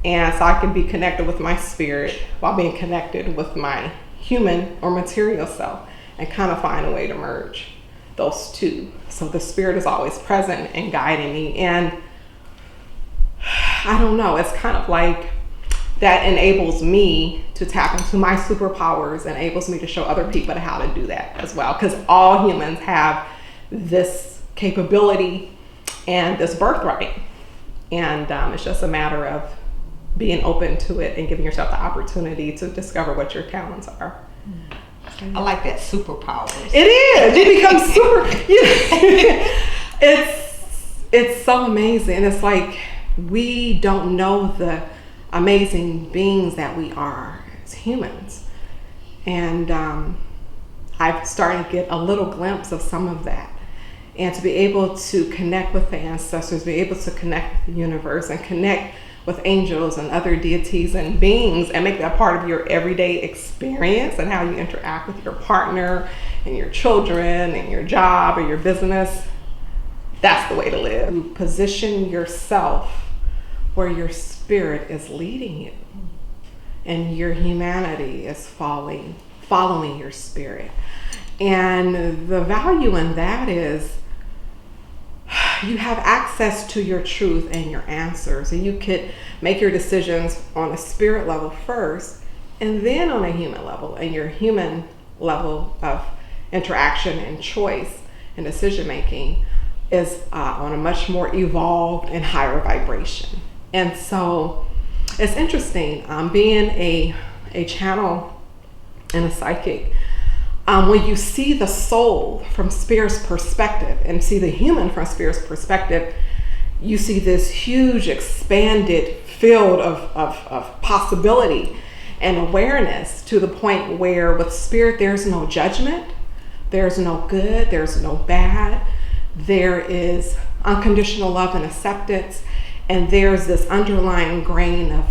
And so I can be connected with my spirit while being connected with my human or material self, and kind of find a way to merge those two. So the spirit is always present and guiding me. And I don't know, it's kind of like that enables me to tap into my superpowers, enables me to show other people how to do that as well. Because all humans have this capability and this birthright. And it's just a matter of being open to it and giving yourself the opportunity to discover what your talents are. I like that, superpowers. It is. You become it's so amazing. It's like we don't know the amazing beings that we are as humans. And I've started to get a little glimpse of some of that. And to be able to connect with the ancestors, be able to connect with the universe, and connect with angels and other deities and beings, and make that part of your everyday experience and how you interact with your partner and your children and your job or your business. That's the way to live. You position yourself where your spirit is leading you, and your humanity is following your spirit. And the value in that is you have access to your truth and your answers, and you could make your decisions on a spirit level first, and then on a human level, and your human level of interaction and choice and decision making is on a much more evolved and higher vibration. And so it's interesting, being a channel and a psychic, when you see the soul from spirit's perspective and see the human from spirit's perspective, you see this huge expanded field of possibility and awareness, to the point where with spirit there's no judgment, there's no good, there's no bad, there is unconditional love and acceptance, and there's this underlying grain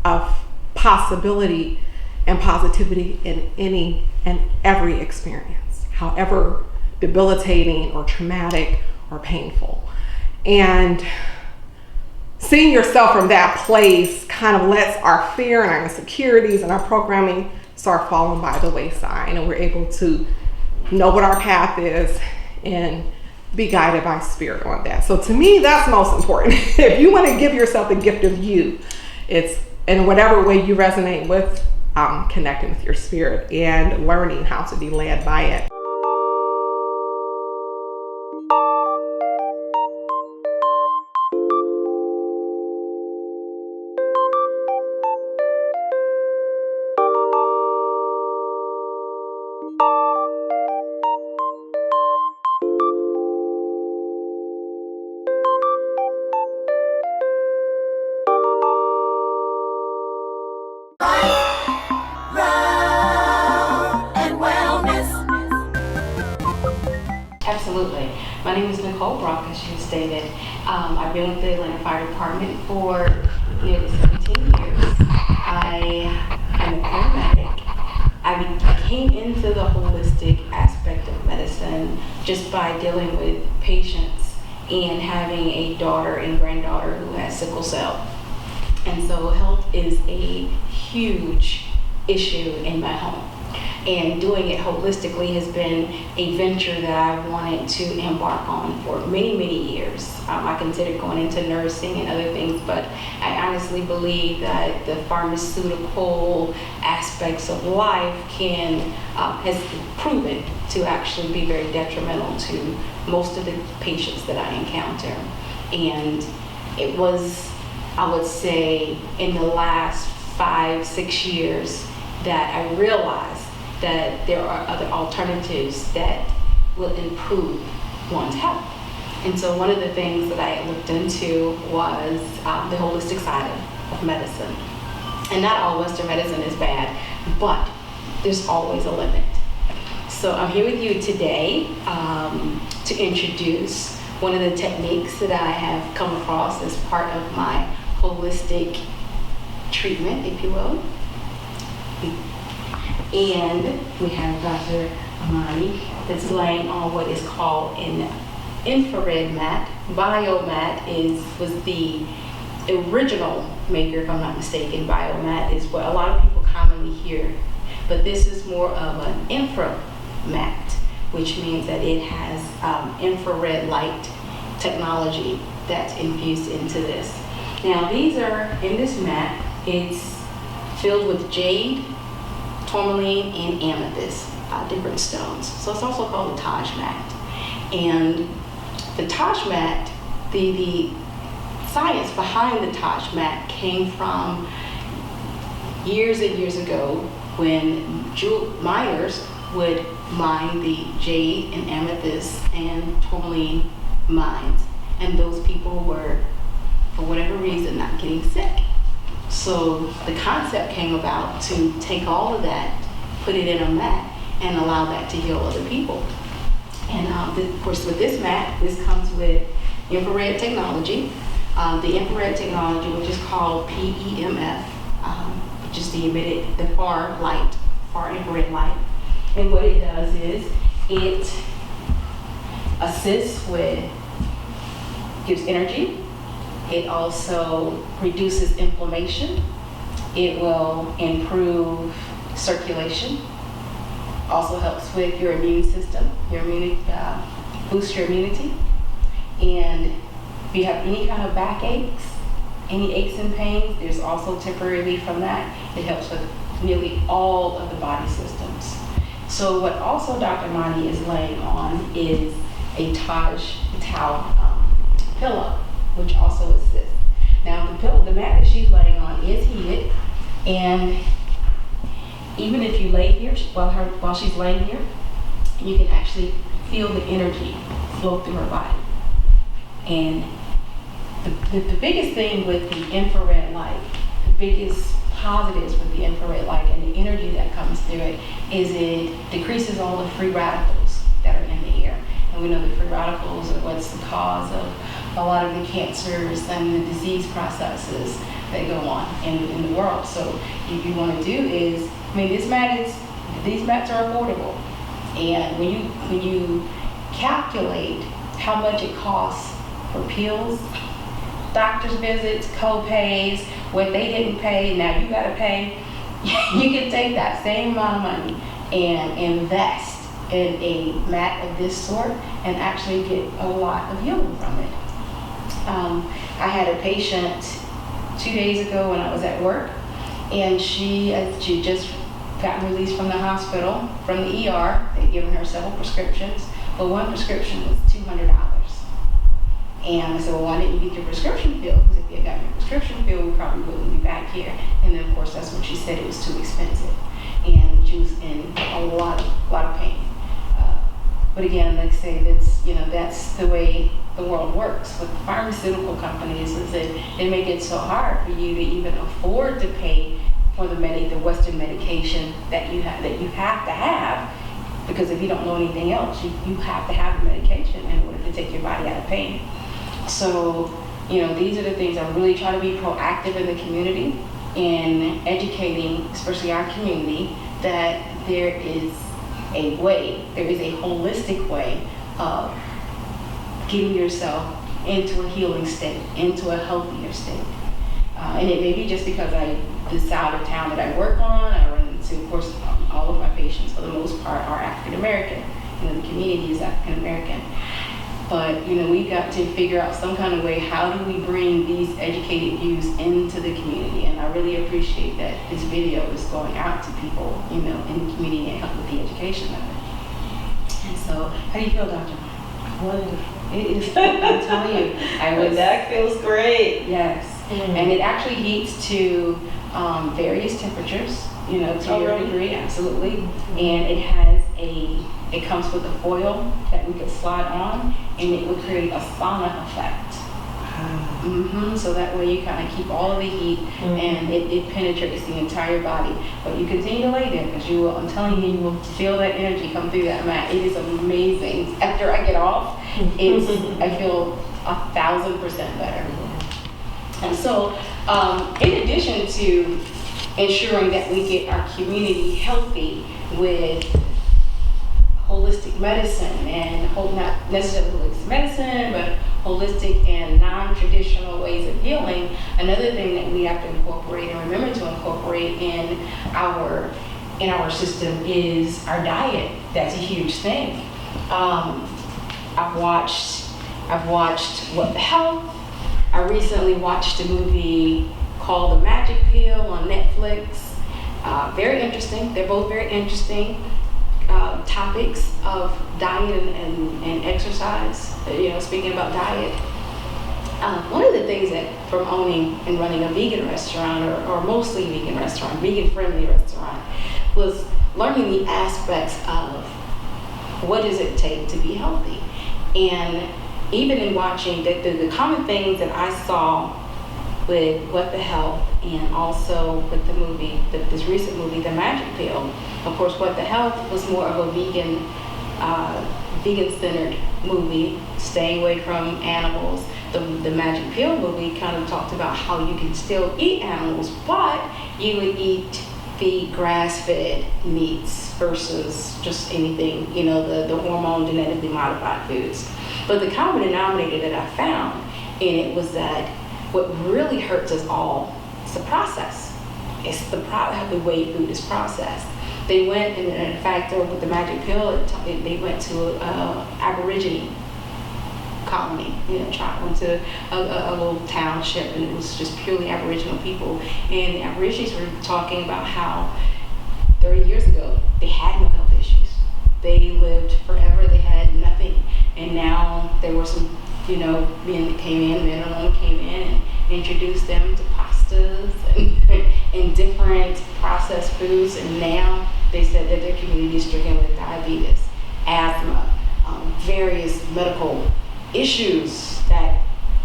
of possibility and positivity in any and every experience, however debilitating or traumatic or painful. And seeing yourself from that place kind of lets our fear and our insecurities and our programming start falling by the wayside, and we're able to know what our path is and be guided by spirit on that. So to me, that's most important. If you want to give yourself the gift of you, it's in whatever way you resonate with, connecting with your spirit and learning how to be led by it. Absolutely. My name is Nicole Brock, as you stated. I've been with the Atlanta Fire Department for nearly 17 years. I am a paramedic. I came into the holistic aspect of medicine just by dealing with patients and having a daughter and granddaughter who has sickle cell. And so health is a huge issue in my home. And doing it holistically has been a venture that I've wanted to embark on for many, many years. I considered going into nursing and other things, but I honestly believe that the pharmaceutical aspects of life has proven to actually be very detrimental to most of the patients that I encounter. And it was, I would say, in the last 5-6 years that I realized that there are other alternatives that will improve one's health. And so one of the things that I looked into was the holistic side of medicine. And not all Western medicine is bad, but there's always a limit. So I'm here with you today to introduce one of the techniques that I have come across as part of my holistic treatment, if you will. And we have Dr. Amani that's laying on what is called an infrared mat. Biomat was the original maker, if I'm not mistaken. Biomat is what a lot of people commonly hear, but this is more of an infra mat, which means that it has infrared light technology that's infused into this. Now these are, in this mat, it's filled with jade, tourmaline, and amethyst, different stones. So it's also called the Taj mat. And the Taj mat, the science behind the Taj mat came from years and years ago when jewel miners would mine the jade and amethyst and tourmaline mines. And those people were, for whatever reason, not getting sick. So the concept came about to take all of that, put it in a mat, and allow that to heal other people. And of course, with this mat, this comes with infrared technology. The infrared technology, which is called PEMF, which is the far infrared light. And what it does is it assists gives energy. It also reduces inflammation. It will improve circulation. Also helps with your immune system, boosts your immunity. And if you have any kind of back aches, any aches and pains, there's also temporary relief from that. It helps with nearly all of the body systems. So what also Dr. Mani is laying on is a Taj towel pillow, which also assists. Now the mat that she's laying on is heated, and even if you lay here while she's laying here, you can actually feel the energy flow through her body. And the biggest thing with the infrared light, the biggest positives with the infrared light and the energy that comes through it is it decreases all the free radicals that are in the air. And we know the free radicals are what's the cause of a lot of the cancers and the disease processes that go on in the world. So what you want to do is, these mats are affordable. And when you calculate how much it costs for pills, doctor's visits, co-pays, what they didn't pay, now you gotta pay, you can take that same amount of money and invest in a mat of this sort and actually get a lot of healing from it. I had a patient 2 days ago when I was at work, and she just got released from the hospital, from the ER. They'd given her several prescriptions, but one prescription was $200. And I said, well, why didn't you get your prescription filled? Because if you had gotten your prescription filled, we probably wouldn't be back here. And then, of course, that's when she said it was too expensive. And she was in a lot of pain. But again, like I say, that's the way the world works with pharmaceutical companies, is that they make it so hard for you to even afford to pay for the Western medication that you have to have, because if you don't know anything else, you have to have the medication in order to take your body out of pain. So, these are the things I really try to be proactive in the community in educating, especially our community, that there is a holistic way of getting yourself into a healing state, into a healthier state. And it may be just because the side of town that I work on, I run into, of course, all of my patients But we've got to figure out some kind of way, how do we bring these educated views into the community? And I really appreciate that this video is going out to people, in the community and help with the education of it. And so, how do you feel, Doctor? Wonderful. It is, I'm telling you, That feels great. yes. And it actually heats to various temperatures, to your degree, absolutely. And it comes with a foil that we could slide on, and it would create a sauna effect. So that way you kind of keep all of the heat, and it penetrates the entire body. But you continue to lay there, because I'm telling you, you will feel that energy come through that mat. It is amazing. After I get off, I feel 1,000% better. And so, in addition to ensuring that we get our community healthy with holistic medicine, and not necessarily holistic medicine, but holistic and non-traditional ways of healing, another thing that we have to incorporate and remember to incorporate in our system is our diet. That's a huge thing. I've watched What the Health. I recently watched a movie called The Magic Pill on Netflix. Very interesting. They're both very interesting topics of diet and exercise. Speaking about diet, one of the things that from owning and running a vegan restaurant, or mostly vegan restaurant, vegan-friendly restaurant, was learning the aspects of what does it take to be healthy. And even in watching the common things that I saw with What the Health, and also with the movie, this recent movie, The Magic Pill. Of course, What the Health was more of a vegan-centered movie, staying away from animals. The Magic Pill movie kind of talked about how you can still eat animals, but you would eat the grass-fed meats versus just anything, the hormone genetically modified foods. But the common denominator that I found in it was that what really hurts us all is the process. It's the way food is processed. They went, and in fact, with the Magic Pill, they went to an Aborigine colony, went to a little township, and it was just purely Aboriginal people. And the Aborigines were talking about how 30 years ago, they had no health issues. They lived forever, they had nothing. And now there were some men that came in, men alone came in and introduced them to pastas and different processed foods. And now they said that their community is stricken with diabetes, asthma, various medical issues that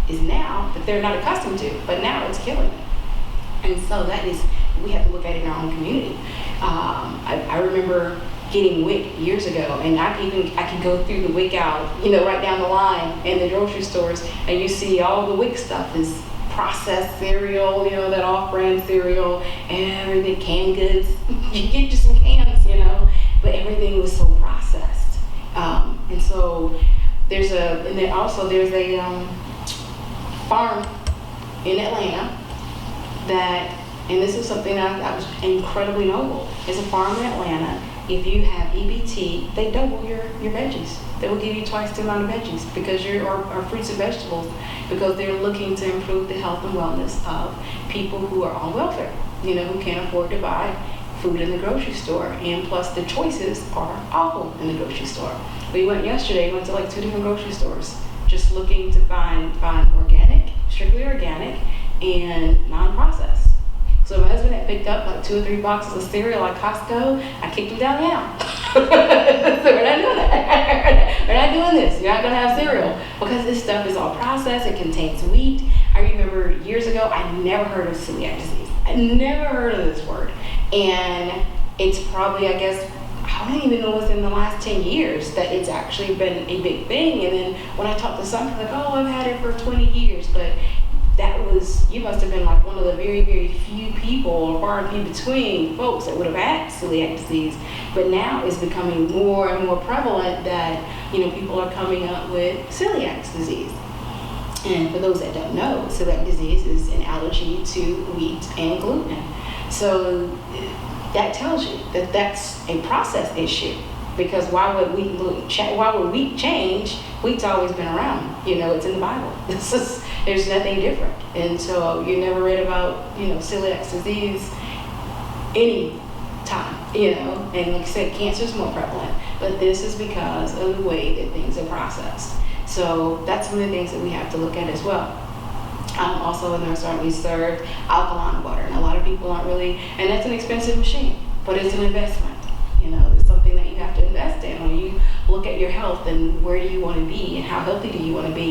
they're not accustomed to, but now it's killing them. And so we have to look at it in our own community. I remember getting WIC years ago, and I can go through the WIC out, right down the line in the grocery stores, and you see all the WIC stuff is processed cereal, that off-brand cereal, everything, canned goods. You get just some cans, but everything was so processed. And so there's a farm in Atlanta and this is something that was incredibly noble. It's a farm in Atlanta. If you have EBT, they double your veggies. They will give you twice the amount of veggies or fruits and vegetables, because they're looking to improve the health and wellness of people who are on welfare, who can't afford to buy food in the grocery store. And plus the choices are awful in the grocery store. We went to like 2 different grocery stores, just looking to find organic, strictly organic, and non-processed. So my husband had picked up like 2 or 3 boxes of cereal at Costco. I kicked him down the aisle. So we're not doing that. We're not doing this. You're not gonna have cereal, because this stuff is all processed. It contains wheat. I remember years ago, I never heard of celiac disease. I never heard of this word. And it's probably, I don't even know what's in the last 10 years that it's actually been a big thing. And then when I talked to some people, like, I've had it for 20 years, but you must have been like one of the very, very few people, or far and few between folks, that would have had celiac disease. But now it's becoming more and more prevalent that, people are coming up with celiac disease. And for those that don't know, celiac disease is an allergy to wheat and gluten. So that tells you that that's a process issue. Because why would we change? Wheat's always been around. You know, it's in the Bible. There's nothing different. And so you never read about, you know, celiac disease any time, you know. And like I said, cancer is more prevalent. But this is because of the way that things are processed. So that's some of the things that we have to look at as well. Also in the restaurant, we serve alkaline water. And a lot of people aren't really, and that's an expensive machine, but it's an investment. You know, it's something that you have to invest in. When you look at your health and where do you want to be and how healthy do you want to be,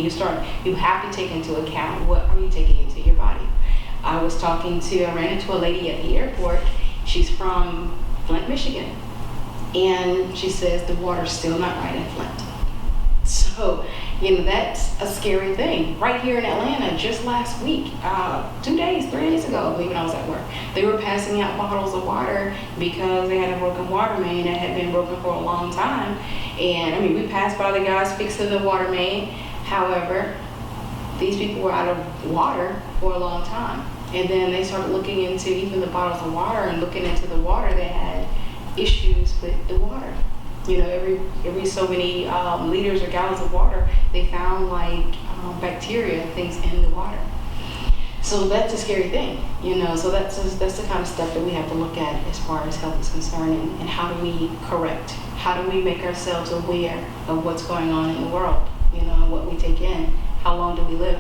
you have to take into account what are you taking into your body. I ran into a lady at the airport. She's from Flint, Michigan. And she says the water's still not right in Flint. So, you know, that's a scary thing. Right here in Atlanta, just last week, 3 days ago, when I was at work, they were passing out bottles of water because they had a broken water main that had been broken for a long time. And I mean, we passed by the guys fixing the water main. However, these people were out of water for a long time. And then they started looking into even the bottles of water and looking into the water that had issues with the water. You know, every so many liters or gallons of water, they found like bacteria, things in the water. So that's a scary thing, you know. So that's the kind of stuff that we have to look at as far as health is concerned, and how do we correct? How do we make ourselves aware of what's going on in the world? You know, and what we take in. How long do we live?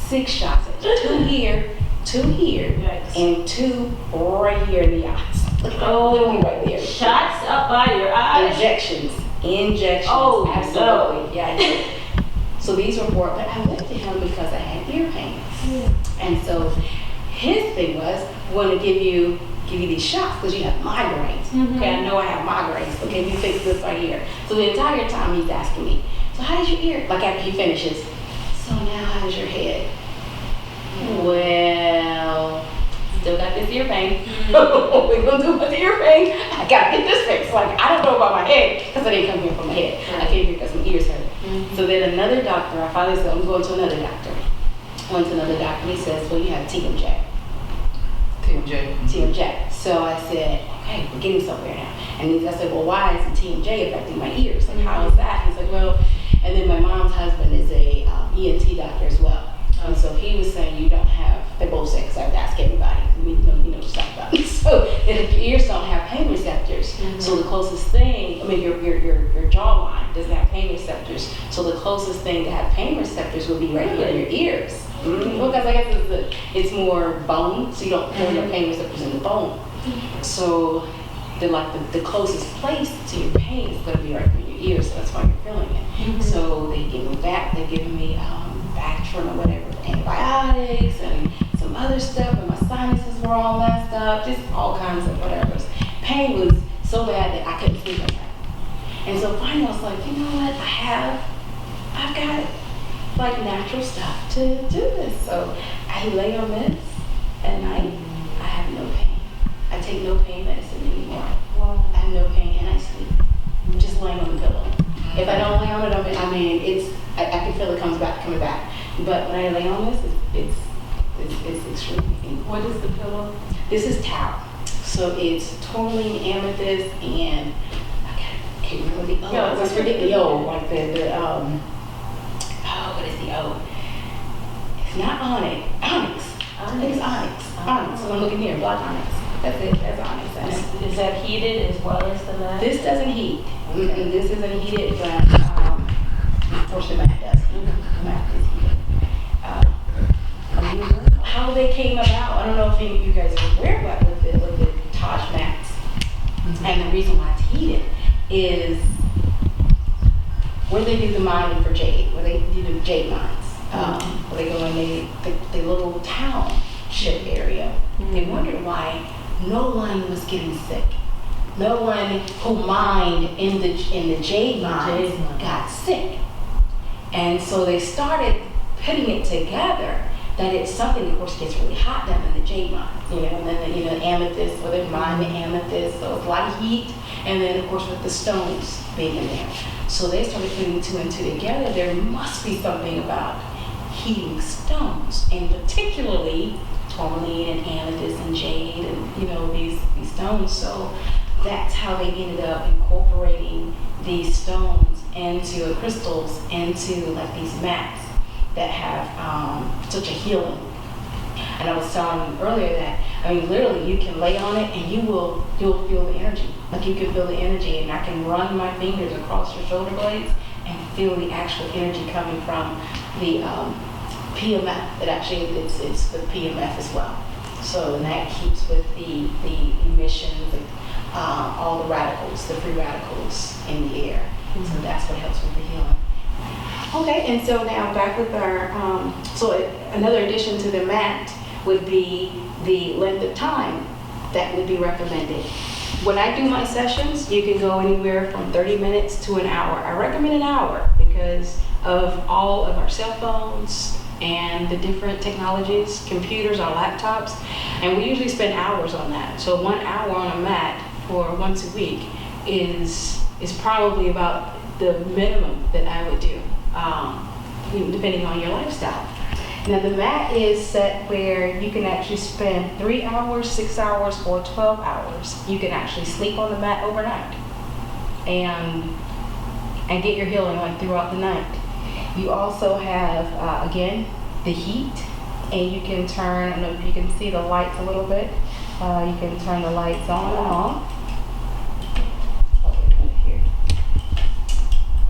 6 shots, 2 here, 2 here, Yikes. and 2 right here in the eyes. Oh, right there. shots up by your eyes. Injections. Oh, absolutely. Yeah. So these were for, but I went to him because I had ear pain. Yeah. And so his thing was, we want to give you these shots because you have migraines. Mm-hmm. Okay, I know I have migraines. Okay, you fix this right here. So the entire time he's asking me, so how does your ear? Like after he finishes, so now how's your head? Well, still got this ear pain. What we gonna do with the ear pain? I gotta get this fixed. Like, I don't know about my head because I didn't come here from my head. I came here because my ears hurt. So then another doctor, I finally said, I'm going to another doctor. I went to another doctor and he says, well, you have TMJ. TMJ. So I said, okay, we're getting somewhere now. And I said, well, why is the TMJ affecting my ears? Like, how is that? He's like, well, and then my mom's husband is a ENT doctor as well. And so he was saying you don't have, they both say, because I have to ask everybody, we know what to talk about. So if your ears don't have pain receptors, so the closest thing, I mean your jawline doesn't have pain receptors, so the closest thing to have pain receptors would be right here in your ears. Because I guess it's more bone, so you don't feel your pain receptors in the bone. So the closest place to your pain is going to be right in your ears, so that's why you're feeling it. So they give me Bactrim or whatever, antibiotics and some other stuff, and my sinuses were all messed up, just all kinds of whatever. Pain was so bad that I couldn't sleep at night. And so finally I was like, you know what, I've got like natural stuff to do this. So I lay on this at night, I have no pain. I take no pain medicine anymore. I have no pain and I sleep. I'm just laying on the pillow. If I don't lay on it, I mean, I can feel it coming back. But when I lay on this, it's extremely painful. What is the pillow? This is tau. So it's tourmaline, amethyst, and I can't remember the O. I always forget the O. Like what is the O? It's not onyx. I think it's onyx. So I'm looking here, black onyx. That's it. That's onyx. Is that heated as well as the mat? This doesn't heat. Okay. This isn't heated, but unfortunately, the mat does. The mat is heated. How they came about, I don't know if any of you guys are aware of it with the Taj mats. And the reason why it's heated is where they do the mining for jade, where they do the jade mines, where they go in the little township area. They wondered why no one was getting sick. No one who mined in the jade mines got sick. And so they started putting it together that it's something, of course, gets really hot down in the jade mines, and then the amethyst, where they mine the amethyst, so it's a lot of heat, and then of course with the stones being in there. So they started putting 2 and 2 together. There must be something about heating stones, and particularly tourmaline and amethyst and jade and these stones. So that's how they ended up incorporating these stones into crystals into like these mats that have such a healing. And I was telling you earlier that, I mean, literally you can lay on it and you'll feel the energy. Like you can feel the energy, and I can run my fingers across your shoulder blades and feel the actual energy coming from the PMF. It actually, it's with PMF as well. So, and that keeps with the emissions, all the radicals, the free radicals in the air. Mm-hmm. So that's what helps with the healing. Okay, and so now back with our, so another addition to the mat would be the length of time that would be recommended. When I do my sessions, you can go anywhere from 30 minutes to an hour. I recommend an hour because of all of our cell phones and the different technologies, computers, our laptops, and we usually spend hours on that. So 1 hour on a mat for once a week is probably about the minimum that I would do, depending on your lifestyle. Now the mat is set where you can actually spend 3 hours, 6 hours, or 12 hours. You can actually sleep on the mat overnight and get your healing like throughout the night. You also have, again, the heat, and you can turn, I don't know if you can see the lights a little bit. You can turn the lights on and off. Here.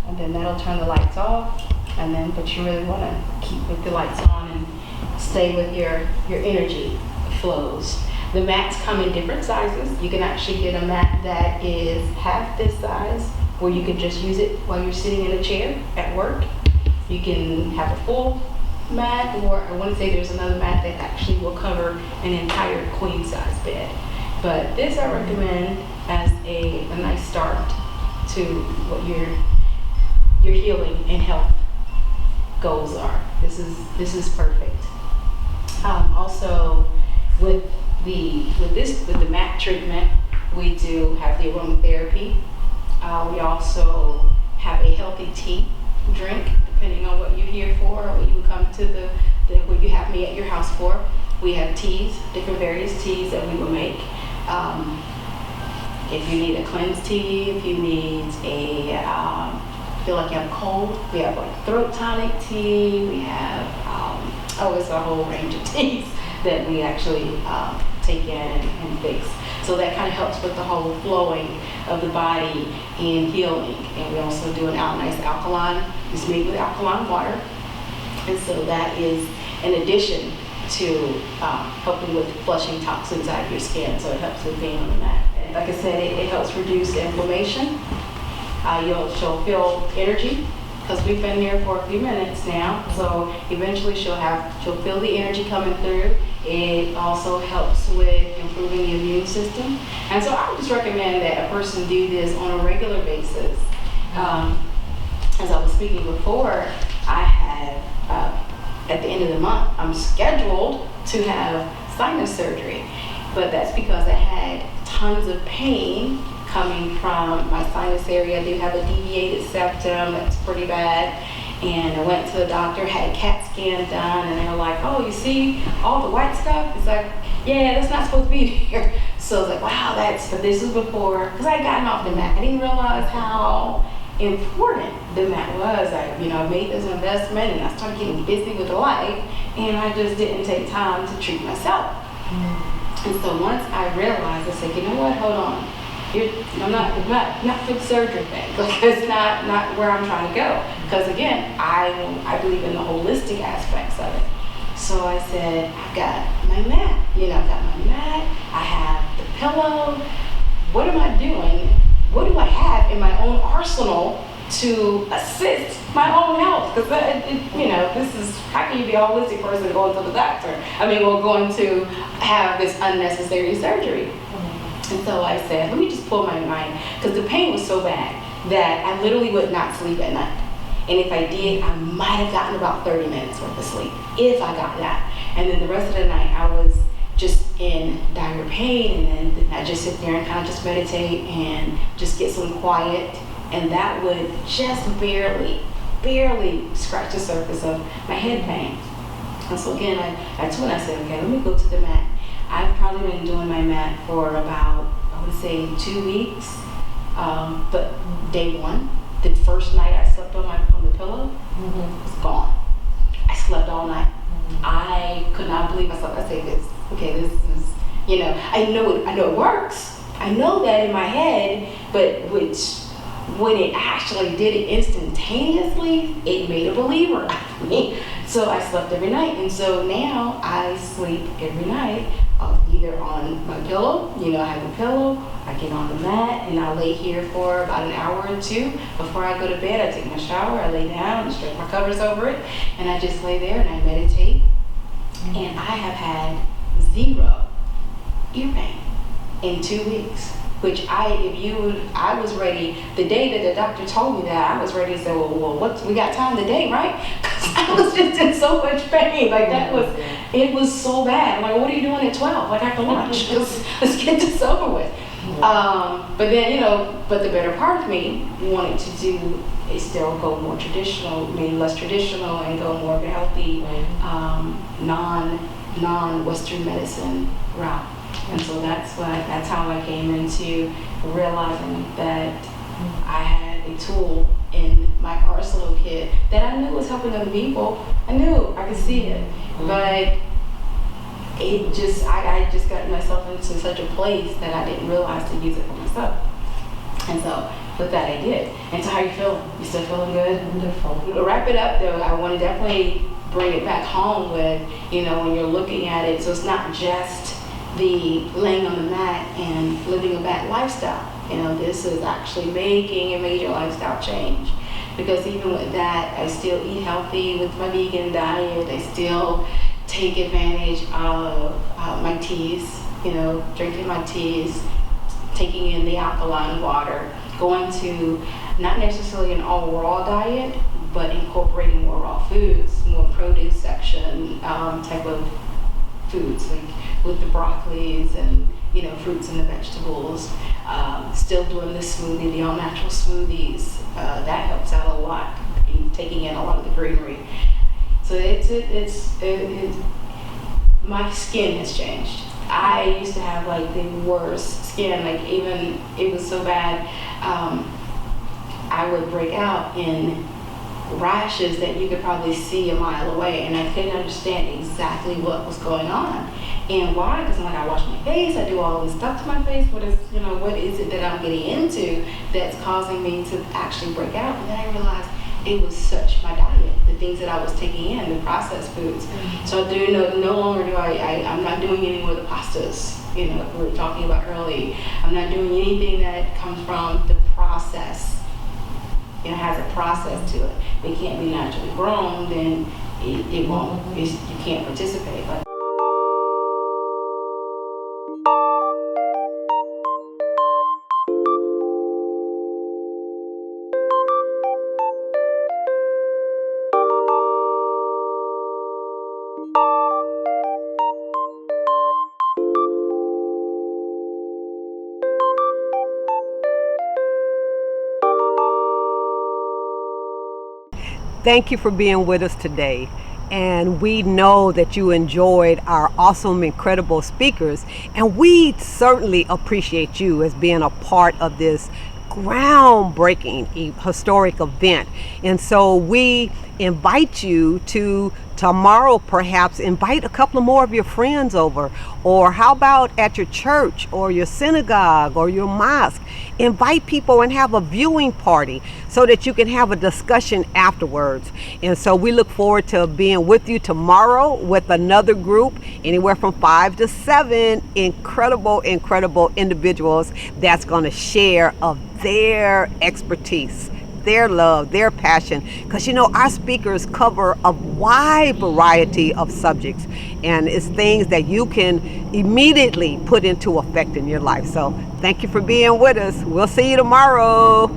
And then that'll turn the lights off. And then, but you really want to keep with the lights on and stay with your energy flows. The mats come in different sizes. You can actually get a mat that is half this size, where you can just use it while you're sitting in a chair at work. You can have a full mat, or I want to say there's another mat that actually will cover an entire queen size bed. But this I recommend as a nice start to what your healing and health goals are. This is perfect. Also, with the mat treatment, we do have the aromatherapy. We also have a healthy tea drink, depending on what you're here for, or what you come to what you have me at your house for. We have teas, different various teas that we will make. If you need a cleanse tea, if you need feel like you have a cold, we have like throat tonic tea, we have, it's a whole range of teas that we actually take in and fix. So that kind of helps with the whole flowing of the body and healing. And we also do an nice alkaline, it's made with alkaline water. And so that is in addition to helping with flushing toxins out of your skin. So it helps with being on the mat. And like I said, it helps reduce inflammation. She'll feel energy, because we've been here for a few minutes now. So eventually she'll feel the energy coming through. It also helps with improving the immune system. And so I would just recommend that a person do this on a regular basis. As I was speaking before, I have, at the end of the month, I'm scheduled to have sinus surgery. But that's because I had tons of pain coming from my sinus area. I do have a deviated septum that's pretty bad. And I went to the doctor, had a CAT scan done, and they were like, oh, you see all the white stuff? It's like, yeah, that's not supposed to be here. So I was like, wow, but this is before, because I had gotten off the mat. I didn't realize how important the mat was. I made this investment, and I started getting busy with life, and I just didn't take time to treat myself. And so once I realized, I said, you know what, hold on. I'm not for the surgery thing. Like, it's not where I'm trying to go. Because again, I believe in the holistic aspects of it. So I said, I've got my mat. I've got my mat. I have the pillow. What am I doing? What do I have in my own arsenal to assist my own health? Because this is, how can you be a holistic person going to the doctor? We're going to have this unnecessary surgery. And so I said, let me just pull my mind, because the pain was so bad that I literally would not sleep at night. And if I did, I might have gotten about 30 minutes worth of sleep, if I got that. And then the rest of the night, I was just in dire pain, and then I just sit there and kind of just meditate and just get some quiet. And that would just barely scratch the surface of my head pain. And so again, I said, okay, let me go to the mat. I've probably been doing my mat for about I would say 2 weeks. But day one, the first night I slept on the pillow, it was gone. I slept all night. I could not believe myself. I said, this is, I know it works. I know that in my head, but when it actually did it instantaneously, it made a believer out of me. So I slept every night, and so now I sleep every night, either on my pillow. I have a pillow. I get on the mat and I lay here for about an hour or two before I go to bed. I take my shower, I lay down, and stretch my covers over it, and I just lay there and I meditate. And I have had 0 ear pain in 2 weeks, which I was ready, the day that the doctor told me that, I was ready to say, well, we got time today, right? Because I was just in so much pain. Like it was so bad. I'm like, what are you doing at 12? Like after lunch? Let's get this over with. But then, but the better part of me wanted to do is still go more traditional, maybe less traditional, and go more of a healthy, non-Western medicine route. And so that's how I came into realizing that I had a tool in my arsenal kit that I knew was helping other people. I knew, I could see it, but I just got myself into such a place that I didn't realize to use it for myself. And so with that I did. And so how you feeling? You still feeling good? Wonderful. To wrap it up though, I want to definitely bring it back home with, when you're looking at it, so it's not just the laying on the mat and living a bad lifestyle. This is actually making a major lifestyle change. Because even with that, I still eat healthy with my vegan diet. I still take advantage of my teas, drinking my teas, taking in the alkaline water, going to not necessarily an all raw diet, but incorporating more raw foods, more produce section type of foods, like with the broccolis and fruits and the vegetables. Still doing the smoothie, the all natural smoothies. That helps out a lot in taking in a lot of the greenery. So my skin has changed. I used to have like the worst skin, like even it was so bad. I would break out in rashes that you could probably see a mile away, and I couldn't understand exactly what was going on and why. Because I wash my face, I do all this stuff to my face. What is it that I'm getting into that's causing me to actually break out? And then I realized it was such my diet, the things that I was taking in, the processed foods. So I do no longer do I'm not doing any more of the pastas, we were talking about early. I'm not doing anything that comes from the process. It has a process to it. If it can't be naturally grown, then it won't. You can't participate. Thank you for being with us today. And we know that you enjoyed our awesome, incredible speakers. And we certainly appreciate you as being a part of this groundbreaking historic event. And so we invite you to tomorrow perhaps invite a couple more of your friends over, or how about at your church or your synagogue or your mosque, invite people and have a viewing party so that you can have a discussion afterwards. And so we look forward to being with you tomorrow with another group, anywhere from 5 to 7 incredible individuals that's going to share of their expertise, their love, their passion, because our speakers cover a wide variety of subjects, and it's things that you can immediately put into effect in your life. So thank you for being with us. We'll see you tomorrow.